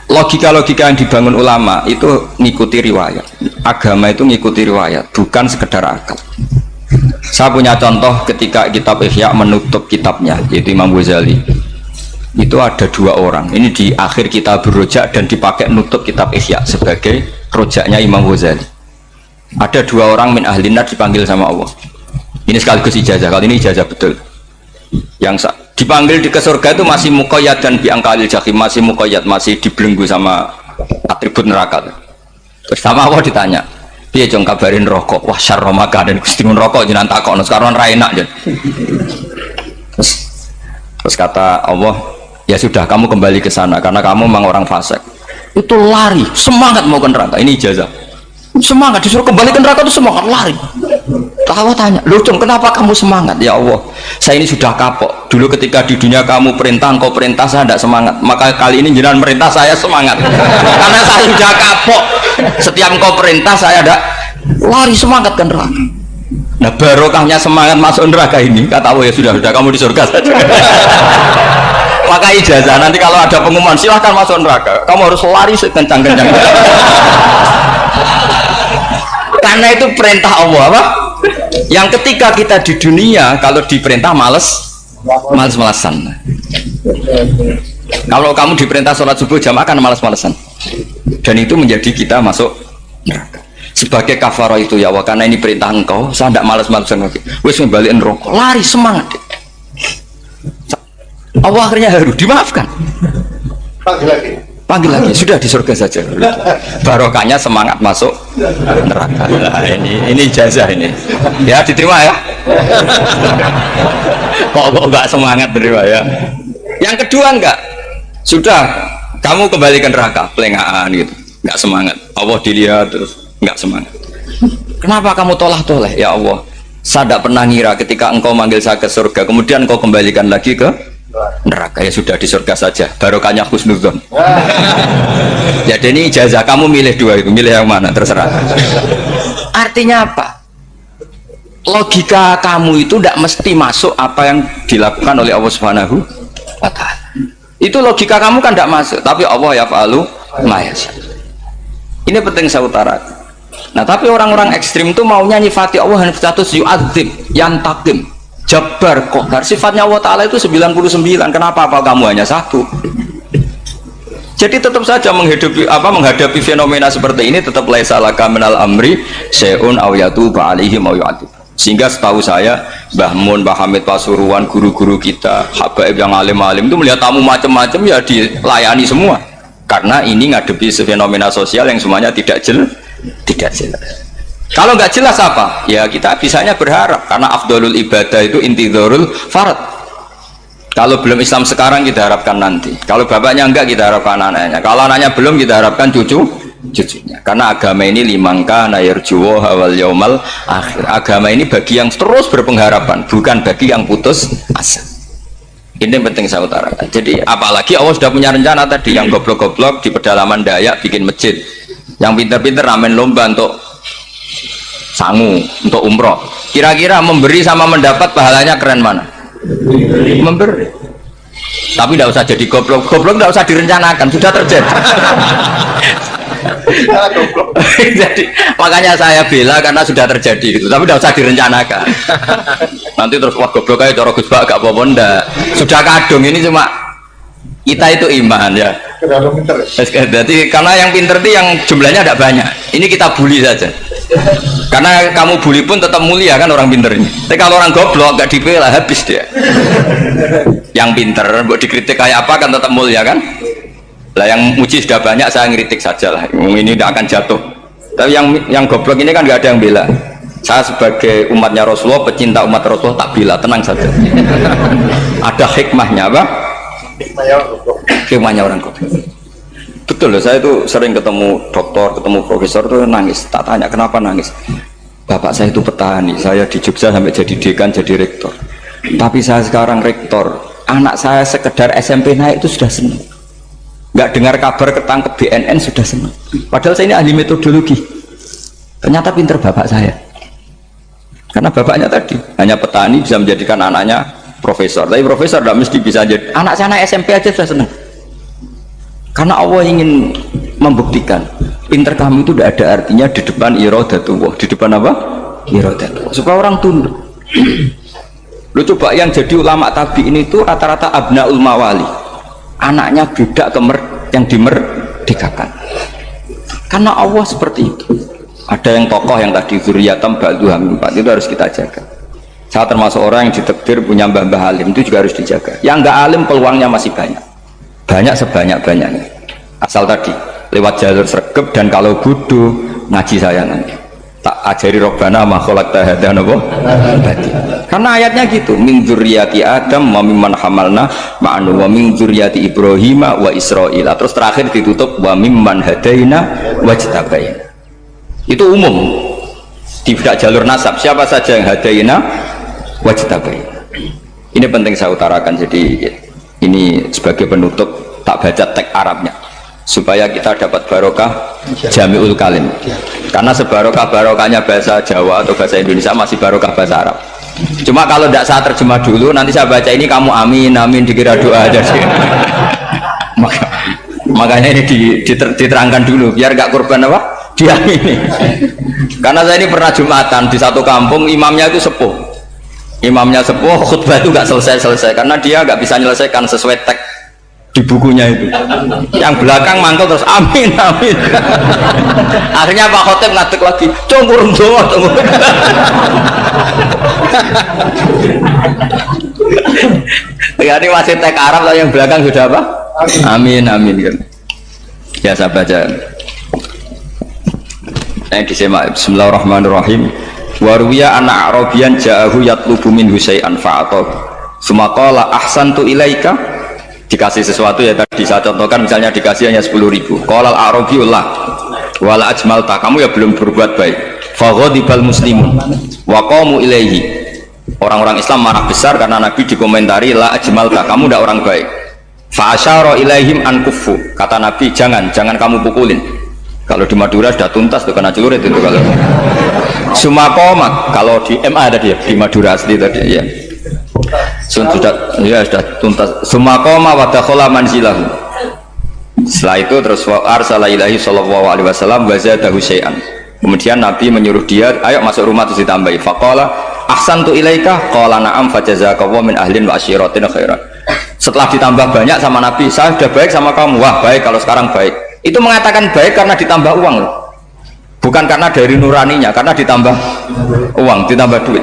Logika-logika yang dibangun ulama itu ngikuti riwayat. Agama itu ngikuti riwayat, bukan sekedar akal. Saya punya contoh ketika kitab Ihya menutup kitabnya, yaitu Imam Ghazali. Itu ada dua orang. Ini di akhir kitab Rojak dan dipakai nutup kitab Ihya sebagai rojaknya Imam Ghazali. Ada dua orang min ahlin nar dipanggil sama Allah. Ini sekaligus ijazah. Kali ini ijazah betul. Yang dipanggil di ke surga itu masih muqayyad dan biangkalil jahim, masih muqayyad, masih dibelenggu sama atribut neraka. Terus sama Allah ditanya, piye jong kabarin rokok? Wah syarra maka dan Gusti mun rokok jenengan takokno sekarang ra enak jen. Terus kata Allah, ya sudah kamu kembali ke sana karena kamu memang orang fasik. Itu lari, semangat mau ke neraka. Ini ijazah. Semangat disuruh kembali ke neraka itu semangat lari. Allah tanya, loh dong kenapa kamu semangat? Ya Allah, saya ini sudah kapok. Dulu ketika di dunia kamu perintah, engkau perintah, saya tidak semangat. Maka kali ini jenengan perintah saya semangat. Karena saya sudah kapok. Setiap engkau perintah saya ada lari semangat ke neraka. Nah barokahnya semangat masuk neraka ini, kata Allah ya sudah kamu di surga saja. Maka ijazah nanti kalau ada pengumuman silahkan masuk neraka, kamu harus lari sekencang-kencang. Karena itu perintah Allah apa? Yang ketika kita di dunia kalau diperintah males-malesan. Kalau kamu diperintah sholat subuh jamaah kan males-malesan. Dan itu menjadi kita masuk neraka. Sebagai kafarah itu ya Allah, karena ini perintah engkau, saya tidak males-malesan lagi. Wes ngembaliin rokok, lari semangat. Allah akhirnya harus dimaafkan. Panggil lagi, sudah di surga saja. Barokahnya semangat masuk neraka. Nah, ini ijazah ini. Ya diterima ya. Kok enggak semangat terima ya. Yang kedua enggak. Sudah kamu kembali ke neraka, pelengahan gitu. Enggak semangat. Allah dilihat terus enggak semangat. Kenapa kamu toleh-toleh? Ya Allah, saya tidak pernah ngira ketika engkau manggil saya ke surga, kemudian engkau kembalikan lagi ke neraka. Ya sudah di surga saja, barokahnya husnudzon. Jadi ini ijazah, kamu milih dua itu, milih yang mana terserah. Artinya apa? Logika kamu itu tidak mesti masuk apa yang dilakukan oleh Allah Subhanahu wa Ta'ala. Itu logika kamu kan tidak masuk, tapi Allah yaf'alu ma yasha. Ini penting saya utarakan. Nah tapi orang-orang ekstrim itu maunya nyifati Allah dengan status yu'adzib, yantakim, Jabbar, Qahar. Sifatnya Allah Ta'ala itu 99. Kenapa apa kamu hanya satu? Jadi tetap saja menghadapi fenomena seperti ini tetap laisa laka minal amri syai'un aw yatuba alaihim aw yu'adzib. Sehingga setahu saya Mbah Mun, Mbah Hamid Pasuruan, guru-guru kita, habaib yang alim-alim itu melihat tamu macam-macam ya dilayani semua. Karena ini ngadepi fenomena sosial yang semuanya tidak jelas. Kalau nggak jelas apa? Ya kita bisanya berharap karena afdolul ibadah itu intidharul farad. Kalau belum Islam sekarang kita harapkan nanti. Kalau bapaknya enggak kita harapkan anaknya. Kalau anaknya belum kita harapkan cucunya. Karena agama ini limangka nayarjuwo hawal yaumal akhir. Agama ini bagi yang terus berpengharapan, bukan bagi yang putus asa. Ini yang penting saya utarakan. Jadi apalagi Allah sudah punya rencana tadi, yang goblok-goblok di pedalaman Dayak bikin masjid, yang pinter-pinter ramen lomba untuk sangu, untuk umroh. Kira-kira memberi sama mendapat pahalanya keren mana? Memberi. Tapi tidak usah jadi goblok tidak usah direncanakan, sudah terjadi. Jadi makanya saya bela karena sudah terjadi gitu, tapi tidak usah direncanakan. Nanti terus wah goblok aja cara Gus Bak gak apa-apa ndak. Sudah kadung, ini cuma kita itu iman ya. Jadi karena yang pinter itu yang jumlahnya tidak banyak. Ini kita bully saja. Karena kamu bully pun tetap mulia kan orang pinter ini. Tapi kalau orang goblok gak dibela habis dia. Yang pinter buat dikritik kayak apa kan tetap mulia kan. Lah yang muji sudah banyak, saya ngeritik saja lah. Ini tidak akan jatuh. Tapi yang goblok ini kan nggak ada yang bela. Saya sebagai umatnya Rasulullah, pecinta umat Rasulullah tak bela, tenang saja. Ada hikmahnya apa? Hikmahnya orang goblok. Betul loh, saya itu sering ketemu dokter, ketemu profesor tuh nangis. Tak tanya kenapa nangis. Bapak saya itu petani, saya di Jogja sampai jadi dekan, jadi rektor. Tapi saya sekarang rektor, anak saya sekedar SMP naik itu sudah senang. Nggak dengar kabar ketangkep BNN sudah senang. Padahal saya ini ahli metodologi. Ternyata pinter bapak saya. Karena bapaknya tadi hanya petani bisa menjadikan anaknya profesor. Tapi profesor tidak mesti bisa jadi. Anak saya anak SMP aja sudah senang. Karena Allah ingin membuktikan pinter kamu itu tidak ada artinya di depan iradatullah. Di depan apa? Iradatullah. Supaya orang tunduk. Lu coba yang jadi ulama tabi'in itu rata-rata abnaul mawali, anaknya budak yang dimerdekakan. Karena Allah seperti itu. Ada yang tokoh yang tadi zuriyatam ba'duha min ba'd, itu harus kita jaga. Saya termasuk orang yang ditakdir punya mbah-mbah alim, itu juga harus dijaga. Yang enggak alim peluangnya masih banyak, banyak sebanyak-banyaknya. Asal tadi lewat jalur sregep, dan kalau bodoh ngaji saya nanti tak ajari robbana ma khalaqta hadza napa. Karena ayatnya gitu, min dzurriyyati Adam wa mimman hamalna ma'anu wa min dzurriyyati Ibrahim wa Israil. Terus terakhir ditutup wa mimman hadaina wajtabaina. Itu umum, tidak jalur nasab, siapa saja yang hadaina wajtabaina. Ini penting saya utarakan. Jadi ini sebagai penutup tak baca teks Arabnya supaya kita dapat barokah jami'ul kalim. Karena sebarokah-barokahnya bahasa Jawa atau bahasa Indonesia masih barokah bahasa Arab. Cuma kalau tidak saya terjemah dulu, nanti saya baca ini kamu amin amin dikira doa aja sih. Makanya ini diterangkan dulu biar gak korban apa diamini. Karena saya ini pernah Jumatan di satu kampung, imamnya itu sepuh. Imamnya sepuh, khutbah itu gak selesai-selesai karena dia gak bisa menyelesaikan sesuai teks di bukunya itu. Yang belakang mantul terus amin amin. Akhirnya Pak Khotib ngadeg lagi cungkur doa cungkur. Ya ini masih teks Arab, yang belakang sudah apa? Amin amin kan. Ya saya baca. Disimak. Bismillahirrahmanirrahim. Warwiya anak Arabian ja'ahu yatlubu min husay'an fa'atahu sumaqala ahsantu ilaika. Dikasih sesuatu ya tadi saya contohkan, misalnya dikasih hanya 10.000. Qalal Arabiyullah wala ajmalta, kamu ya belum berbuat baik. Faghadibal muslimun wa qamu ilaihi. Orang-orang Islam marah besar karena Nabi dikomentari la ajmalta, kamu tidak orang baik. Fa asyara ilaihim an kuffu, kata Nabi jangan kamu pukulin. Kalau di Madura sudah tuntas tuh kena celurit itu kalau. Sumakomak, kalau di MA tadi ya, di Madura asli tadi ya. Sudah tuntas. Sumakoma wa dakhala manzilahu. Setelah itu terus arsala ilahi sallallahu alaihi wasallam wa zadahu syai'an. Kemudian Nabi menyuruh dia, ayo masuk rumah, terus ditambahi. Faqala ahsantu ilaika qala na'am fajazakallahu min ahlin wa asyiratin khairan. Setelah ditambah banyak sama Nabi, saya sudah baik sama kamu. Wah, baik kalau sekarang baik. Itu mengatakan baik karena ditambah uang loh. Bukan karena dari nuraninya, karena ditambah uang, ditambah duit.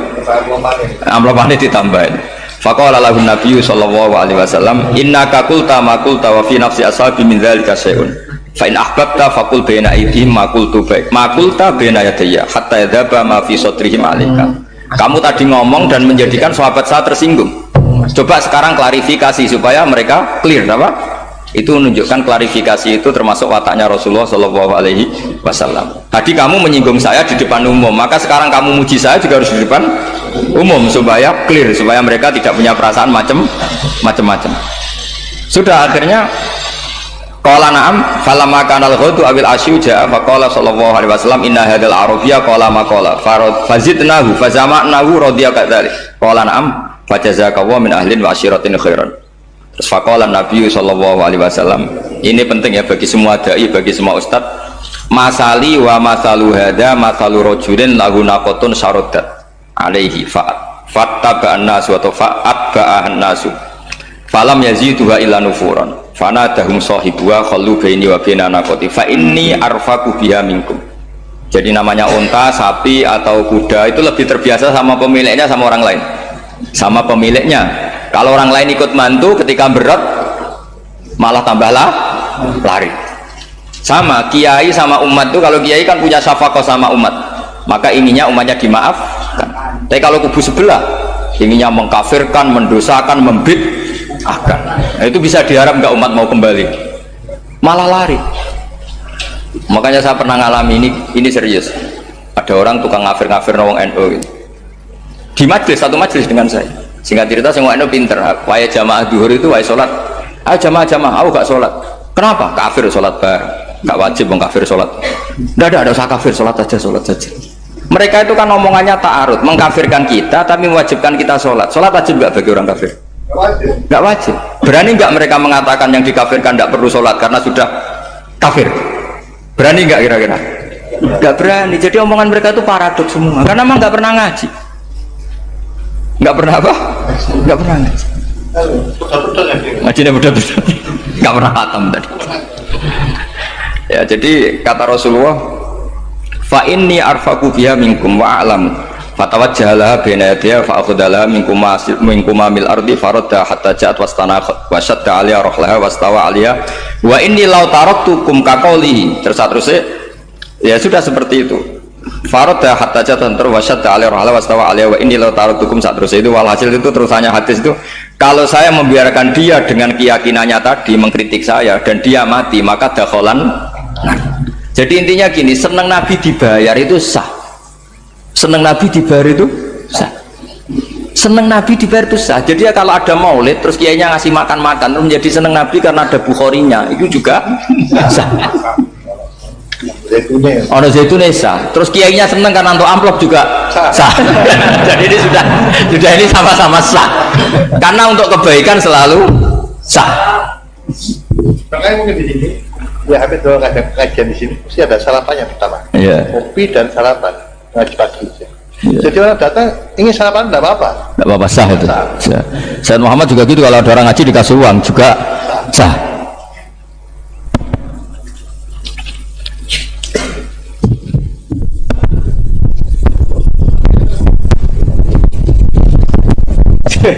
Amplopane ditambahin. Faqala lahu Nabi sallallahu alaihi wasallam, innaka qulta ma qulta wa fi nafsi ashabi min dzalika syai'un. Fa in ahbabta faqul baina aydihim ma qultu baik. Ma qulta baina yadayya hatta yadhaba ma fi sadrihim alaika. Kamu tadi ngomong dan menjadikan sahabat saya tersinggung. Coba sekarang klarifikasi supaya mereka clear apa? Itu menunjukkan klarifikasi itu termasuk wataknya Rasulullah Shallallahu Alaihi Wasallam. Tadi kamu menyinggung saya di depan umum, maka sekarang kamu muji saya juga harus di depan umum supaya clear, supaya mereka tidak punya perasaan macam-macam. Sudah akhirnya qala na'am falamma kana al-ghadu awil asyu ja'a faqala sallallahu alaihi wasallam inna hadzal arabiyya qala ma qala fazidnahu fazama'nahu radiya kadzalik qala na'am fajazakallahu min ahlin wa asyiratin khairan. Terus faqala Nabi sallallahu alaihi wasallam, ini penting ya bagi semua dai, bagi semua ustad. Masali wa masalu hada masalu rajulin lahu naqatun syaradat alaihi fattaba'an nasu wa fa'atba'an nasu falam yaziduha illa nufuran fanadahum sahibuha khallu baini wa baina naqati fa inni arfaqu biha minkum. Jadi namanya unta, sapi atau kuda itu lebih terbiasa sama pemiliknya, sama orang lain, sama pemiliknya. Kalau orang lain ikut mantu ketika berat malah tambahlah lari. Sama kiai sama umat itu, kalau kiai kan punya syafaqah sama umat, maka inginnya umatnya dimaafkan. Tapi kalau kubu sebelah inginnya mengkafirkan, mendosakan, membid'ahkan, nah, itu bisa diharap nggak umat mau kembali, malah lari. Makanya saya pernah ngalami ini serius. Ada orang tukang ngafir-ngafir nawang NU gitu. Di majelis, satu majelis dengan saya. Singkat cerita, semua NU pinter. Waya jamaah duhur itu, waya sholat. Ayo jamaah, aku gak sholat. Kenapa? Kafir sholat bareng. Gak wajib kafir sholat. Tidak usah kafir, sholat saja. Mereka itu kan omongannya ta'arud, mengkafirkan kita, tapi mewajibkan kita sholat. Sholat wajib gak bagi orang kafir? Gak wajib. Berani gak mereka mengatakan yang dikafirkan gak perlu sholat karena sudah kafir? Berani gak kira-kira? Gak berani. Jadi omongan mereka itu paradoks semua, karena memang gak pernah ngaji. Nggak pernah apa? Nggak pernah ngaji. Ngajinya betul-betul. Nggak pernah khatam tadi. Ya, jadi kata Rasulullah, fa inni arfaqu biha minkum wa a'lamu fatawajjaha baina yadiha fa akhadha minkum mil ardi faradda hatta ja'at wastana wa shadda 'alaiha rahlaha wastawa 'alaiha wa inni law taraktukum kaqaulihi. Terus ya sudah seperti itu. Faradda hatta ja'at wa shadda 'alaiha rahlaha wastawa 'alaiha wa inni law taraktukum terus itu walhasil itu terusannya hadis itu, kalau saya membiarkan dia dengan keyakinannya tadi mengkritik saya dan dia mati maka dakholan. Jadi intinya gini, seneng Nabi dibayar itu sah, seneng Nabi dibayar itu sah, seneng Nabi dibayar itu sah. Jadi ya kalau ada maulid terus kiainya ngasih makan-makan terus menjadi seneng Nabi karena ada Bukharinya, itu juga sah. Ono zaitune sah, terus kiainya seneng karena untuk amplop juga sah. Jadi ini sudah ini sama-sama sah karena untuk kebaikan selalu sah. Makanya mungkin di sini ya, habis kalau ada kajian di sini mesti ada sarapannya pertama, kopi dan sarapan ngaji pagi. Jadi orang datang ingin sarapan tidak apa-apa, tidak apa-apa, sah itu. Sayyid Muhammad juga gitu, kalau ada orang ngaji dikasih uang juga sah. Oke.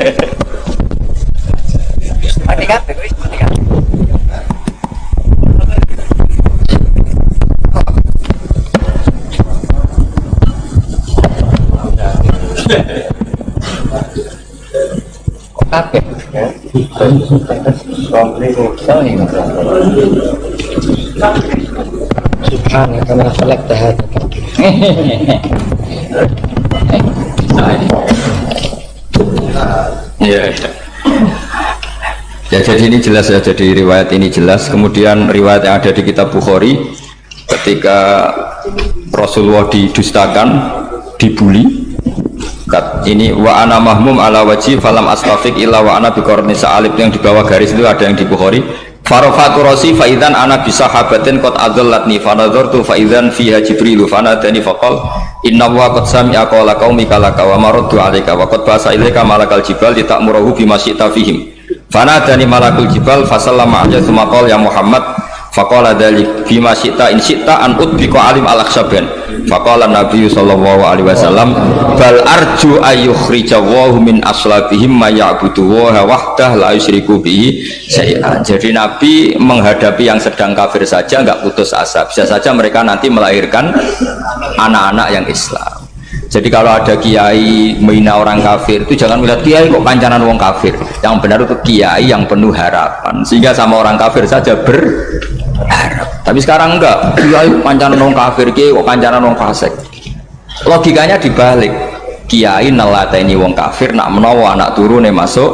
Subhanallah, selek dah. Ya, jadi ini jelas ya, jadi riwayat ini jelas. Kemudian riwayat yang ada di kitab Bukhari ketika Rasulullah didustakan, dibully. Ini wa ana mahmum ala wajhi falam astafiq illa wa ana biqarni sa'alib, yang di bawah garis itu ada yang di Bukhari. Farafatu rasi fa idzan ana bi sahabatin qad adallatni fa nadartu fa idzan fiha jibril fa nadani faqal inna wa qad sami'a qala qaumika laka wa maraddu 'alaika wa qad basa ilaika malakal jibal litamurahu bima syi'ta fihim fa nadani malakul jibal fa sallama alayhi thumma qala ya Muhammad faqala dzalik bima syi'ta in syi'ta an utbiqa alim al-akhsaban faqala Nabi sallallahu alaihi wasallam bal arju ayyukhrijawahu min aslabihim ma ya'budu wa wahdah la yusyriku bihi syai'an. Jadi Nabi menghadapi yang sedang kafir saja enggak putus asa, bisa saja mereka nanti melahirkan anak-anak yang Islam. Jadi kalau ada kiai menghina orang kafir itu jangan melihat kiai kok kancanan wong kafir, yang benar itu kiai yang penuh harapan sehingga sama orang kafir saja berharap. Tapi sekarang enggak, kiai kancanan wong kafir, kiai kok kancanan wong fasik. Logikanya dibalik, kiai nelateni wong kafir nak menawa anak turune masuk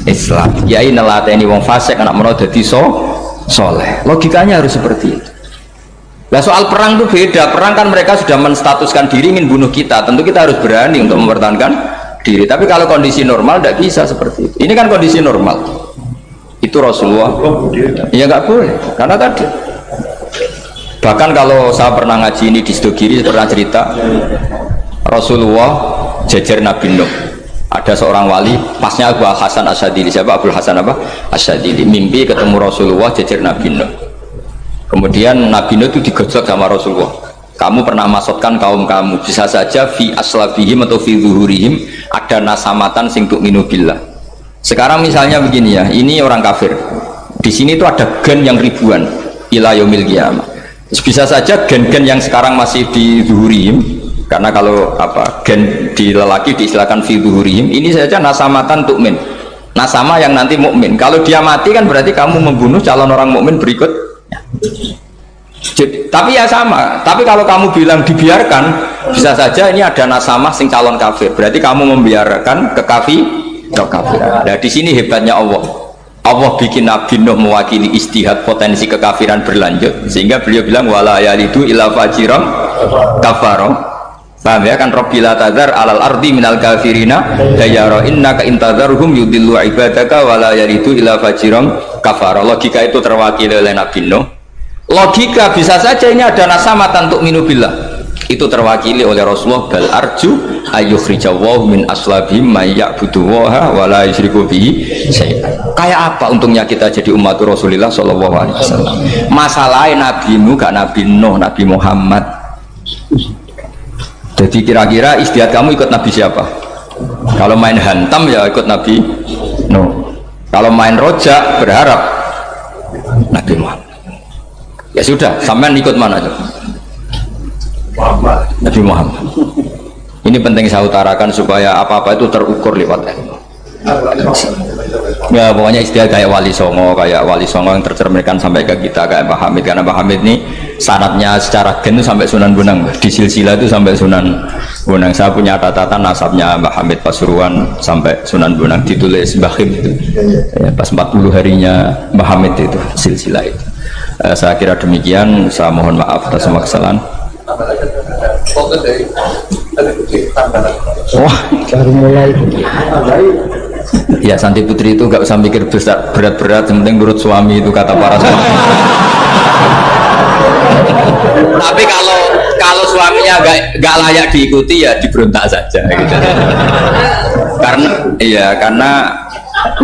Islam, kiai nelateni wong fasik anak menawa dadi soleh. Logikanya harus seperti itu. Nah, soal perang itu beda. Perang kan mereka sudah menstatuskan diri ingin bunuh kita, tentu kita harus berani untuk mempertahankan diri. Tapi kalau kondisi normal tidak bisa seperti itu. Ini kan kondisi normal. Itu Rasulullah ya nggak boleh, karena tadi bahkan kalau saya pernah ngaji ini di Sidogiri, pernah cerita Rasulullah jejer Nabi Nuh. Ada seorang wali, pasnya Abu Hasan Asyadili. Siapa Abu Hasan apa? Asyadili mimpi ketemu Rasulullah jejer Nabi Nuh. Kemudian Nabi Nuh itu digojlok sama Rasulullah. Kamu pernah maksudkan kaum kamu, bisa saja fi aslabihim atau fi zuhurihim ada nasamatan sing tu'minu billah. Sekarang misalnya begini ya, ini orang kafir. Di sini itu ada gen yang ribuan ila yaumil qiyamah. Bisa saja gen-gen yang sekarang masih di zuhurihim, karena kalau apa gen di lelaki diistilahkan fi zuhurihim, ini saja nasamatan tu'min. Nasama yang nanti mukmin. Kalau dia mati kan berarti kamu membunuh calon orang mukmin berikut. Jadi, tapi ya sama. Tapi kalau kamu bilang dibiarkan, bisa saja ini ada nasamah sing calon kafir. Berarti kamu membiarkan kekafiran. Nah, di sini hebatnya Allah. Allah bikin Nabi Nuh mewakili istihad potensi kekafiran berlanjut, sehingga beliau bilang wala yalidu illa fajiran kafarom. Paham ya kan? Rabbila tadzar alal ardi minal kafirina dayara innaka intadzarhum yudillu ibadaka wala yalidu illa fajiran kafara. Logika itu terwakili oleh Nabi Nuh. Logika bisa saja ini ada nasamatan untuk minubillah. Itu terwakili oleh Rasulullah, bal arju ayyukhrijawahu min aslabihim may ya'budullaha wa la yusyriku bihi syai'an. Kayak apa untungnya kita jadi umat Rasulullah sallallahu alaihi wasallam? Masalahnya nabimu gak Nabi Nuh, Nabi Muhammad. Jadi kira-kira istiadat kamu ikut Nabi siapa? Kalau main hantam ya ikut Nabi Nuh. Kalau main rojak berharap Nabi Muhammad. Ya sudah, sampean ikut mana aja? Nabi Muhammad. Ini penting saya utarakan supaya apa-apa itu terukur lewat ilmu. Ya pokoknya istilah kayak wali songo yang tercerminkan sampai ke kita kayak Pak Hamid, karena Pak Hamid ini sanadnya secara gen itu sampai Sunan Bonang, di silsilah itu sampai Sunan Bonang. Saya punya catatan nasabnya Pak Hamid Pasuruan sampai Sunan Bonang, ditulis Mbah Khim itu ya, pas 40 harinya Mbah Hamid itu silsilah itu. Saya kira demikian, saya mohon maaf atas semua kesalahan. Wah, baru mulai. Ya Santi Putri itu gak usah mikir besar berat-berat, yang penting nurut suami, itu kata para suami. Tapi kalau suaminya gak layak diikuti ya diberontak saja gitu. Karena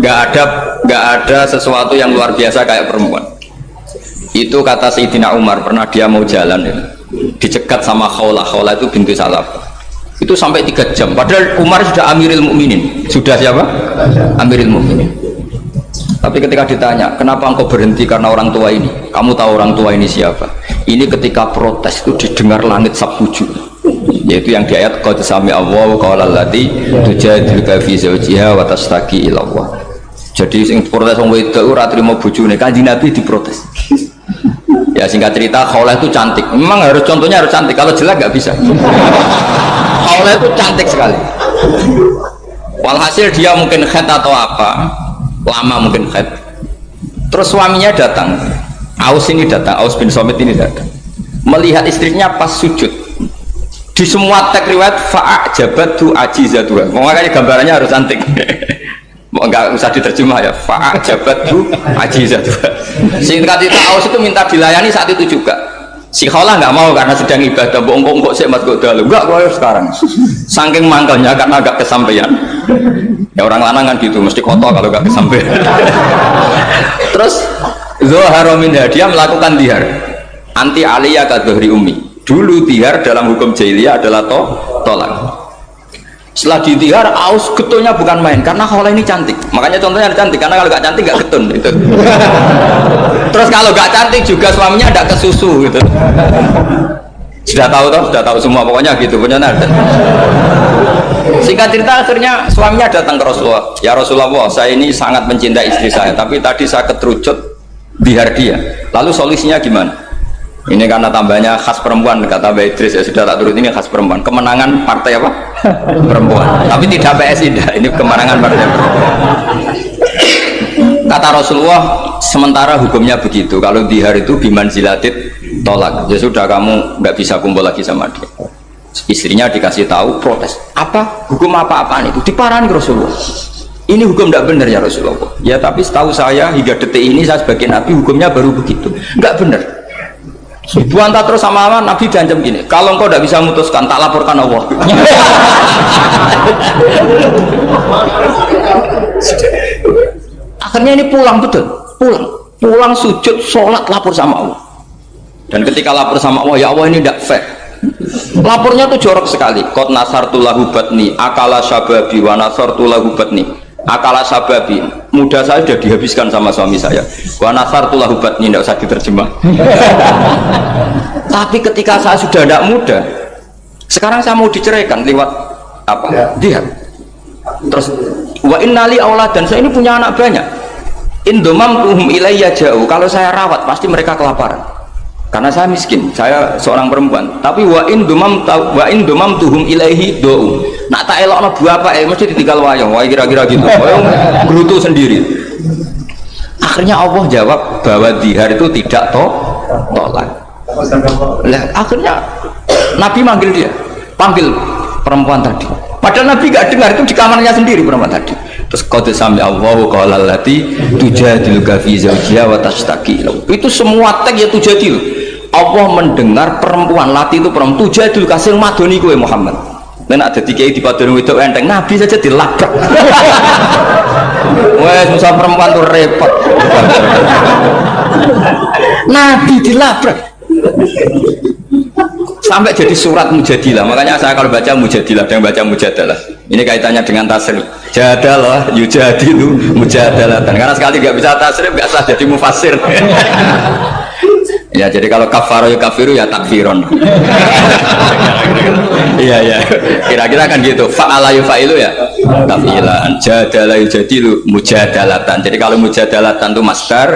gak ada sesuatu yang luar biasa kayak perempuan. Itu kata Sayyidina Umar, pernah dia mau jalan ya, dicegat sama Khawlah itu bintu Salaf, itu sampai 3 jam, padahal Umar sudah Amiril Mukminin. Sudah siapa? Amiril Mukminin. Tapi ketika ditanya, kenapa engkau berhenti? Karena orang tua ini. Kamu tahu orang tua ini siapa? Ini ketika protes itu didengar langit sabtuju, yaitu yang di ayat qad sami Allahu qala allati tujadiluka fi zawjiha wa tashtaki ila Allah. Jadi sing protes wong wedok ora trimo bojone, Kanjeng Nabi diprotes. Ya singkat cerita, Khawlah itu cantik. Memang contohnya harus cantik. Kalau jelek nggak bisa. Khawlah itu cantik sekali. Walhasil dia mungkin khed atau apa, lama mungkin khed. Terus suaminya datang. Aus bin Somit ini datang. Melihat istrinya pas sujud. Di semua teks riwayat fa'ajabatu ajizatuha. Makanya gambarannya harus cantik. Enggak usah diterjemah ya, fa'ajabatu ajizatuha. Singkat cerita, Aus itu minta dilayani saat itu juga. Si Khawlah nggak mau karena sedang ibadah. Bongkok sih mas dalu. Enggak, gue sekarang. Saking mangkelnya karena agak kesampaian. Ya orang lanang kan gitu, mesti kotor kalau nggak kesampaian. Terus Zuhara minha, dia melakukan dihar. Anti aliyah kadhri ummi. Dulu dihar dalam hukum jahiliyah adalah tolak. Setelah ditihar, Aus getulnya bukan main karena Khawlah ini cantik. Makanya contohnya ada cantik, karena kalau gak cantik gak getun gitu. Terus kalau gak cantik juga suaminya ada kesusu gitu. Sudah tahu semua pokoknya gitu punya nada. Singkat cerita, akhirnya suaminya datang ke Rasulullah. Ya Rasulullah, saya ini sangat mencintai istri saya, tapi tadi saya keterucut dihar dia. Lalu solusinya gimana? Ini karena tambahnya khas perempuan, kata Mbak Idris, ya sudah tak turut, ini khas perempuan. Kemenangan partai apa? Perempuan. Tapi tidak PSI, ini kemenangan partai perempuan. Kata Rasulullah, sementara hukumnya begitu. Kalau dihar itu biman zilatit tolak. Ya sudah, kamu nggak bisa kumpul lagi sama dia. Istrinya dikasih tahu, protes. Apa? Hukum apa-apaan itu? Diparani Rasulullah. Ini hukum tidak benar ya Rasulullah. Ya tapi setahu saya hingga detik ini saya sebagai Nabi hukumnya baru begitu. Nggak benar. Dibantah terus sama Nabi diancam gini, kalau engkau tidak bisa memutuskan tak laporkan Allah. Akhirnya ini pulang pulang sujud sholat lapor sama Allah. Dan ketika lapor sama Allah, ya Allah ini tidak fair. Lapornya tuh jorok sekali. Qad nasartu lahu batni akala syababi wa nasartu lahu batni akala sababi, muda saya sudah dihabiskan sama suami saya. Wa nasartu lahu batni, tidak usah diterjemah. Tapi ketika saya sudah tidak muda, sekarang saya mau diceraikan lewat apa? Dia. Terus wa innali aulad, dan saya ini punya anak banyak. Indomam tuhum ilayya jauh. Kalau saya rawat pasti mereka kelaparan. Karena saya miskin, saya seorang perempuan. Tapi wa indomam tuhum ilaihi do. Nak tak elokno bapak mesti ditinggal wayang. Wah kira-kira gitu. Gelutu sendiri. Akhirnya Allah jawab bahwa dihar itu tidak tolak. Nah, akhirnya Nabi panggil perempuan tadi. Padahal Nabi gak dengar, itu di kamarnya sendiri perempuan tadi. Terus qad sami Allahu qala allati tujadiluka fi zawjiha wa tashtaki. Itu semua teks ya tujadil. Allah mendengar perempuan lati itu perempuan tujadil kasih madoni kowe Muhammad. Nek ada tiga di padon wedok enteng Nabi saja dilabrak. Wes susah perempuan tuh repot. Nabi dilabrak. Sampai jadi surat Mujadilah. Makanya saya kalau baca Mujadilah dan baca Mujadalah. Ini kaitannya dengan tasrif. Jadalah, yujadilu, mujadalah. Dan karena sekali nggak bisa tasrif, nggak sah jadi mufassir. Ya jadi kalau kafaro ya kafiru ya takfiron. Iya. Kira-kira kan gitu. Fa'ala yufa'ilu ya tafilan. Jadalah yujadilu mujadalatan. Jadi kalau mujadalatan itu masdar,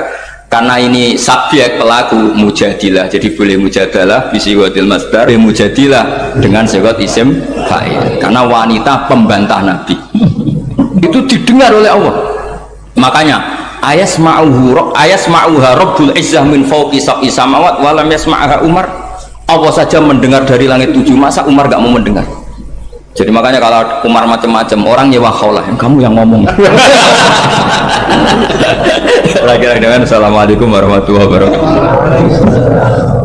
karena ini subjek pelaku mujadilah, jadi boleh mujadalah bisigotil masdar, mujadilah dengan sigot isim fa'il. Karena wanita pembantah Nabi itu didengar oleh Allah. Makanya ayasma'uha Rabbul Izzah min fawqi sab'i samawat wa lam yasma'ha Umar. Allah saja mendengar dari langit 7, masa Umar gak mau mendengar? Jadi makanya kalau Umar macam-macam orang nyewa khaulah, kamu yang ngomong. Kira-kira dengan assalamualaikum warahmatullahi wabarakatuh.